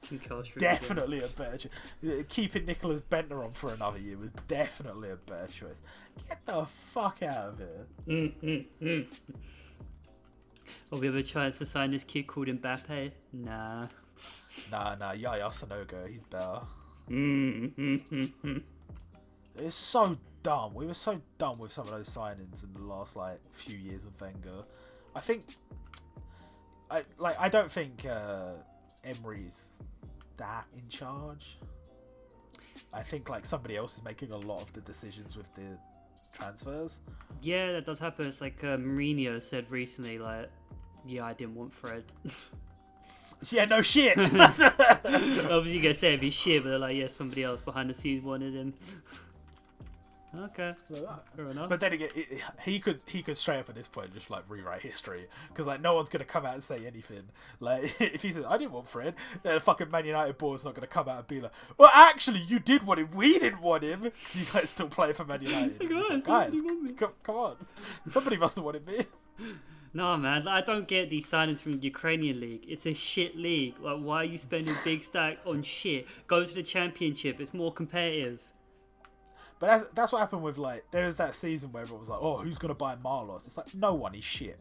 Definitely a better choice. Keeping Nicholas Bentner on for another year was definitely a better choice. Get the fuck out of here.
Will we have a chance to sign this kid called Mbappe? Nah.
Yaya Sanogo, he's better. It's so dumb. We were so dumb with some of those signings in the last like few years of Wenger. I think, I don't think Emery's that in charge. I think like somebody else is making a lot of the decisions with the transfers.
Yeah, that does happen. It's like Mourinho said recently, like, yeah, I didn't want Fred.
Yeah, no shit.
Obviously, you gonna say it'd be shit, but they're like, yeah, somebody else behind the scenes wanted him. Okay, fair enough.
But then again, he could straight up at this point just like rewrite history, because like no one's gonna come out and say anything. Like if he says I didn't want Fred, then the fucking Man United board's not gonna come out and be like, well, actually, you did want him. We didn't want him. 'Cause he's like still playing for Man United. Like, guys, come on, somebody must have wanted me.
No, man, I don't get these signings from the Ukrainian league. It's a shit league. Like, why are you spending big stacks on shit? Go to the championship. It's more competitive.
But that's what happened with, like, there was that season where everyone was like, oh, who's going to buy Marlos? It's like, no one, he's shit.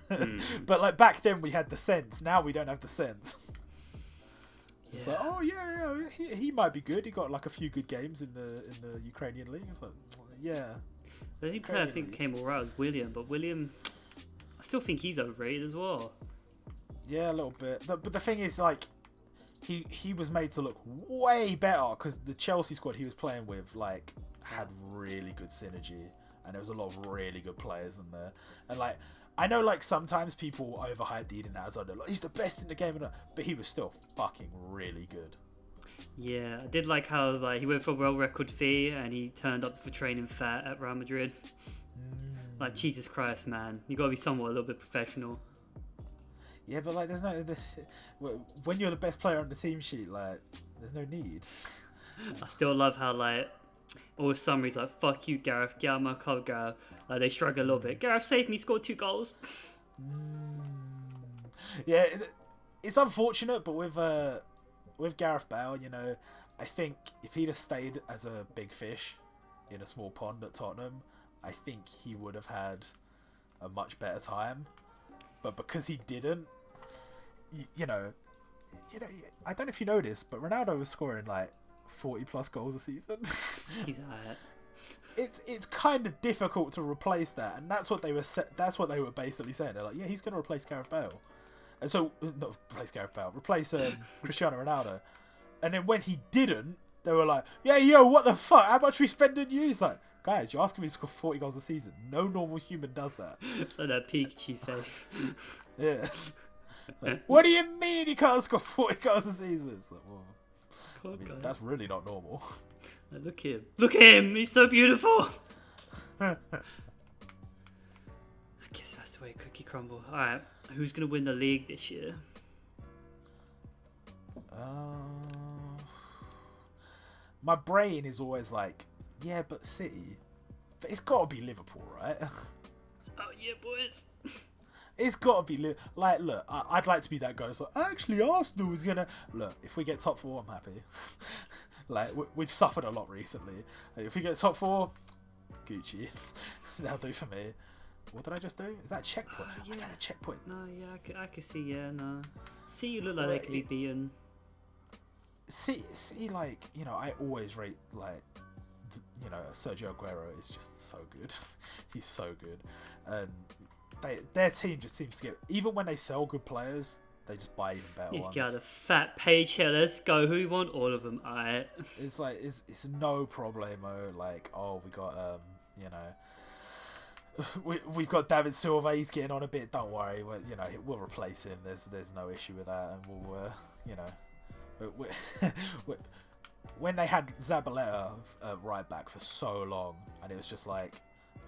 But, like, back then we had the sense. Now we don't have the sense. Yeah. It's like, oh, yeah, he might be good. He got, like, a few good games in the Ukrainian league. It's like, yeah.
The only player I think came all right was William. But William, I still think he's overrated as well.
Yeah, a little bit. But the thing is, like, he was made to look way better because the Chelsea squad he was playing with like had really good synergy, and there was a lot of really good players in there. And like, I know like sometimes people overhype Eden Hazard, like he's the best in the game, but he was still fucking really good.
Yeah, I did like how like he went for a world record fee and he turned up for training fat at Real Madrid. Like, Jesus Christ, man, you gotta be somewhat a little bit professional.
Yeah, but like, there's no when you're the best player on the team sheet, like, there's no need.
I still love how like all summaries like, "Fuck you, Gareth. Get out of my club, Gareth." They struggle a little bit. Gareth saved me, scored 2 goals.
Yeah, it's unfortunate, but with Gareth Bale, you know, I think if he'd have stayed as a big fish in a small pond at Tottenham, I think he would have had a much better time. But because he didn't, you know, I don't know if you know this, but Ronaldo was scoring like 40 plus goals a season.
He's alright.
It's kind of difficult to replace that, and that's what they were basically saying. They're like, yeah, he's going to replace Gareth Bale, and so not replace Gareth Bale, replace Cristiano Ronaldo. And then when he didn't, they were like, yeah, yo, what the fuck? How much we spend on you? It's like, guys, you're asking me to score 40 goals a season. No normal human does that.
So that Pikachu face.
Yeah. Like, what do you mean you can't score 40 goals a season? It's like, well, I mean, that's really not normal.
Look at him. Look at him. He's so beautiful. I guess that's the way cookie crumble. Alright, who's going to win the league this year?
My brain is always like, yeah, but City. But it's got to be Liverpool, right?
Oh, yeah, boys.
It's got to be like, look, I'd like to be that guy. So actually, Arsenal is gonna look. If we get top 4, I'm happy. Like we've suffered a lot recently. Like, if we get top 4, Gucci, that'll do for me. What did I just do? Is that a checkpoint?
Yeah.
I got a checkpoint.
No, yeah, I could see, yeah, no. See, you look like they could be beaten.
See, like, you know, I always rate, like, you know, Sergio Aguero is just so good. He's so good. And their team just seems to get, even when they sell good players, they just buy even better ones.
You've got a fat page here, let's go. Who you want? All of them, alright.
It's like, it's no problemo. Like, oh, we got, you know, we've got David Silva, he's getting on a bit, don't worry, you know, we'll replace him, there's no issue with that, and we'll, you know, when they had Zabaleta right back for so long, and it was just like,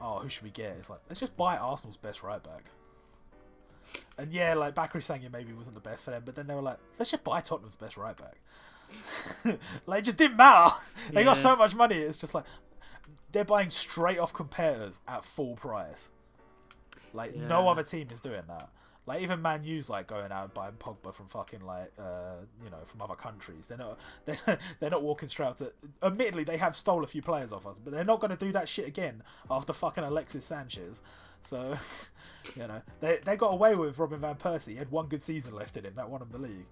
oh, who should we get? It's like, let's just buy Arsenal's best right back. And yeah, like, Bakary Sagna maybe wasn't the best for them, but then they were like, let's just buy Tottenham's best right back. Like, it just didn't matter. They got so much money, it's just like, they're buying straight off competitors at full price. Like, no other team is doing that. Like, even Man U's like going out and buying Pogba from fucking like you know, from other countries. They're not walking straight out to. Admittedly, they have stole a few players off us, but they're not going to do that shit again after fucking Alexis Sanchez. So, you know, they got away with Robin van Persie. He had one good season left in him that won him the league,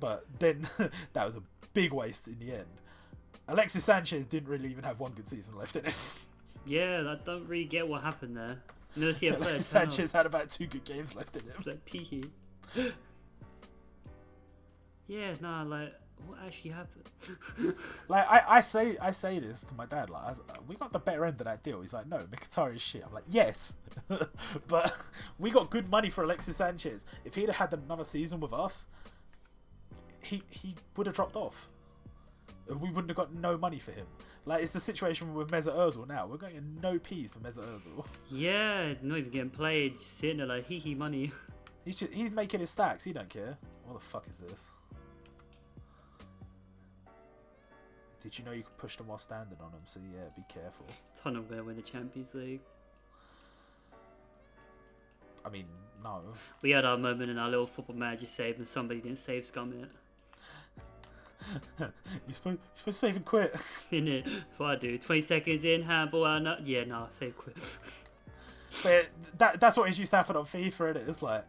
but then that was a big waste in the end. Alexis Sanchez didn't really even have one good season left in him.
Yeah, I don't really get what happened there. Never see a player.
Alexis Sanchez had about 2 good games left in him.
It's like teehee. Yeah, nah, like, what actually happened?
Like, I say this to my dad, like, we got the better end of that deal. He's like, no, Mkhitaryan is shit. I'm like, yes, but we got good money for Alexis Sanchez. If he'd have had another season with us, he would have dropped off. We wouldn't have got no money for him. Like, it's the situation with Mesut Ozil now. We're getting no peas for Mesut Ozil.
Yeah, not even getting played. Just sitting there like, hee money.
He's making his stacks. He don't care. What the fuck is this? Did you know you could push them while standing on them? So yeah, be careful.
Tottenham going to win the Champions League.
I mean, no.
We had our moment in our little football manager save and somebody didn't save scum it.
You're supposed to save and quit.
Didn't it? What I do? 20 seconds in, handball out. No, yeah, no, save quit.
But that's what is used to happen on FIFA, innit? It's like,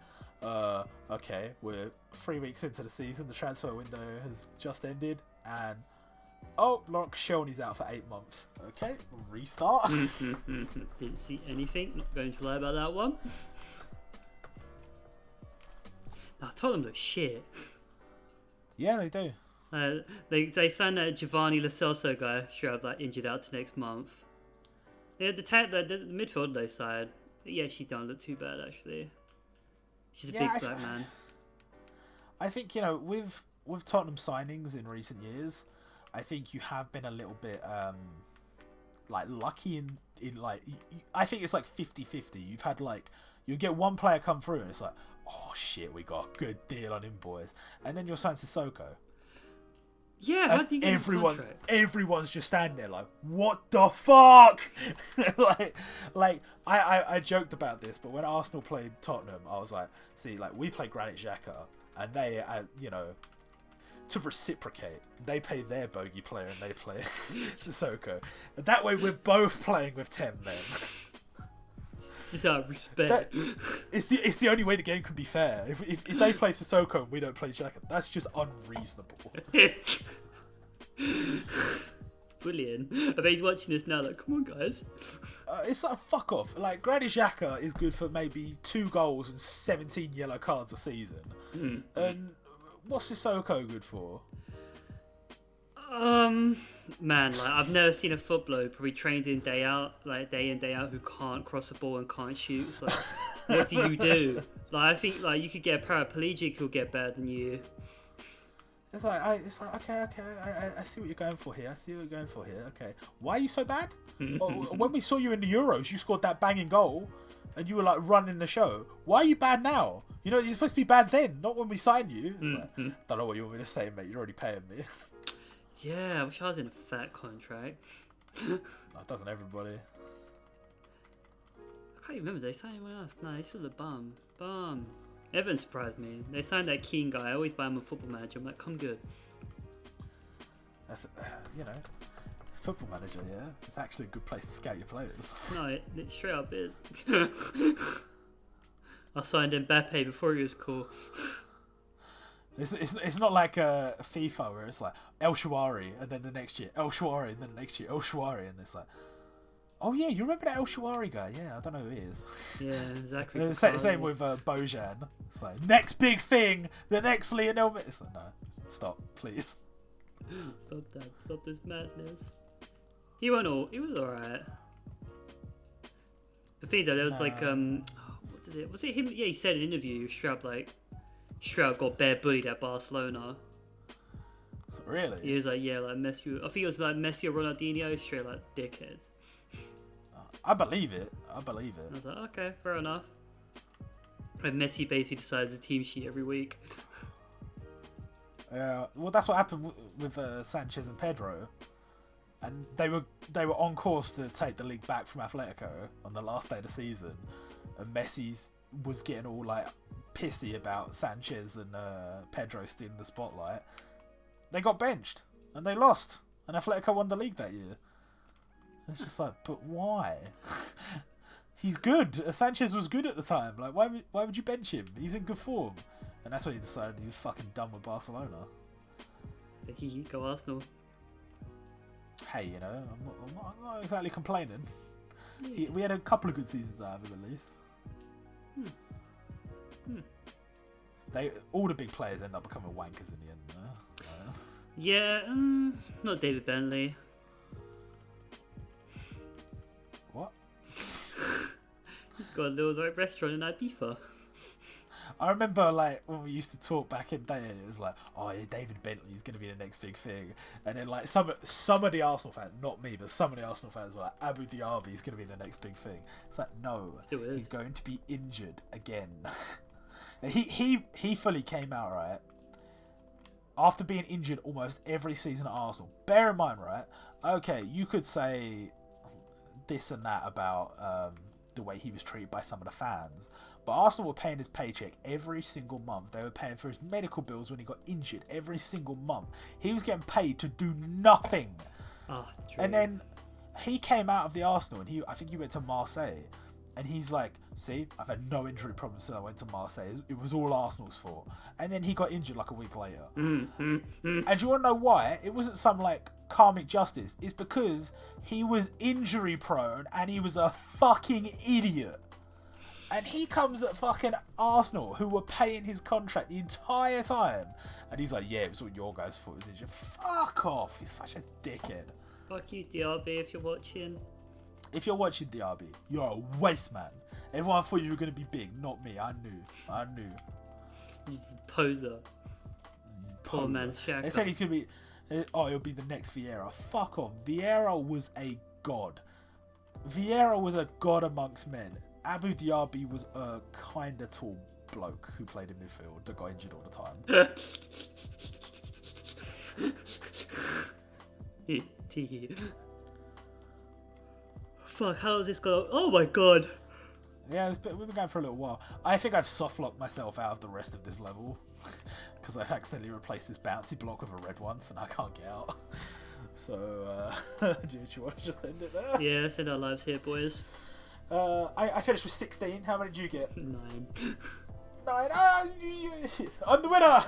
okay, we're 3 weeks into the season, the transfer window has just ended, and oh, Laurent Koscielny's out for 8 months. Okay, restart.
Didn't see anything. Not going to lie about that one. Nah, Tottenham look shit.
Yeah, they do.
They signed that Giovanni Lo Celso guy, sure, like injured out to next month. The midfield they side, yeah, she don't look too bad actually. She's a big black man. I
think, you know, with Tottenham signings in recent years, I think you have been a little bit like lucky in like, I think it's like 50-50. You've had like, you get one player come through and it's like, oh shit, we got a good deal on him, boys, and then you'll sign Sissoko.
Yeah, how do you get
everyone's just standing there like, what the fuck? like I joked about this, but when Arsenal played Tottenham, I was like, see, like, we play Granit Xhaka, and they, you know, to reciprocate, they pay their bogey player and they play Sissoko. And that way we're both playing with 10 men.
Just out of respect.
It's the only way the game can be fair. If they play Sissoko and we don't play Xhaka, that's just unreasonable.
Brilliant. I bet he's watching this now like, come on guys.
It's like, fuck off. Like, Granit Xhaka is good for maybe 2 goals and 17 yellow cards a season. And what's Sissoko good for?
Man, like, I've never seen a footballer who probably trains in day out, like day in day out, who can't cross the ball and can't shoot. It's like, what do you do? Like, I think like you could get a paraplegic who'll get better than you.
It's like, okay, I see what you're going for here. Okay, why are you so bad? When we saw you in the Euros, you scored that banging goal, and you were like running the show. Why are you bad now? You know, you're supposed to be bad then, not when we signed you. It's like, don't know what you want me to say, mate. You're already paying me.
Yeah, I wish I was in a fat contract.
That doesn't everybody.
I can't even remember. They signed anyone else? No, this was a bum. Everton surprised me. They signed that Keane guy. I always buy him a football manager. I'm like, come good.
That's, you know, Football Manager, yeah. It's actually a good place to scout your players.
No, it straight up is. I signed Mbappe before he was cool.
It's not like FIFA where it's like El Shawari and then the next year El Shawari and then the next year El Shawari and it's like, oh yeah, you remember that El Shawari guy? Yeah, I don't know who he is.
Yeah, exactly.
Same with Bojan. It's like next big thing, the next Lionel Messi. It's like, no, stop, please.
Stop that! Stop this madness. He was alright. The thing though, there was like what did it? Was it him? Yeah, he said in an interview, Stroud got bare bullied at Barcelona.
Really?
He was like, yeah, like Messi. I think it was like Messi or Ronaldinho, straight like dickheads.
I believe it.
I was like, okay, fair enough. And Messi basically decides the team sheet every week.
Yeah, well, that's what happened with Sanchez and Pedro, and they were on course to take the league back from Atletico on the last day of the season, and Messi was getting all like pissy about Sanchez and Pedro stealing the spotlight. They got benched and they lost, and Atletico won the league that year. It's just like, but why? He's good. Sanchez was good at the time. Like, why would you bench him? He's in good form. And that's when he decided he was fucking done with Barcelona.
Go Arsenal.
Hey, you know, I'm not exactly complaining. We had a couple of good seasons out of him, at least. All the big players end up becoming wankers in the end, though.
Yeah, not David Bentley.
What?
He's got a little like restaurant in Ibiza.
I remember like when we used to talk back in the day, and it was like, oh yeah, David Bentley's going to be the next big thing, and then like some of the Arsenal fans, not me, but some of the Arsenal fans were like, Abu Dhabi's going to be the next big thing. It's like, no,
still is.
He's going to be injured again. he fully came out right after being injured almost every season at Arsenal. Bear in mind, right? Okay, you could say this and that about the way he was treated by some of the fans. But Arsenal were paying his paycheck every single month. They were paying for his medical bills when he got injured every single month. He was getting paid to do nothing.
Oh,
and then he came out of the Arsenal, and I think he went to Marseille. And he's like, see, I've had no injury problems since I went to Marseille. It was all Arsenal's fault. And then he got injured like a week later. And you want to know why? It wasn't some like karmic justice. It's because he was injury prone and he was a fucking idiot. And he comes at fucking Arsenal, who were paying his contract the entire time. And he's like, yeah, it was all your guys' fault. It was injured. Fuck off. You're such a dickhead.
Fuck you, DRB, if you're watching.
If you're watching DRB, you're a waste man. Everyone thought you were going to be big, not me. I knew.
He's a poser. Poor man's Shaq.
They said he's going to be, he'll be the next Vieira. Fuck off. Vieira was a god. Vieira was a god amongst men. Abu Dhabi was a kinda tall bloke who played in midfield that got injured all the time.
Fuck, how does this go? Oh my god.
Yeah, we've been going for a little while. I think I've soft-locked myself out of the rest of this level because I accidentally replaced this bouncy block with a red one, so now I can't get out. So, do you want to just end it there?
Yeah, let's end our lives here, boys.
I finished with 16. How many did you get?
9.
9. I'm the winner!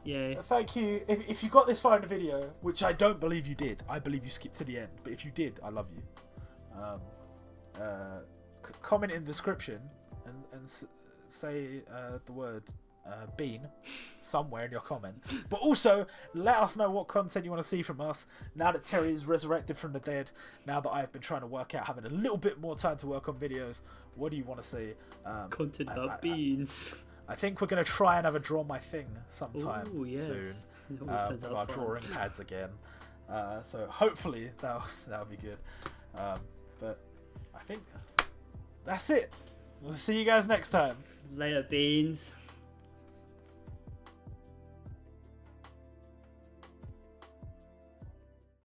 Yay.
Thank you. If you got this far in the video, which I don't believe you did, I believe you skipped to the end, but if you did, I love you. Comment in the description and say the word bean somewhere in your comment, but also let us know what content you want to see from us now that Terry is resurrected from the dead, now that I've been trying to work out having a little bit more time to work on videos. What do you want to see?
Content about beans.
I think we're going to try and have a draw my thing sometime
yes.
soon with our drawing pads again, so hopefully that'll be good, but I think that's it. We'll see you guys next time.
Later, beans.